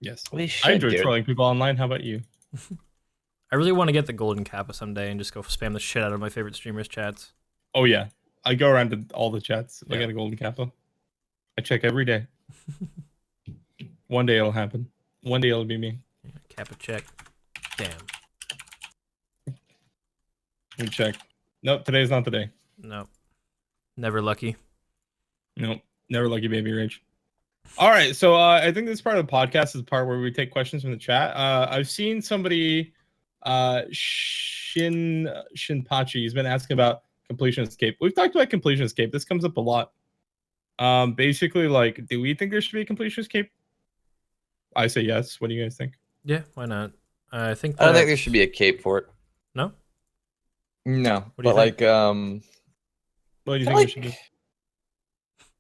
Yes. I enjoy trolling people online. How about you? I really want to get the golden kappa someday and just go spam the shit out of my favorite streamers' chats. Oh, yeah. I go around to all the chats. I got a golden kappa. I check every day. One day it'll happen. One day it'll be me. Yeah, kappa check. Damn. Let me check. Nope, today's not the day. Nope. Never lucky. Nope. Never lucky, baby rage. All right, so I think this part of the podcast is the part where we take questions from the chat. I've seen somebody, Shinpachi, he's been asking about completion escape. We've talked about completion escape. This comes up a lot. Basically, do we think there should be a completion escape? I say yes. What do you guys think? Yeah, why not? I don't think there should be a cape for it. No? No. What do you think? What do you think we should do?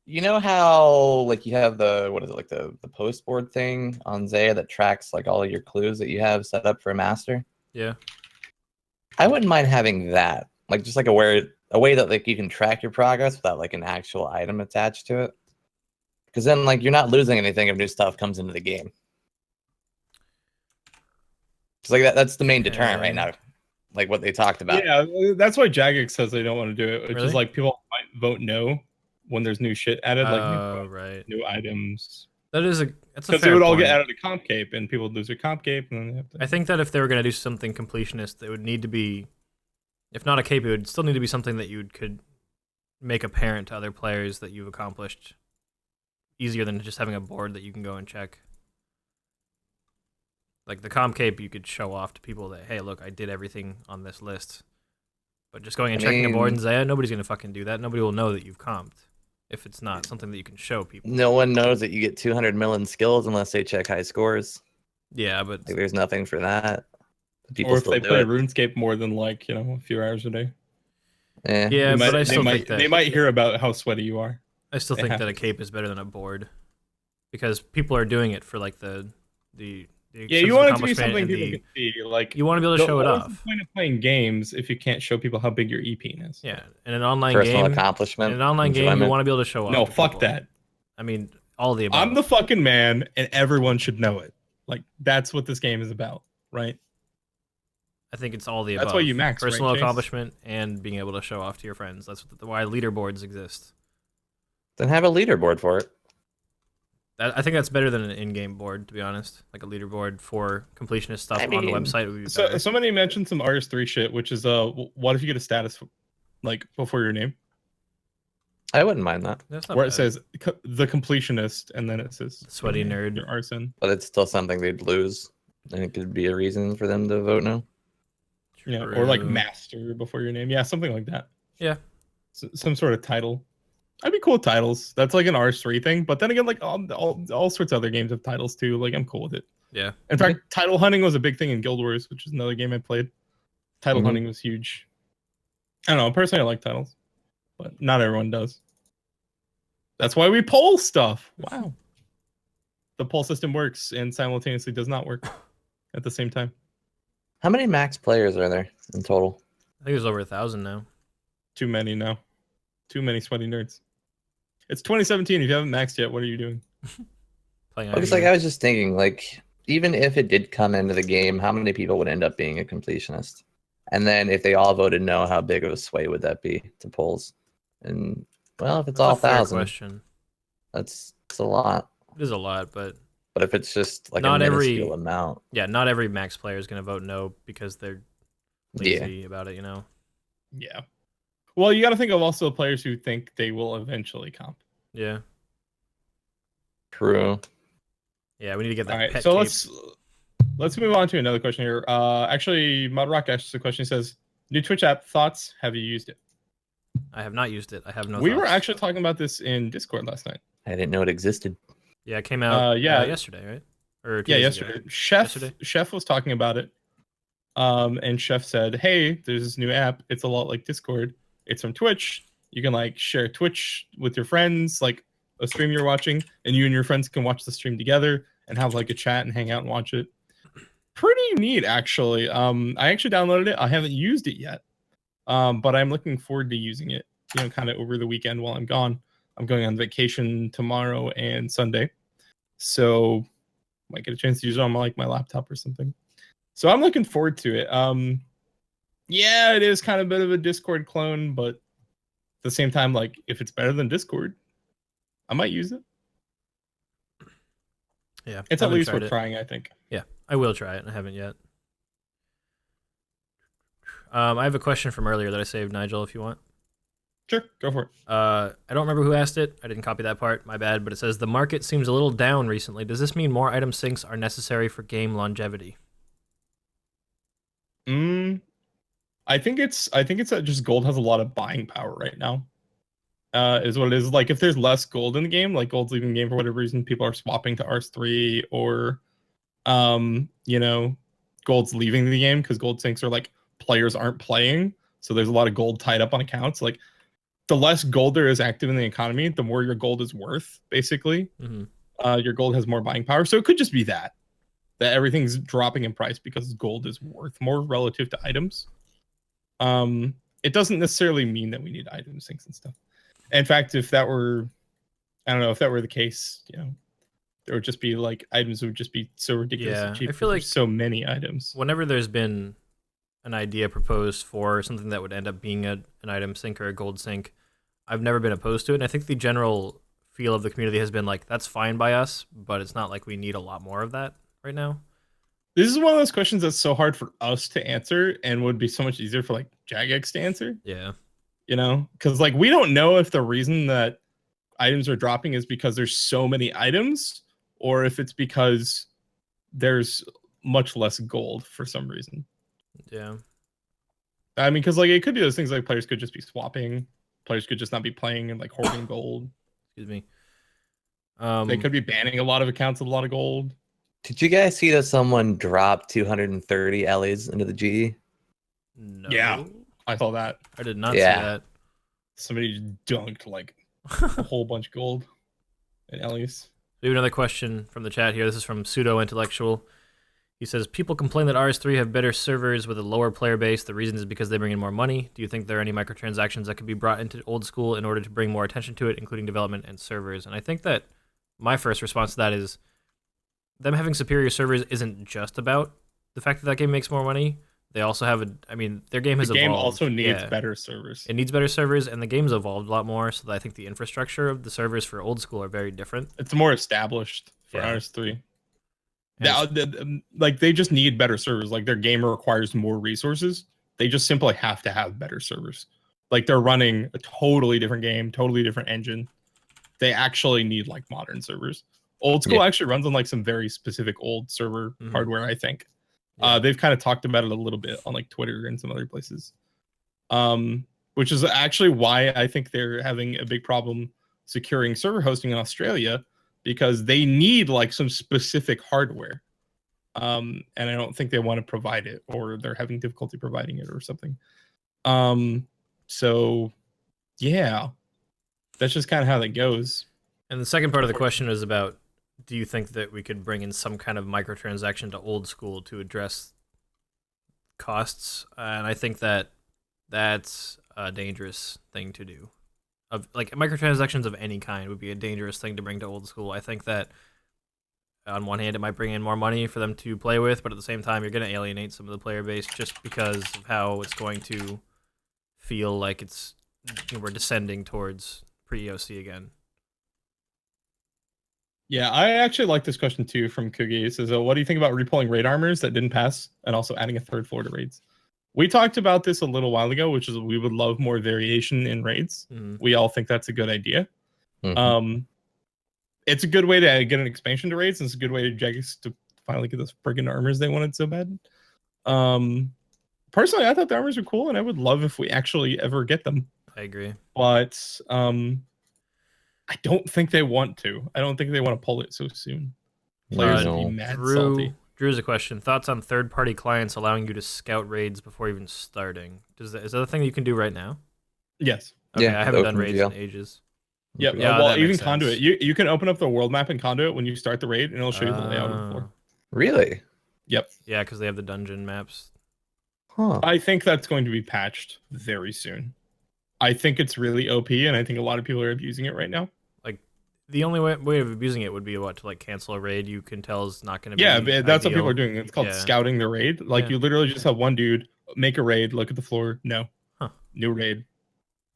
You know how you have the post board thing on Zaya that tracks all of your clues that you have set up for a master? Yeah. I wouldn't mind having that. Just a way that you can track your progress without an actual item attached to it. Because then you're not losing anything if new stuff comes into the game. Because that's the main deterrent right now. What they talked about. Yeah, that's why Jagex says they don't want to do it. Which Really? is people might vote no when there's new shit added, new items. That's a fair because they would all point. get added to comp cape, and people would lose their comp cape, and then they have to. I think that if they were going to do something completionist, it would need to be, if not a cape, it would still need to be something that you could make apparent to other players that you've accomplished, easier than just having a board that you can go and check. The comp cape, you could show off to people that, hey, look, I did everything on this list. But just going and checking a board and Zaya, nobody's going to fucking do that. Nobody will know that you've comped if it's not something that you can show people. No one knows that you get 200 million skills unless they check high scores. Yeah, but there's nothing for that. People or if they play RuneScape more than a few hours a day. Yeah, but I still think that they might hear about how sweaty you are. I still think that a cape is better than a board. because people are doing it for like the yeah, you want it to be something people can see. Like you want to be able to show it off. What's the point of playing games if you can't show people how big your EP is? Yeah, in an online Personal game, accomplishment. in an online game, you want to be able to show off. No, to fuck people. that. I mean, all of the above. I'm the fucking man, and everyone should know it. Like that's what this game is about, right? I think it's all the above. That's why you max, personal right, accomplishment and being able to show off to your friends. That's why leaderboards exist. Then have a leaderboard for it. I think that's better than an in-game board, to be honest. Like a leaderboard for completionist stuff on the website would be better. So somebody mentioned some RS3 shit, which is what if you get a status like before your name? I wouldn't mind that. Where it says the completionist, and then it says sweaty nerd. Your arson. But it's still something they'd lose. And it could be a reason for them to vote no. Yeah, or like master before your name. Yeah, something like that. Yeah. Some sort of title. I'd be cool with titles. That's like an RS3 thing. But then again, like all sorts of other games have titles too. Like I'm cool with it. Yeah. In fact, title hunting was a big thing in Guild Wars, which is another game I played. Title hunting was huge. I don't know. Personally, I like titles, but not everyone does. That's why we poll stuff. Wow. The poll system works and simultaneously does not work at the same time. How many max players are there in total? I think there's over 1,000 now. Too many now. Too many sweaty nerds. It's 2017. If you haven't maxed yet, what are you doing? Playing. Because like I was just thinking, like even if it did come into the game, how many people would end up being a completionist? And then if they all voted no, how big of a sway would that be to polls? And well, if it's all 1,000, that's a lot. It is a lot, but if it's just like not a minuscule amount, not every max player is going to vote no because they're lazy about it, you know. Yeah. Well, you got to think of also players who think they will eventually comp. Yeah. True. Yeah, we need to get that. All right, pet so cape. let's move on to another question here. Actually, Mudrock asks a question. He says, "New Twitch app thoughts? Have you used it?" I have not used it. I have no. We thoughts. were actually talking about this in Discord last night. I didn't know it existed. Yeah, it came out yesterday, right? Or 2 days yesterday. ago. Chef was talking about it. And Chef said, "Hey, there's this new app. It's a lot like Discord. It's from Twitch. You can like share Twitch with your friends, like a stream you're watching, and you and your friends can watch the stream together and have like a chat and hang out and watch it. Pretty neat, actually. I actually downloaded it. I haven't used it yet, but I'm looking forward to using it. You know, kind of over the weekend while I'm gone. I'm going on vacation tomorrow and Sunday, so might get a chance to use it on my laptop or something. So I'm looking forward to it. Yeah, it is kind of a bit of a Discord clone, but at the same time, like if it's better than Discord, I might use it. Yeah, it's at least worth trying, I think. Yeah, I will try it. I haven't yet. I have a question from earlier that I saved, Nigel, if you want. Sure, go for it. I don't remember who asked it. I didn't copy that part. My bad. But it says the market seems a little down recently. Does this mean more item syncs are necessary for game longevity? I think it's that just gold has a lot of buying power right now. Is what it is. Like if there's less gold in the game, like gold's leaving the game for whatever reason, people are swapping to RS3 or you know, gold's leaving the game because gold sinks are like players aren't playing. So there's a lot of gold tied up on accounts. Like the less gold there is active in the economy, the more your gold is worth, basically. Your gold has more buying power. So it could just be that everything's dropping in price because gold is worth more relative to items. It doesn't necessarily mean that we need item syncs and stuff. In fact, if that were, I don't know, if that were the case, you know, there would just be like items would just be so ridiculously cheap. I feel like so many items. Whenever there's been an idea proposed for something that would end up being an item sync or a gold sync, I've never been opposed to it. And I think the general feel of the community has been like, that's fine by us, but it's not like we need a lot more of that right now. This is one of those questions that's so hard for us to answer and would be so much easier for like Jagex to answer. Yeah. You know, because like we don't know if the reason that items are dropping is because there's so many items or if it's because there's much less gold for some reason. Yeah. I mean, because like it could be those things like players could just be swapping. Players could just not be playing and like hoarding gold. Excuse me. They could be banning a lot of accounts with a lot of gold. Did you guys see that someone dropped 230 Ellie's into the GE? No. Yeah, I saw that. I did not see that. Somebody just dunked like a whole bunch of gold in Ellie's. We have another question from the chat here. This is from Pseudo Intellectual. He says, people complain that RS3 have better servers with a lower player base. The reason is because they bring in more money. Do you think there are any microtransactions that could be brought into old school in order to bring more attention to it, including development and servers? And I think that my first response to that is them having superior servers isn't just about the fact that that game makes more money. They also have their game has evolved. The game also needs better servers. It needs better servers, and the game's evolved a lot more, so that I think the infrastructure of the servers for old school are very different. It's more established for RS3. Like, they just need better servers. Like, their game requires more resources. They just simply have to have better servers. Like, they're running a totally different game, totally different engine. They actually need, like, modern servers. Old school actually runs on, like, some very specific old server hardware, I think. They've kind of talked about it a little bit on, like, Twitter and some other places. Which is actually why I think they're having a big problem securing server hosting in Australia, because they need, like, some specific hardware. And I don't think they want to provide it, or they're having difficulty providing it or something. So, yeah, that's just kind of how that goes. And the second part of the question is about, do you think that we could bring in some kind of microtransaction to old school to address costs? And I think that that's a dangerous thing to do. Like, microtransactions of any kind would be a dangerous thing to bring to old school. I think that on one hand, it might bring in more money for them to play with, but at the same time, you're going to alienate some of the player base just because of how it's going to feel like we're descending towards pre-EOC again. Yeah, I actually like this question too from Kugi. It says, what do you think about repulling raid armors that didn't pass and also adding a third floor to raids? We talked about this a little while ago, which is we would love more variation in raids. We all think that's a good idea. It's a good way to get an expansion to raids, and it's a good way to Jagex to finally get those friggin' armors they wanted so bad. Personally, I thought the armors were cool, and I would love if we actually ever get them. I agree. But I don't think they want to. I don't think they want to pull it so soon. Players would be mad salty. Drew's a question. Thoughts on third-party clients allowing you to scout raids before even starting? Is that a thing you can do right now? Yes. Okay, yeah, I haven't done raids in ages. Yep. Yeah, well, even Conduit. You can open up the world map in Conduit when you start the raid, and it'll show you the layout of the floor. Really? Yep. Yeah, because they have the dungeon maps. Huh. I think that's going to be patched very soon. I think it's really OP, and I think a lot of people are abusing it right now. Like, the only way of abusing it would be to like cancel a raid you can tell is not going to be but that's what people are doing. It's called scouting the raid. Like, you literally just have one dude make a raid, look at the floor, new raid,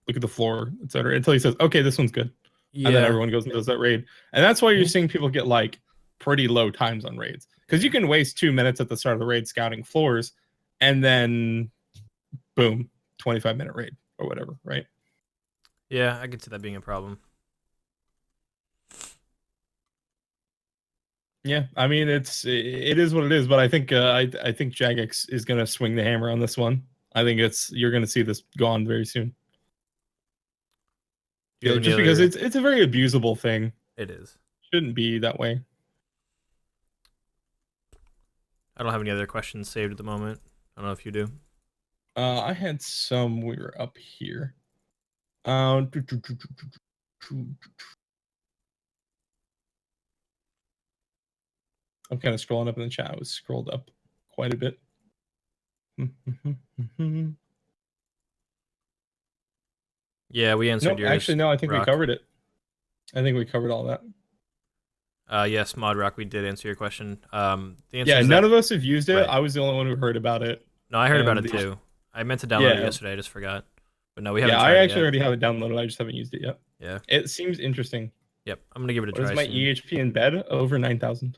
look at the floor, etc. Until he says, okay, this one's good. And then everyone goes and does that raid. And that's why you're seeing people get like pretty low times on raids. Because you can waste 2 minutes at the start of the raid scouting floors, and then boom, 25-minute raid or whatever, right? Yeah, I could see that being a problem. Yeah, I mean it is what it is, but I think I think Jagex is gonna swing the hammer on this one. I think you're gonna see this gone very soon. Yeah, just because it's a very abusable thing. It is. Shouldn't be that way. I don't have any other questions saved at the moment. I don't know if you do. I had some. We were up here. I'm kind of scrolling up in the chat. I was scrolled up quite a bit. Yeah, we answered yours. Actually, no, I think Rock. we covered it. I think we covered all that. Yes, Mod Rock, we did answer your question. The answer yeah, is none of us have used it. Right. I was the only one who heard about it. No, I heard about it too. I meant to download it yesterday. I just forgot. But no, we haven't. Yeah, I actually already have it downloaded. I just haven't used it yet. Yeah. It seems interesting. Yep, I'm gonna give it a try. What is my EHP in bed? Over 9,000.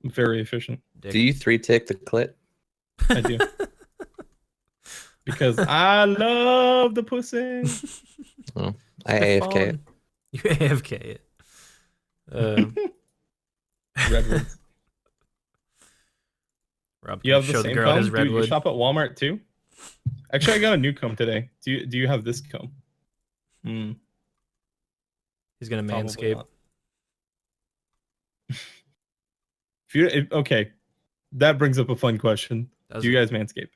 Very efficient. Do you 3-tick the clit? I do. Because I love the pussy. Oh, I AFK it. You AFK it. Redwoods. Rob, you have the same comb? Dude, you shop at Walmart too? Actually, I got a new comb today. Do you have this comb? He's gonna manscape. Okay, that brings up a fun question. Do you guys manscape?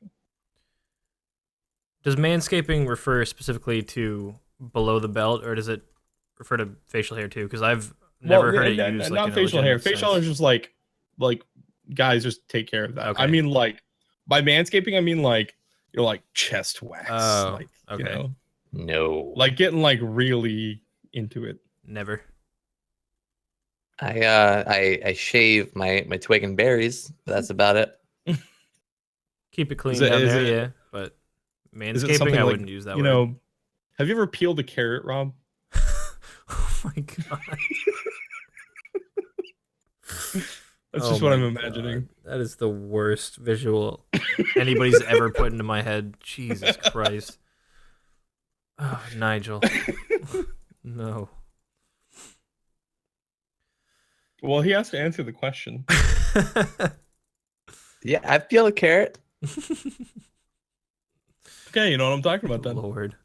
Does manscaping refer specifically to below the belt, or does it refer to facial hair too? Because I've never heard it used like not in a facial hair. legitimate Facial hair sense. is just like guys just take care of that. Okay. I mean, like by manscaping, I mean like like chest wax. Oh, like okay. you know, No. like getting like really into it. Never. I shave my twig and berries. But that's about it. Keep it clean Is it- down is there, it- yeah. But Is it manscaping, something I like, wouldn't use that you word. know, have you ever peeled a carrot, Rob? Oh my god. That's Oh just what my I'm imagining. God. That is the worst visual anybody's ever put into my head. Jesus Christ. Oh, Nigel. No. Well, he has to answer the question. Yeah, I peel a carrot. Okay, you know what I'm talking about then. Lord.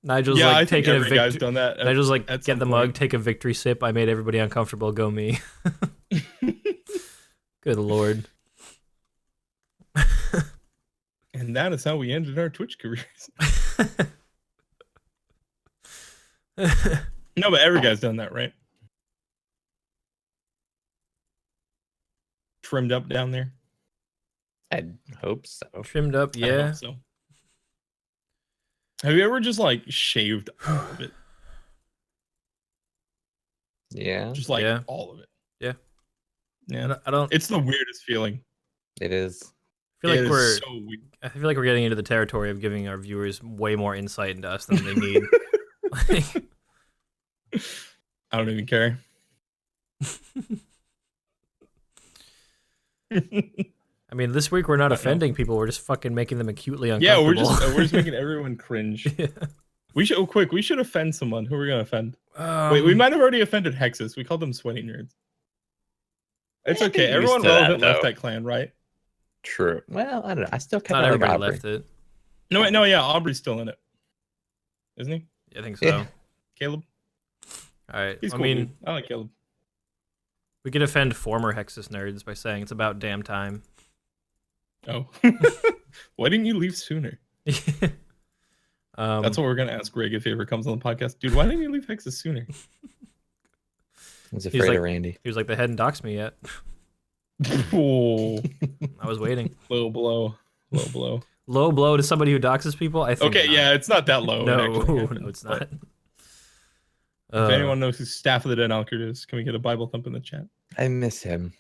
Nigel's Yeah, I like think taking a every guy's victory. done that. Nigel's like, at get some the point. mug, take a victory sip. I made everybody uncomfortable. Go me. Good Lord. And that is how we ended our Twitch careers. No, but every guy's done that, right? Trimmed up down there. I hope so. Trimmed up, I yeah. hope so. Have you ever just like shaved all of it? Yeah, Just like Yeah. all of it. Yeah. Yeah. I don't It's the weirdest feeling. it is. feel like It is we're. so weird. I feel like we're getting into the territory of giving our viewers way more insight into us than they need. Like, I don't even care. I mean, this week we're not No. offending people. We're just fucking making them acutely Yeah, uncomfortable. we're just making everyone cringe. Yeah. We should offend someone. Who are we gonna offend? Wait, we might have already offended Hexus. We called them sweaty nerds. It's I okay. think Everyone used to that, relevant left though. that clan, right? True. Well, I don't know. I still kept Not my everybody Aubrey. left it. No, wait, no, yeah, Aubrey's still in it, isn't he? I think so. Yeah. Caleb, All right. he's I cool. mean, Dude. I like Caleb. we could offend former Hexus nerds by saying it's about damn time. Oh, why didn't you leave sooner? That's what we're gonna ask Greg if he ever comes on the podcast. Dude, why didn't you leave Hexus sooner? He's afraid like- of Randy. He was like, they hadn't doxed me yet. Oh, I was waiting. low blow, low blow. Low blow to somebody who doxes people? I think Okay, not. yeah, it's not that low. No, It actually happened, no, it's but not. If anyone knows who Staff of the Dead Alker is, can we get a Bible thump in the chat? I miss him.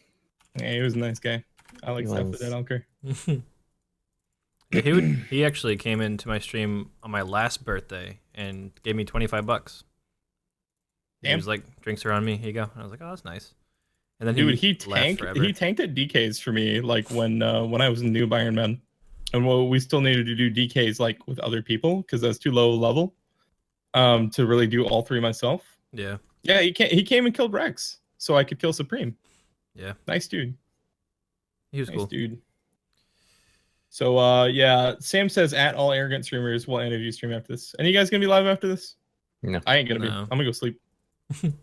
Yeah, he was a nice guy. I like He Staff of the was. Dead Alker. Yeah, he actually came into my stream on my last birthday and gave me $25. He Damn. was like, drinks are on me. Here you go. And I was like, oh, that's nice. And then Dude, he left forever. he tanked at DKs for me, like when I was in New Iron Man, and we still needed to do DKs like with other people because that's too low level, to really do all three myself. Yeah. Yeah, he came and killed Rex, so I could kill Supreme. Yeah. Nice dude. He was Nice cool. dude. So yeah, Sam says at all arrogant streamers will end of you stream after this. And you guys gonna be live after this? No. I ain't gonna be. No. I'm gonna go sleep. I'm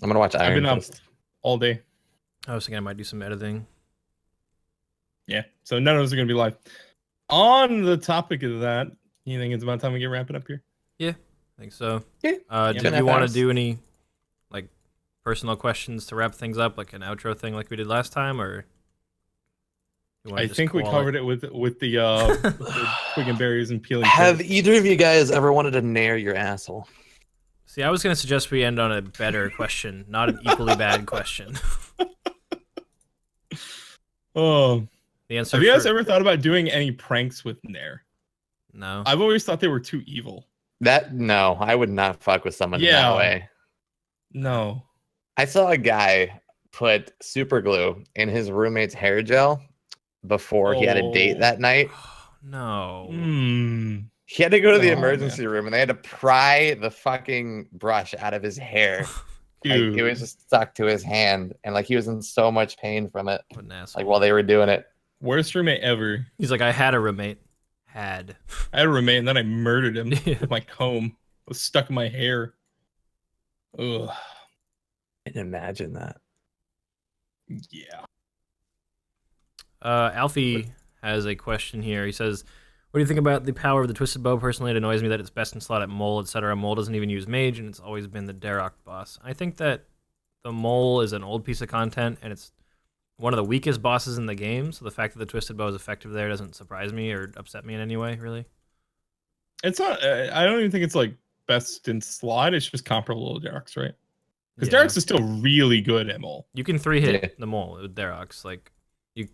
gonna watch I've Iron been up Fist. all day. I was thinking I might do some editing. Yeah, so none of us are gonna be live. On the topic of that, you think it's about time we get wrapping up here? I think so. Yeah. Did Been you half want to hours. do any like personal questions to wrap things up, like an outro thing like we did last time, or you wanna I just think we call covered it with the the twig and berries and peeling. Have carrots. either of you guys ever wanted to nair your asshole? See, I was gonna suggest we end on a better question, not an equally bad question. Oh, The answer. have you guys for- ever thought about doing any pranks with Nair? No. I've always thought they were too evil. No, I would not fuck with someone Yeah. that way. No. I saw a guy put super glue in his roommate's hair gel before he had a date Oh. that night. No. Hmm. He had to go to the Oh, emergency room and they had to pry the fucking brush out of his hair. Like, Dude. it was just stuck to his hand, and like he was in so much pain from it. What an asshole. Like while they were doing it. Worst roommate ever. He's like, I had a roommate. Had. I had a roommate and then I murdered him Yeah. with my comb. It was stuck in my hair. Ugh. I can imagine that. Yeah. Alfie has a question here. He says, What do you think about the power of the Twisted Bow? Personally, it annoys me that it's best in slot at Mole, etc. Mole doesn't even use Mage, and it's always been the Darok boss. I think that the Mole is an old piece of content, and it's one of the weakest bosses in the game, so the fact that the Twisted Bow is effective there doesn't surprise me or upset me in any way, really. It's not, I don't even think it's like best in slot, it's just comparable to Darok's, right? Because Darok's is still really good at Mole. You can 3-hit the Mole with Darok's. Like,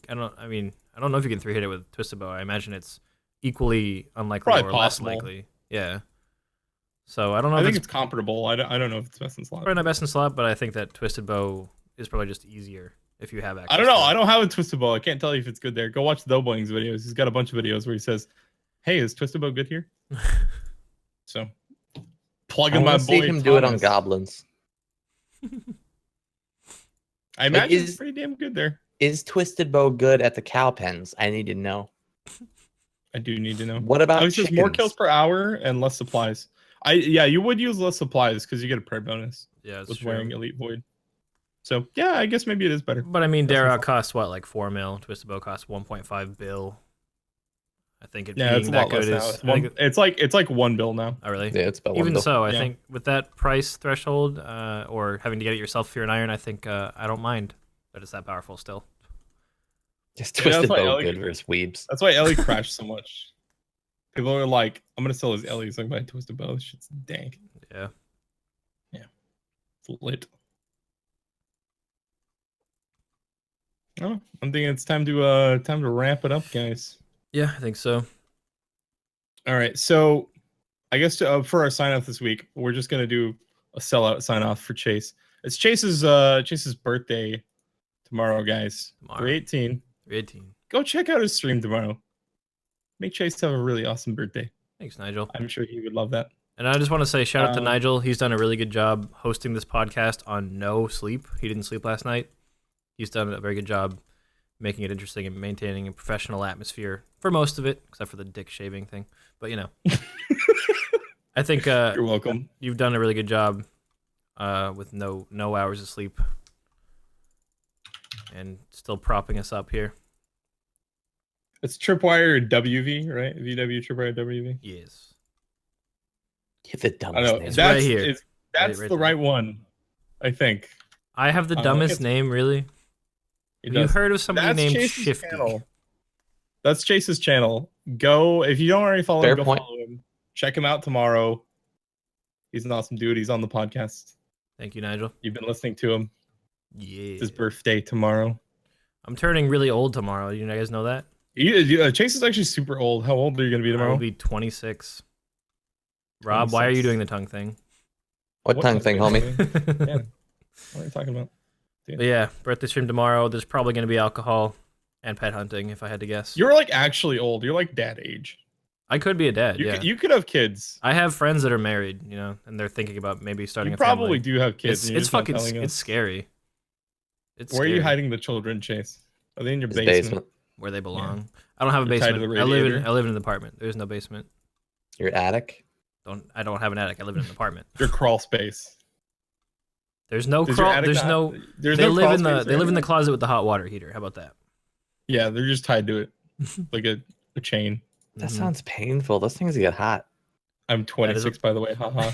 I don't know if you can 3-hit it with Twisted Bow. I imagine it's equally unlikely Probably or possible. less likely. Yeah. So I don't know. I think it's comparable. I don't know if it's best in slot. Probably not best in slot, but I think that Twisted Bow is probably just easier if you have access. I don't know. I don't have a Twisted Bow. I can't tell you if it's good there. Go watch the Boing's videos. He's got a bunch of videos where he says, "Hey, is Twisted Bow good here?" So, plugging my boy. See him do it on goblins. I imagine it's pretty damn good there. Is Twisted Bow good at the cow pens? I need to know. I do need to know. What about just more kills per hour and less supplies? You would use less supplies because you get a prayer bonus. Yeah, with wearing Elite Void. So yeah, I guess maybe it is better. But I mean, Darok costs what, like 4 mil. Twisted Bow costs 1.5 bill. I think it being that good is it's like 1 bill now. Oh really? Yeah, it's about 1 Even bill. so, I think with that price threshold, or having to get it yourself if you're an iron, I think I don't mind that it's that powerful still. Just Twisted Bow good versus weebs. That's why Ellie crashed so much. People are like, I'm gonna sell his Ellie. He's like, my Twisted Bow. This shit's dank. Yeah. Yeah. It's lit. Oh, I'm thinking it's time to wrap it up, guys. Yeah, I think so. All right, so I guess for our sign off this week, we're just gonna do a sellout sign off for Chase. It's Chase's birthday tomorrow, guys. 3/18. 3/18. Go check out his stream tomorrow. Make Chase have a really awesome birthday. Thanks, Nigel. I'm sure he would love that. And I just want to say shout out to Nigel. He's done a really good job hosting this podcast on no sleep. He didn't sleep last night. He's done a very good job making it interesting and maintaining a professional atmosphere for most of it, except for the dick shaving thing. But, you know. I think you're welcome. You've done a really good job with no hours of sleep. And still propping us up here. It's Tripwire WV, right? VW Tripwire WV? Yes. Get the dumbest name. It's right here. That's the right one, I think. I have the dumbest name, really? Have you heard of somebody named Shifty? That's Chase's channel. Go, if you don't already follow him, follow him. Check him out tomorrow. He's an awesome dude. He's on the podcast. Thank you, Nigel. You've been listening to him. Yeah. It's his birthday tomorrow. I'm turning really old tomorrow. You guys know that? Chase is actually super old. How old are you going to be tomorrow? I'll be 26. Rob, 26. Why are you doing the tongue thing? What tongue thing, homie? Yeah. What are you talking about? But yeah, birthday stream tomorrow. There's probably going to be alcohol and pet hunting, if I had to guess. You're like actually old. You're like dad age. I could be a dad, You could have kids. I have friends that are married, you know, and they're thinking about maybe starting a family. You probably do have kids. It's fucking, it's scary. Where are you hiding the children, Chase? Are they in your basement? Where they belong. Yeah. I don't have a basement. I live in an apartment. There's no basement. Your attic? I don't have an attic. I live in an apartment. Your crawl space. There's no crawl. They live in the closet with the hot water heater. How about that? Yeah, they're just tied to it like a chain. That sounds painful. Those things get hot. I'm 26, by the way. Haha.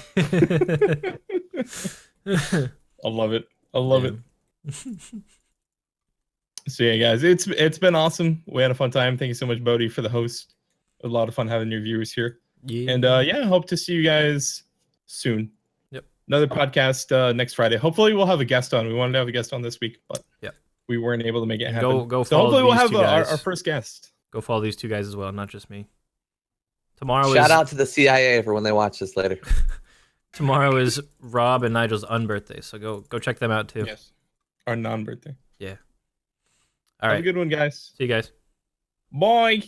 I love it. I love it. So yeah, guys, it's been awesome. We had a fun time. Thank you so much, Bodhi, for the host. A lot of fun having your viewers here. Yeah. And I hope to see you guys soon. Yep. Another podcast next Friday. Hopefully we'll have a guest on. We wanted to have a guest on this week, but we weren't able to make it happen. Go so hopefully we'll have our first guest. Go follow these two guys as well, not just me. Tomorrow Shout out to the CIA for when they watch this later. Tomorrow is Rob and Nigel's unbirthday, so go check them out too. Yes. Our non-birthday. Yeah. All right. Have a good one, guys. See you guys. Bye.